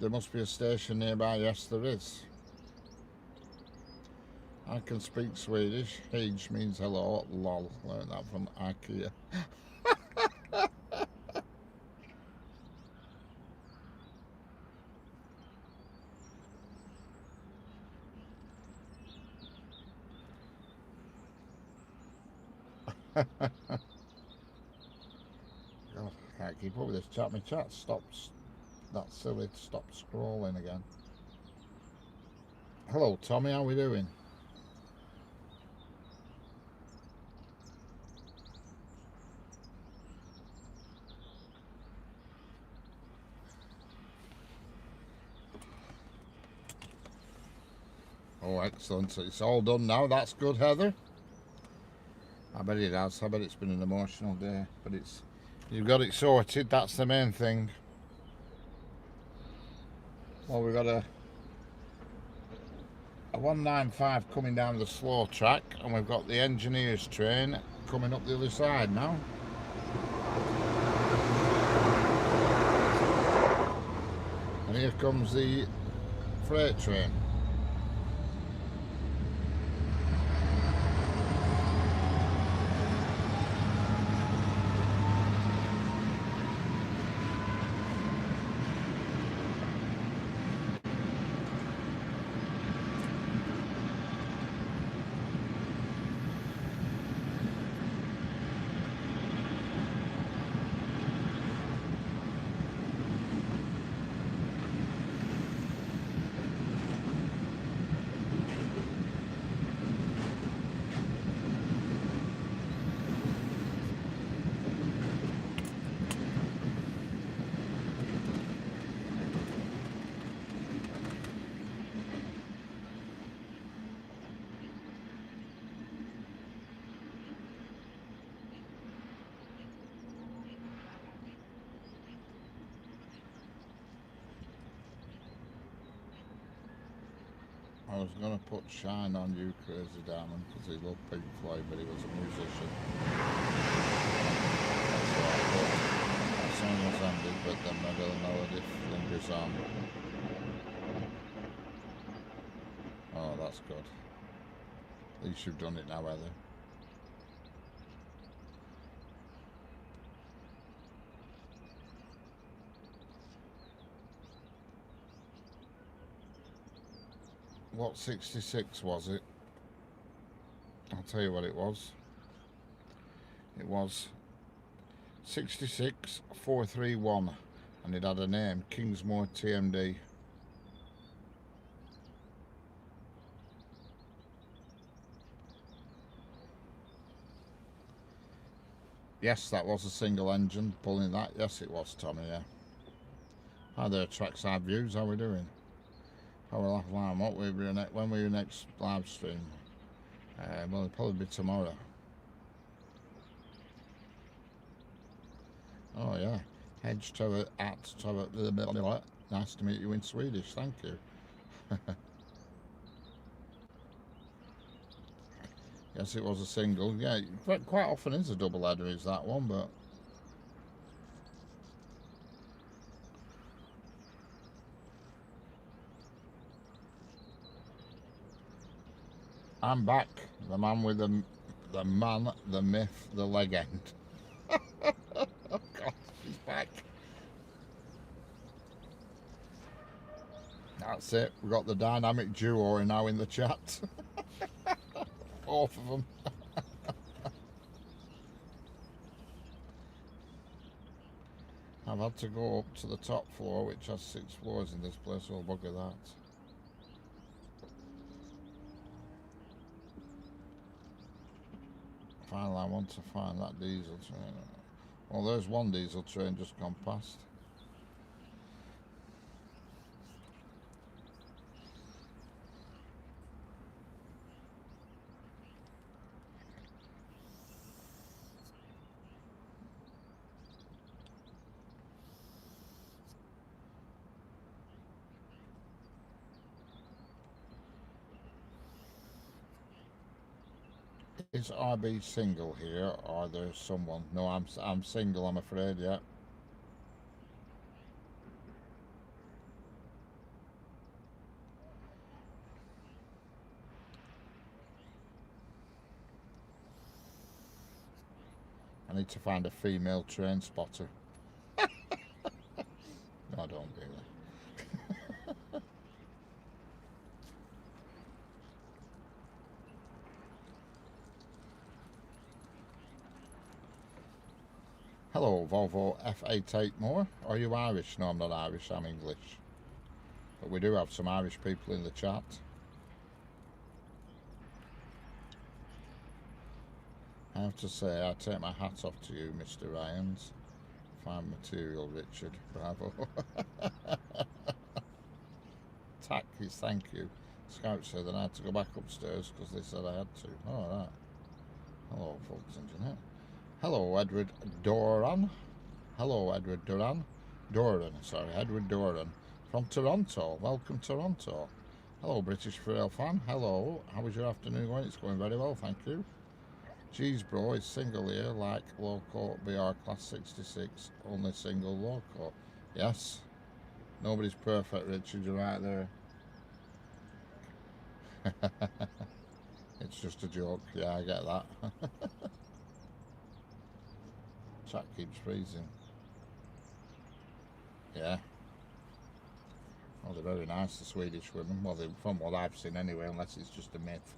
[SPEAKER 1] There must be a station nearby. Yes, there is. I can speak Swedish. Hej means hello. Lol. Learned that from IKEA. God, I can't keep up with this chat. My chat stops. That's silly. Stop scrolling again. Hello, Tommy. How we doing? Oh, excellent. So it's all done now. That's good, Heather. I bet it has. I bet it's been an emotional day. But you've got it sorted. That's the main thing. Well, we've got a 195 coming down the slow track, and we've got the engineers train coming up the other side now. And here comes the freight train. I was going to put Shine on You, Crazy Diamond, because he loved Pink Floyd, but he was a musician. That's what I thought. That song was ended, but then maybe the melody lingers on. Oh, that's good. At least you've done it now, Heather. What 66 was it? I'll tell you what it was. It was 66431, and it had a name, Kingsmore TMD. Yes, that was a single engine pulling that. Yes, it was, Tommy, yeah. Hi there, Trackside Views, how are we doing? How will I what will be when will your next live stream? Well, it'll probably be tomorrow. Oh yeah, Hedge to at to nice to meet you in Swedish. Thank you. Yes, it was a single. Yeah, quite often is a double header, is that one, but I'm back. The man with the man, the myth, the legend. Oh God, he's back. That's it. We've got the dynamic duo now in the chat. Both of them. I've had to go up to the top floor, which has 6 floors in this place, so bugger that. Finally, I want to find that diesel train. Well, there's one diesel train just gone past. Is RB single here, or there's someone? No, I'm single, I'm afraid, yeah. I need to find a female train spotter. No, I don't really. Hello, Volvo F88 more. Are you Irish? No, I'm not Irish, I'm English. But we do have some Irish people in the chat. I have to say, I take my hat off to you, Mr. Ryans. Fine material, Richard. Bravo. Tackies, thank you. Scout said that I had to go back upstairs because they said I had to. Oh, right. Hello, folks engineer. Hello, Edward Doran. Hello, Edward Duran. Edward Doran. From Toronto. Welcome, Toronto. Hello, British Frail fan. Hello. How was your afternoon going? It's going very well, thank you. Geez, bro, it's single here, like loco BR class 66. Only single loco. Yes. Nobody's perfect, Richard. You're right there. It's just a joke. Yeah, I get that. Chat keeps freezing. Yeah. Well, they're very nice, the Swedish women. Well, from what I've seen anyway, unless it's just a myth.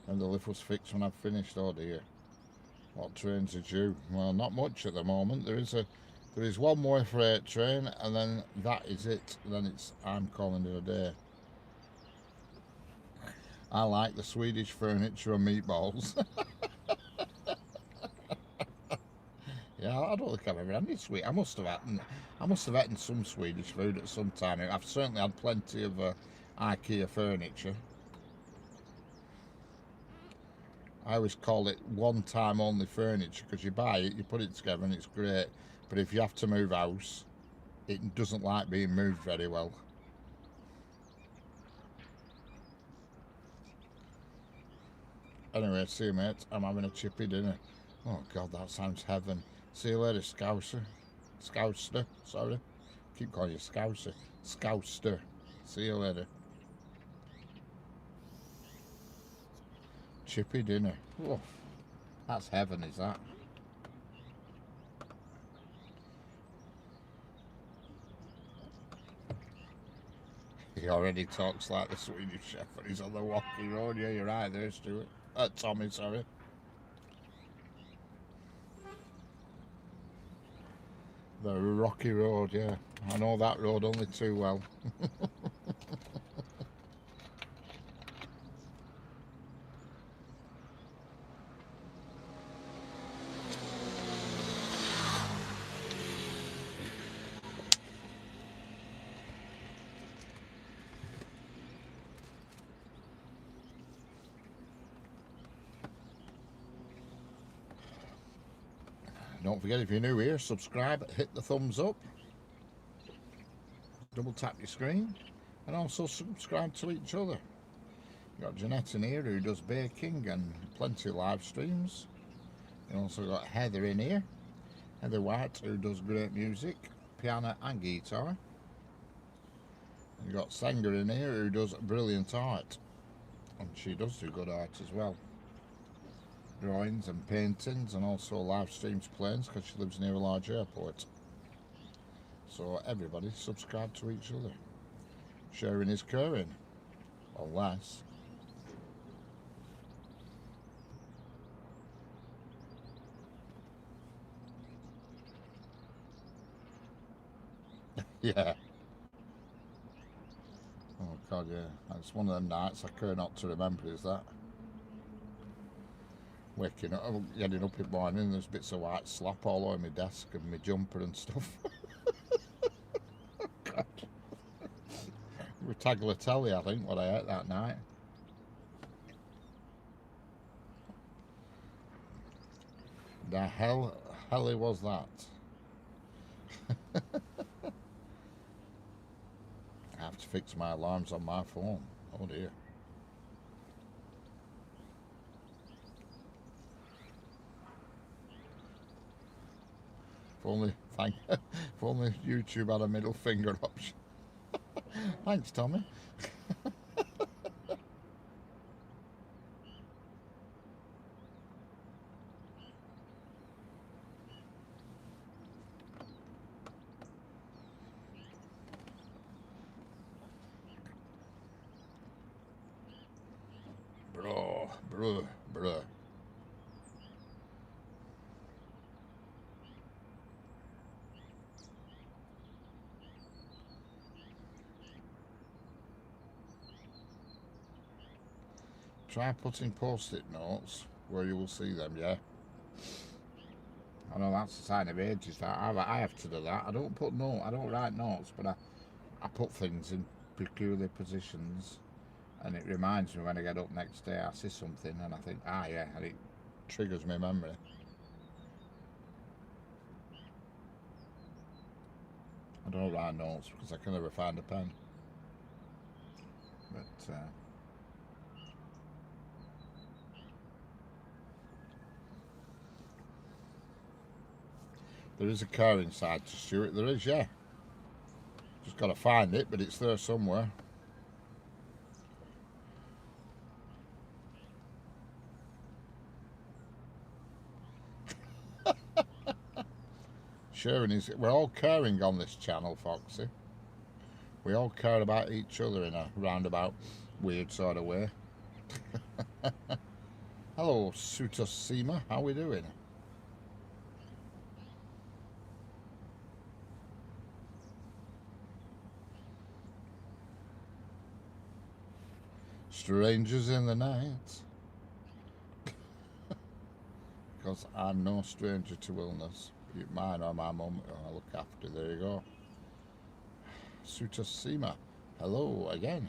[SPEAKER 1] And the lift was fixed when I've finished. Oh dear. What trains are due? Well, not much at the moment. There is one more freight train, and then that is it. Then I'm calling it a day. I like the Swedish furniture and meatballs. Yeah, I don't think I've ever had any sweet. I must have eaten some Swedish food at some time. I've certainly had plenty of IKEA furniture. I always call it one-time only furniture because you buy it, you put it together, and it's great. But if you have to move house, it doesn't like being moved very well. Anyway, see you, mate. I'm having a chippy dinner. Oh God, that sounds heaven. See you later, Scouser. Scouster, sorry. Keep calling you Scouser. Scouster. See you later. Chippy dinner. Oh, that's heaven, is that? He already talks like the Swedish chef when he's on the walking road. Yeah, you're right there, Stuart. Tommy, sorry. The rocky road, yeah. I know that road only too well. Don't forget, if you're new here, subscribe, hit the thumbs up, double tap your screen, and also subscribe to each other. You've got Jeanette in here who does baking and plenty of live streams. You also got Heather in here, Heather White, who does great music, piano and guitar. And you've got Sanger in here who does brilliant art, and she does do good art as well. Drawings and paintings, and also live streams planes because she lives near a large airport. So everybody subscribe to each other. Sharing is caring, unless yeah. Oh god, yeah. It's one of them nights I care not to remember, is that. Waking up, getting up in the morning, there's bits of white slop all over my desk and my jumper and stuff. God. With tagliatelle, I think, what I ate that night. The hell was that? I have to fix my alarms on my phone. Oh dear. If only YouTube had a middle finger option. Thanks, Tommy. Bruh. Try putting post-it notes where you will see them, yeah? I know that's a sign of age, is that I have to do that. I don't write notes, but I put things in peculiar positions, and it reminds me when I get up next day, I see something and I think, yeah, and it triggers my memory. I don't write notes because I can never find a pen. But there is a car inside to Stuart. There is, yeah. Just got to find it, but it's there somewhere. Sharing is. We're all caring on this channel, Foxy. We all care about each other in a roundabout, weird sort of way. Hello, Sutasima. How we doing? Strangers in the night. Because I'm no stranger to illness. Mine or my mum, I look after. There you go. Sutasima. Hello again.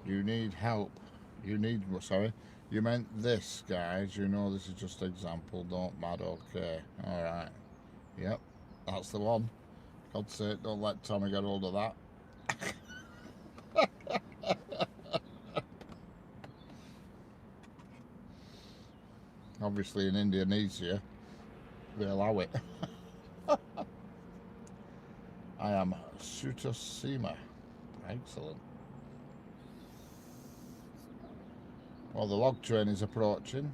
[SPEAKER 1] You need help. You meant this, guys. You know this is just example. Don't mad, okay. Alright. Yep, that's the one. God's sake, don't let Tommy get hold of that. Obviously in Indonesia, they allow it. I am Sutasima. Excellent. Well, the log train is approaching.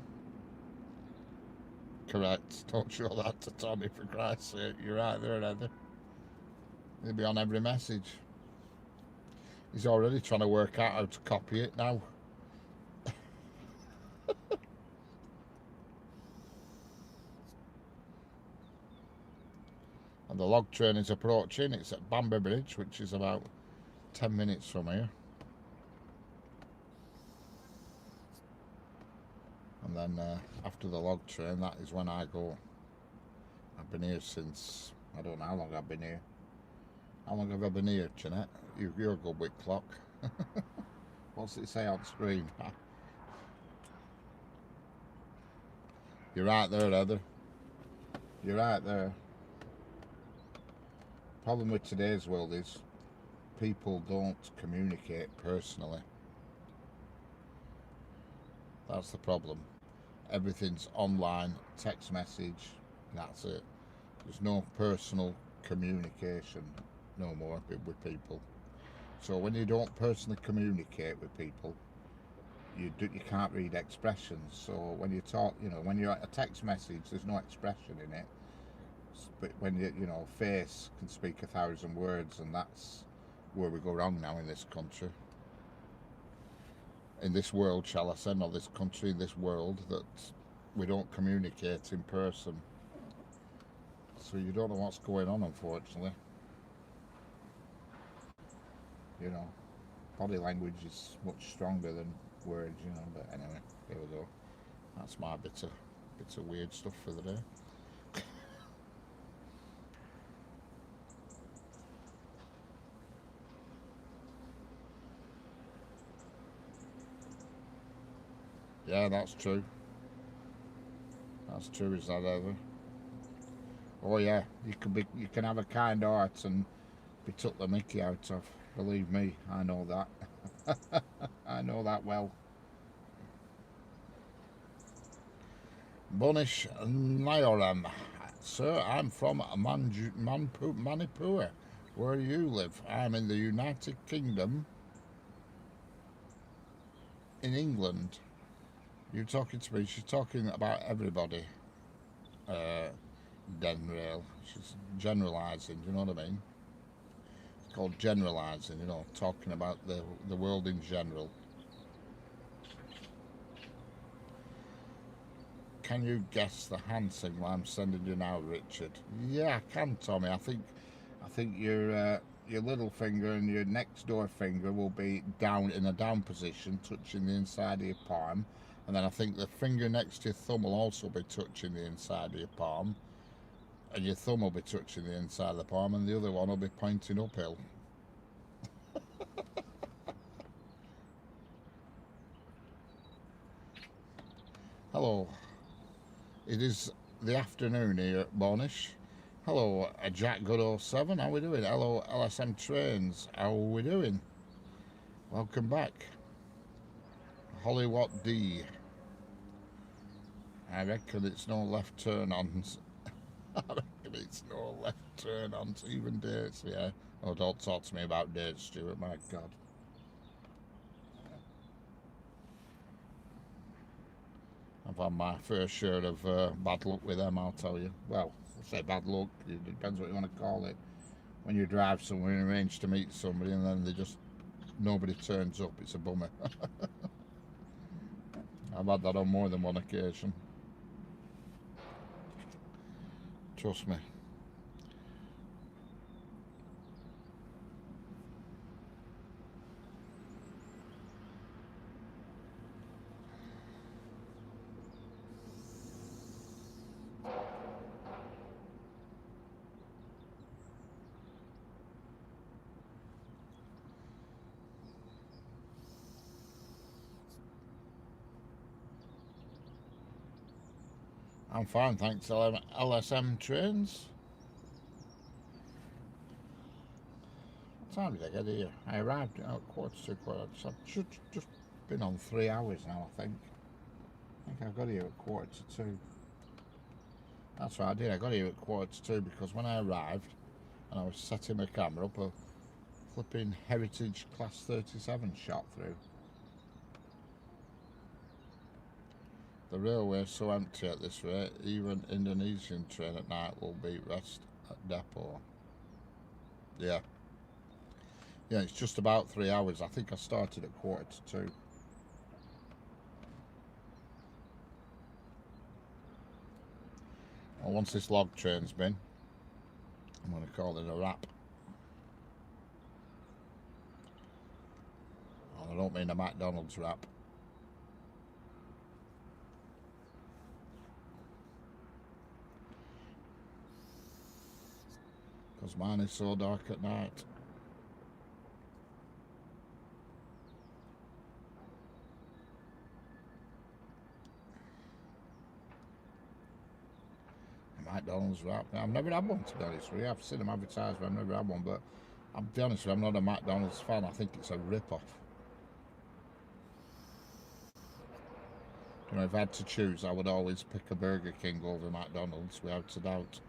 [SPEAKER 1] Correct. Don't show that to Tommy, for Christ's sake. You're right there, Heather. He'll be on every message. He's already trying to work out how to copy it now. And the log train is approaching. It's at Bamber Bridge, which is about 10 minutes from here. And then after the log train, that is when I go. I've been here since, I don't know how long I've been here. How long have I been here, Jeanette? You're good with clock. What's it say on screen? You're right there, Heather. You're right there. Problem with today's world is people don't communicate personally. That's the problem. Everything's online, text message, that's it. There's no personal communication no more with people. So when you don't personally communicate with people, you can't read expressions. So when you talk, when you're a text message, there's no expression in it. But when face can speak 1,000 words, and that's where we go wrong now in this country. In this world, shall I say, not this country, in this world, that we don't communicate in person. So you don't know what's going on, unfortunately. Body language is much stronger than words, but anyway, there we go. That's my bit of weird stuff for the day. Yeah, that's true. That's true, is that ever? Oh yeah, you can have a kind heart and be took the mickey out of. Believe me, I know that. I know that well. Bonish Nayoram. Sir, I'm from Manipur. Where do you live? I'm in the United Kingdom. In England. You're talking to me. She's talking about everybody. Denrail. She's generalising, do you know what I mean? It's called generalising, talking about the world in general. Can you guess the hand signal I'm sending you now, Richard? Yeah, I can, Tommy. I think your little finger and your next door finger will be down in a down position, touching the inside of your palm. And then I think the finger next to your thumb will also be touching the inside of your palm. And your thumb will be touching the inside of the palm, and the other one will be pointing uphill. Hello. It is the afternoon here at Bonish. Hello, Jack Good 07. How are we doing? Hello, LSM Trains. How are we doing? Welcome back. Hollywood D. I reckon it's no left turn ons. I reckon it's no left turn ons. Even dates, yeah. Oh, don't talk to me about dates, Stuart. My God. I've had my fair share of bad luck with them, I'll tell you. Well, I say bad luck, it depends what you want to call it. When you drive somewhere and arrange to meet somebody and then nobody turns up, it's a bummer. I've had that on more than one occasion. Trust me. I'm fine, thanks. LSM Trains. What time did I get here? I arrived at quarter to. I've just been on 3 hours now, I think. I got here at quarter to 2. That's what I did. I got here at quarter to 2 because when I arrived and I was setting the camera up, a flipping Heritage Class 37 shot through. The railway is so empty at this rate, even Indonesian train at night will be rest at depot. Yeah. Yeah, it's just about 3 hours. I think I started at quarter to 2. Well, once this log train's been, I'm going to call it a wrap. And I don't mean a McDonald's wrap. Because mine is so dark at night. McDonald's wrap. I've never had one, to be honest with you. I've seen them advertised, but I've never had one. But I'll be honest with you, I'm not a McDonald's fan. I think it's a rip-off. You know, if I had to choose, I would always pick a Burger King over McDonald's, without a doubt.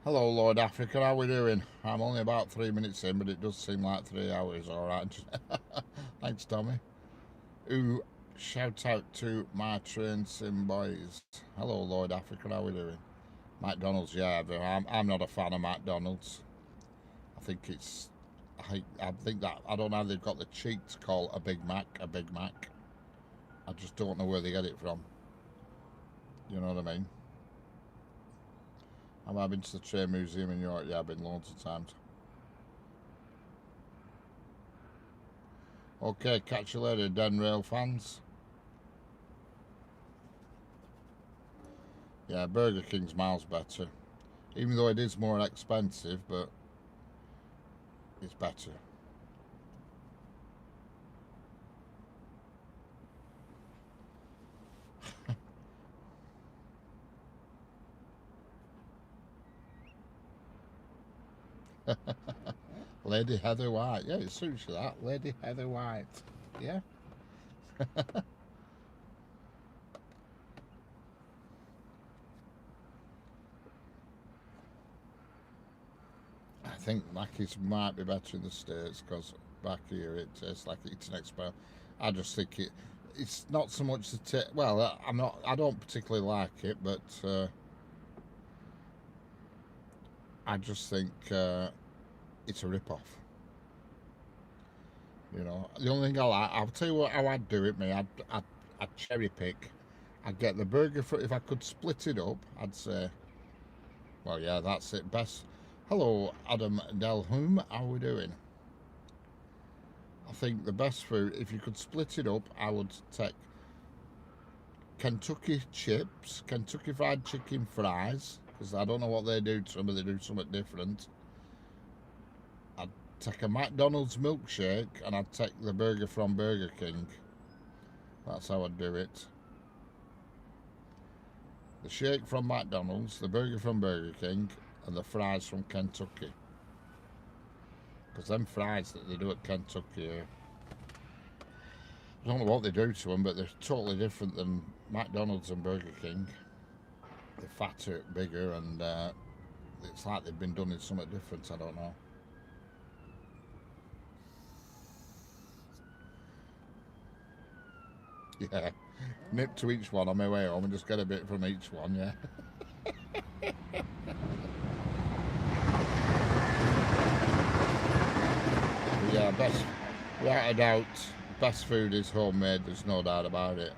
[SPEAKER 1] Hello, Lord Africa, how we doing? I'm only about 3 minutes in, but it does seem like 3 hours, alright. Thanks, Tommy. Ooh, shout out to my train sim boys. Hello, Lord Africa, how we doing? McDonald's, yeah, but I'm not a fan of McDonald's. I think it's, I think that, I don't know how they've got the cheek to call a Big Mac a Big Mac. I just don't know where they get it from. You know what I mean? Have I been to the train museum in York? Yeah, I've been loads of times. Okay, catch you later, Den Rail fans. Yeah, Burger King's miles better. Even though it is more expensive, but it's better. Lady Heather White. Yeah, it suits you, that. Lady Heather White. Yeah. I think Mackey's might be better in the States, because back here it tastes like it's an expo. I just think it's not so much the taste. Well, I don't particularly like it, but I just think it's a rip-off. You know, the only thing I'll tell you what, how I'd do it, I'd cherry pick. I'd get the burger for, if I could split it up, I'd say, well, yeah, that's it. Best. Hello, Adam Delhoom, how are we doing? I think the best food, if you could split it up, I would take Kentucky chips, Kentucky Fried Chicken fries, because I don't know what they do to them, but they do something different. I'd take a McDonald's milkshake, and I'd take the burger from Burger King. That's how I'd do it. The shake from McDonald's, the burger from Burger King, and the fries from Kentucky. Because them fries that they do at Kentucky, I don't know what they do to them, but they're totally different than McDonald's and Burger King. They're fatter, bigger, and it's like they've been done in something different, I don't know. Yeah, nip to each one on my way home and just get a bit from each one, yeah. Yeah, best, without a doubt, best food is homemade, there's no doubt about it.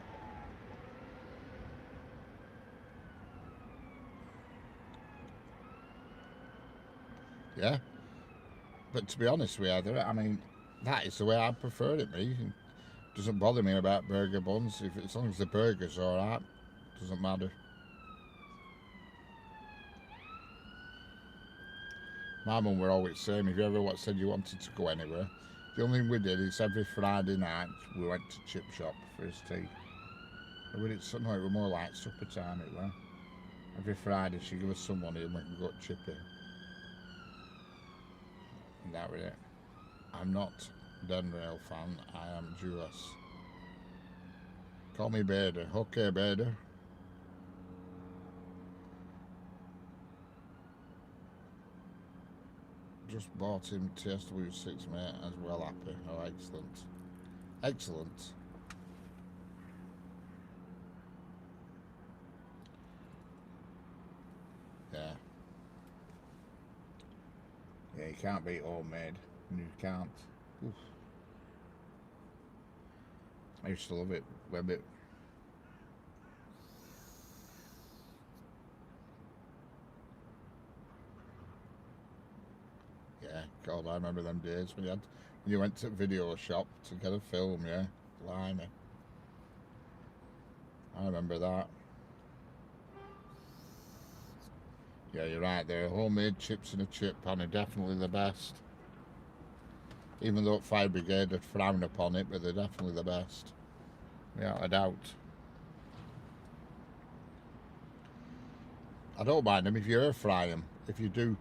[SPEAKER 1] Yeah, but to be honest with you, I mean, that is the way I prefer it, me. It doesn't bother me about burger buns, as long as the burger's alright, doesn't matter. My mum were always saying, if you ever said you wanted to go anywhere, the only thing we did is every Friday night we went to chip shop for his tea. No, it was more like supper time, it was. Every Friday she gave us some money and we could go chipping. And that was it. I'm not a Den Rail fan, I am Jewish. Call me Bader. Okay, Bader. Just bought him TSW6, mate, as well, happy. Oh, excellent. Excellent. Yeah. Yeah, you can't beat homemade. You can't. Oof. I used to love it. We're a bit. Yeah. God, I remember them days when you went to a video shop to get a film, yeah. Blimey. I remember that. Yeah, you're right there. Homemade chips in a chip pan are definitely the best. Even though Fire Brigade would frown upon it, but they're definitely the best. Without a doubt. I don't mind them if you air fry them. If you do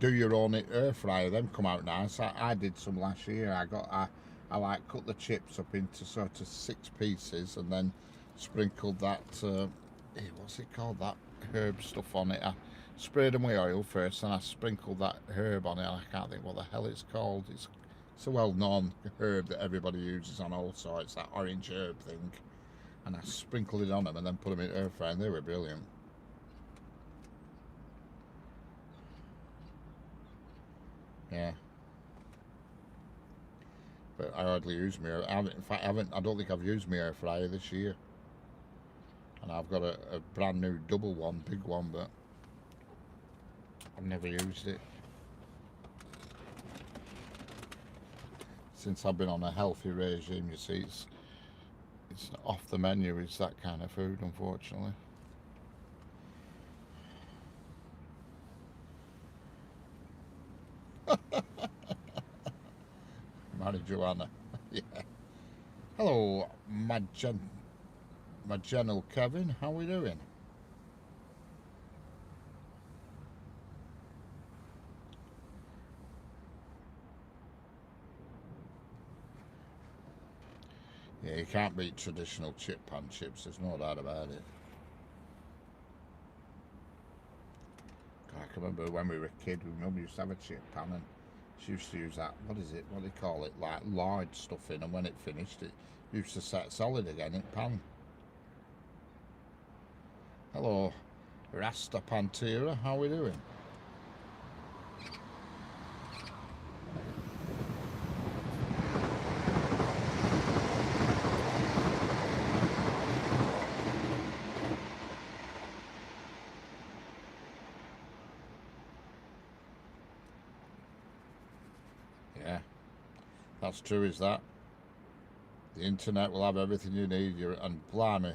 [SPEAKER 1] your own air fryer, them come out nice. I did some last year. I like cut the chips up into sort of 6 pieces and then sprinkled that what's it called, that herb stuff on it. I sprayed them with oil first and I sprinkled that herb on it. I can't think what the hell it's called. It's a well-known herb that everybody uses on all sorts, that orange herb thing, and I sprinkled it on them and then put them in air fryer and they were brilliant. Yeah. But I hardly use my I don't think I've used my air fryer this year. And I've got a brand new double one, big one, but I've never used it. Since I've been on a healthy regime, you see, it's off the menu, it's that kind of food, unfortunately. Marijuana. Yeah. Hello, my gentle Kevin, how we doing? Yeah, you can't beat traditional chip pan chips, there's no doubt about it. I can remember when we were a kid, we mum used to have a chip pan and she used to use that, what do they call it, like lard stuff in, and when it finished it used to set solid again in pan. Hello, Rasta Pantera, how we doing? Yeah, that's true, is that. The internet will have everything you need, and blimey,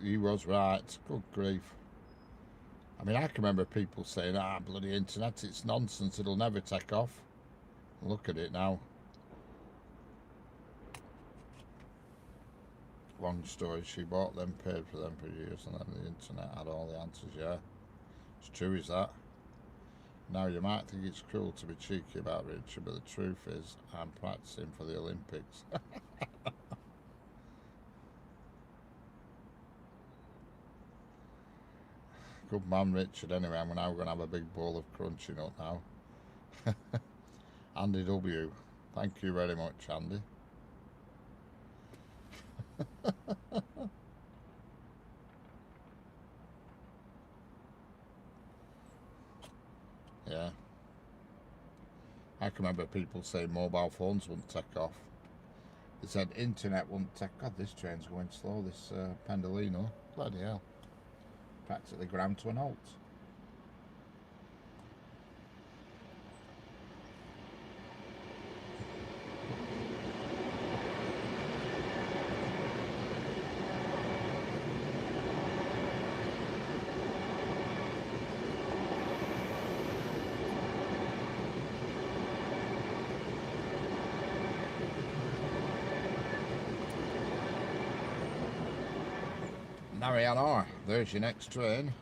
[SPEAKER 1] he was right, good grief. I mean, I can remember people saying, bloody internet, it's nonsense, it'll never take off. Look at it now. Long story, she bought them, paid for them for years, and then the internet had all the answers, yeah. It's true, is that. Now, you might think it's cruel to be cheeky about Richard, but the truth is, I'm practicing for the Olympics. Good man, Richard. Anyway, I'm now going to have a big bowl of crunchy nut now. Andy W. Thank you very much, Andy. Yeah. I can remember people saying mobile phones wouldn't take off. They said internet wouldn't take. God, this train's going slow, this Pendolino. Bloody hell. Practically ground to an halt. Mariana, there's your next train.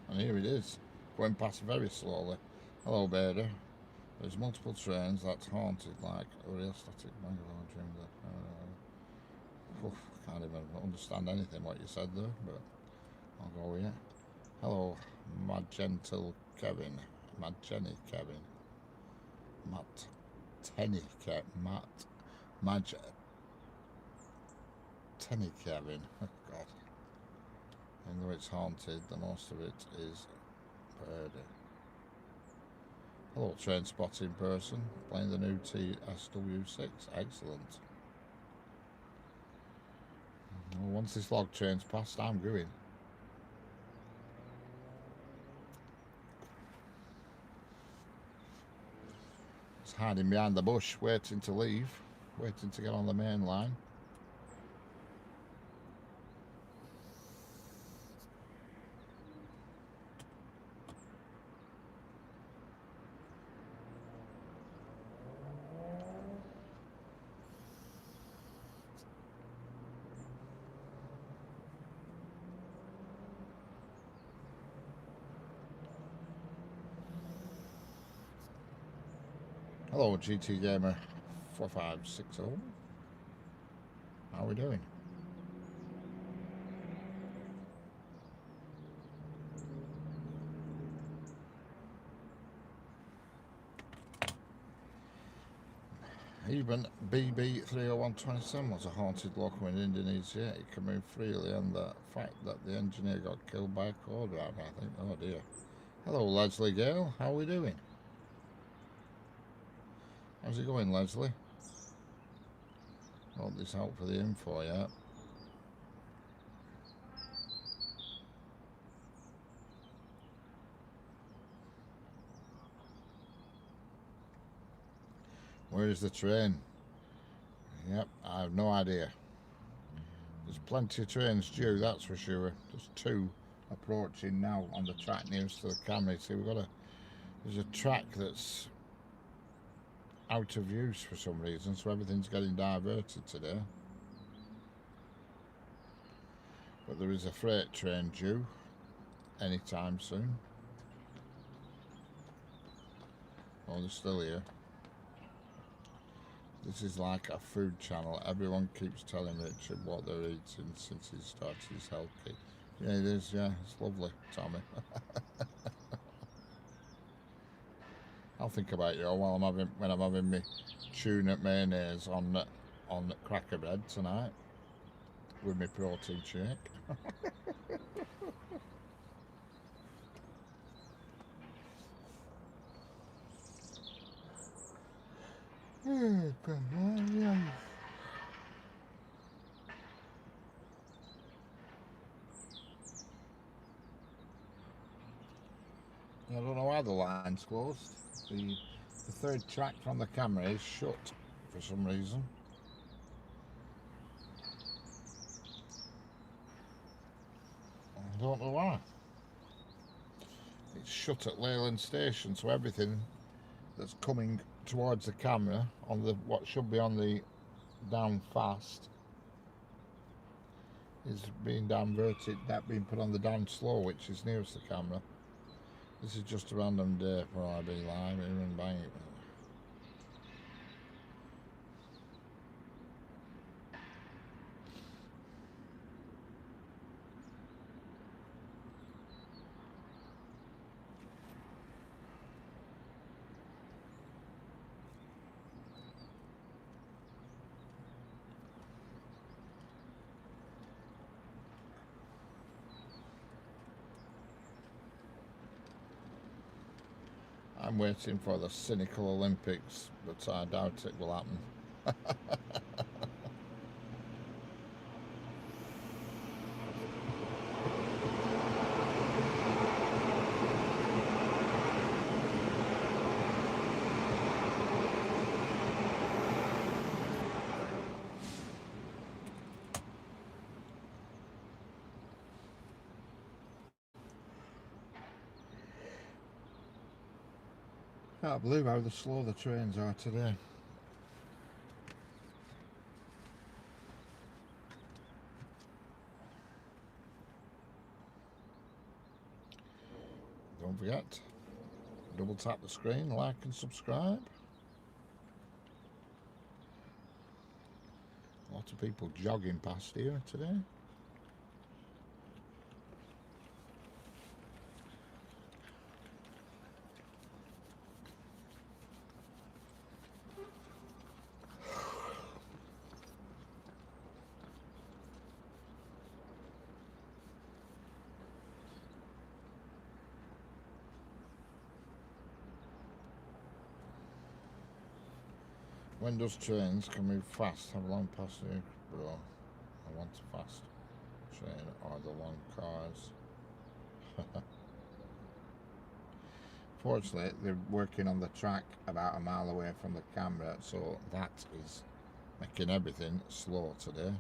[SPEAKER 1] And here it is, going past very slowly. Hello, Bader. There's multiple trains that's haunted like a real static bungalow dream that. Can't even understand anything what you said there, but I'll go with you. Hello, my gentle Kevin. My Jenny Kevin. Matt Tenny Kevin. Tenny Kevin. Oh, God. Even though it's haunted, the most of it is birdie. Hello, train spotting person. Playing the new TSW6. Excellent. Well, once this log train's passed, I'm going. It's hiding behind the bush, waiting to leave, waiting to get on the main line. Hello, GT Gamer 4560. How are we doing? Even BB30127 was a haunted locomotive in Indonesia. It can move freely, and the fact that the engineer got killed by a co-driver, I think. Oh dear. Hello, Leslie Gale. How are we doing? How's it going, Leslie? Not this out for the info yet. Where is the train? Yep, I have no idea. There's plenty of trains due, that's for sure. There's two approaching now on the track nearest to the camera. See, there's a track that's out of use for some reason, so everything's getting diverted today. But there is a freight train due anytime soon. Oh, they're still here. This is like a food channel. Everyone keeps telling Richard what they're eating since he started his health kit. Yeah, it is. Yeah, it's lovely, Tommy. I'll think about you while when I'm having my tuna mayonnaise on cracker bread tonight with my protein shake. I don't know why the line's closed. The third track from the camera is shut for some reason. I don't know why. It's shut at Leyland Station, so everything that's coming towards the camera on the what should be on the down fast is being diverted, that being put on the down slow, which is nearest the camera. This is just a random day for IB Live, and bang it. I'm waiting for the cynical Olympics, but I doubt it will happen. Can't believe how slow the trains are today. Don't forget, double tap the screen, like and subscribe. A lot of people jogging past here today. When those trains can move fast, have long passenger, bro. I want a fast train or the long cars. Fortunately, they're working on the track about a mile away from the camera, so that is making everything slow today.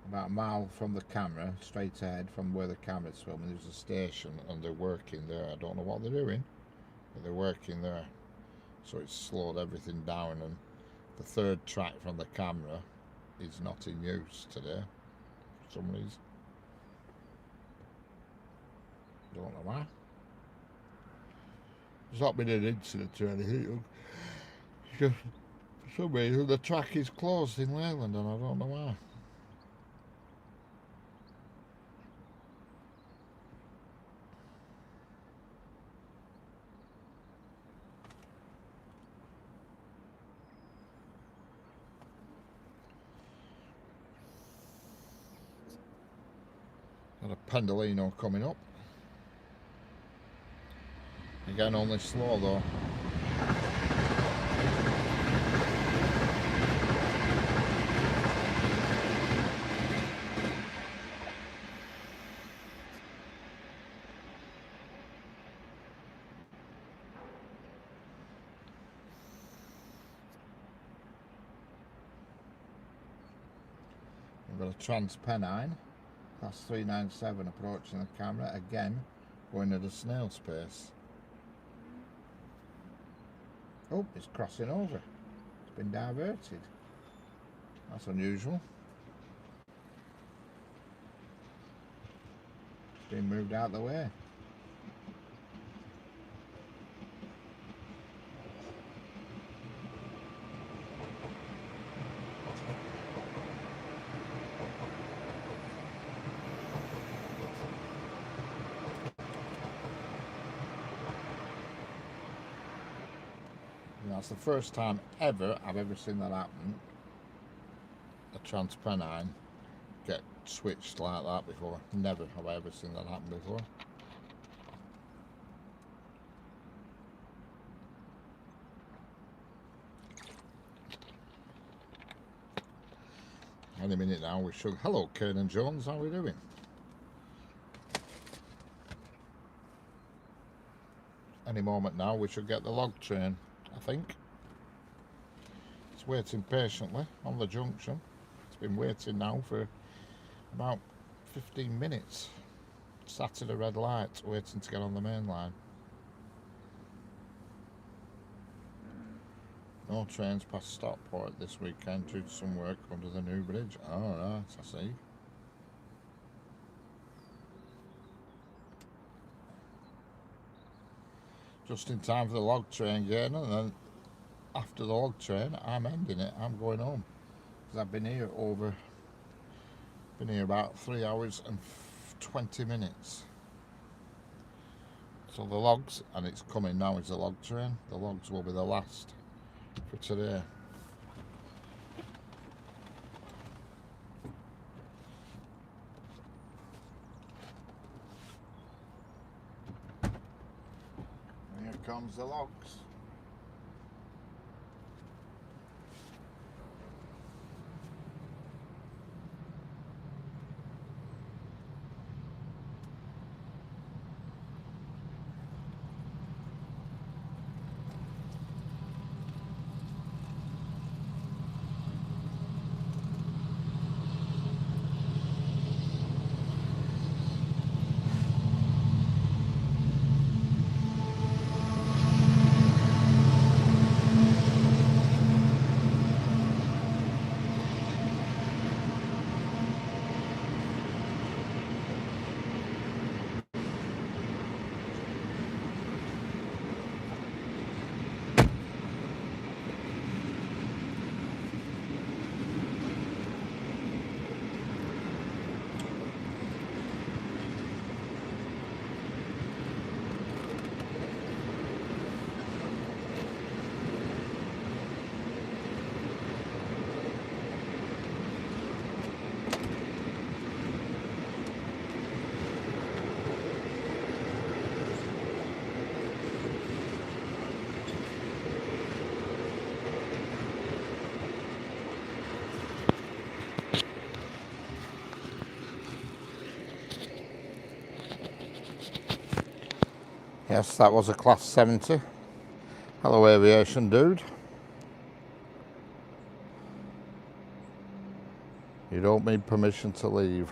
[SPEAKER 1] About a mile from the camera, straight ahead from where the camera's filming, there's a station and they're working there. I don't know what they're doing, but they're working there. So it's slowed everything down, and the third track from the camera is not in use today for some reason. Don't know why. There's not been an incident or anything. Just for some reason the track is closed in Leyland and I don't know why. Got a Pendolino coming up. Again, only slow though. We've got a Transpennine, class 397 approaching the camera, again going at a snail's pace. Oh, it's crossing over. It's been diverted. That's unusual. It's been moved out of the way. That's the first time ever I've ever seen that happen. A Transpennine get switched like that before. Never have I ever seen that happen before. Any minute now we should. Hello, Kane and Jones, how are we doing? Any moment now we should get the log train, I think. It's waiting patiently on the junction. It's been waiting now for about 15 minutes. Sat at a red light waiting to get on the main line. No trains past Stockport this weekend due to some work under the new bridge. Oh, right, I see. Just in time for the log train getting, and then after the log train, I'm ending it. I'm going home because I've been here about 3 hours and 20 minutes. So the logs, and it's coming now, is the log train. The logs will be the last for today. Here comes the logs. Yes, that was a Class 70. Hello, aviation dude. You don't need permission to leave.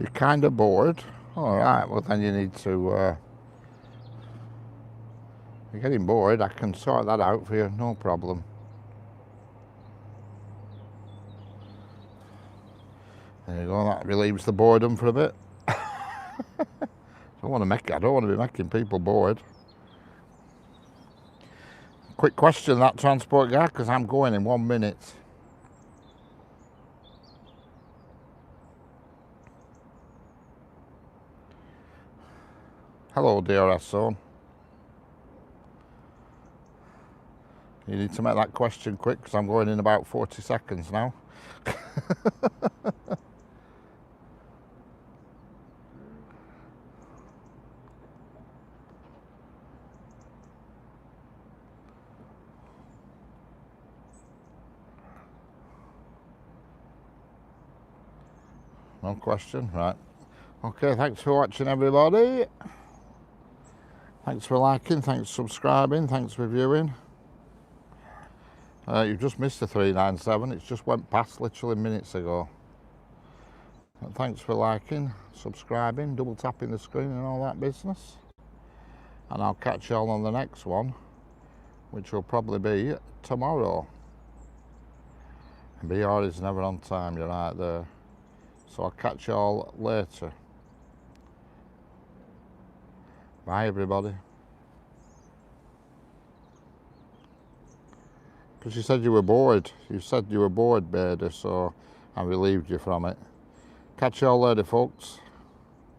[SPEAKER 1] You're kind of bored. All right, well then you need to, you're getting bored, I can sort that out for you, no problem. There you go, that relieves the boredom for a bit. I don't want to be making people bored. Quick question, that transport guy, because I'm going in 1 minute. Hello, DRS zone. You need to make that question quick because I'm going in about 40 seconds now. No question, right. Okay, thanks for watching everybody. Thanks for liking, thanks for subscribing, thanks for viewing. You've just missed the 397, it's just went past literally minutes ago. And thanks for liking, subscribing, double tapping the screen and all that business. And I'll catch you all on the next one, which will probably be tomorrow. BR is never on time, you're right there. So I'll catch you all later. Bye everybody. Because you said you were bored. You said you were bored, Bader, so I relieved you from it. Catch you all later, folks.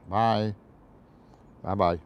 [SPEAKER 1] Bye. Bye-bye.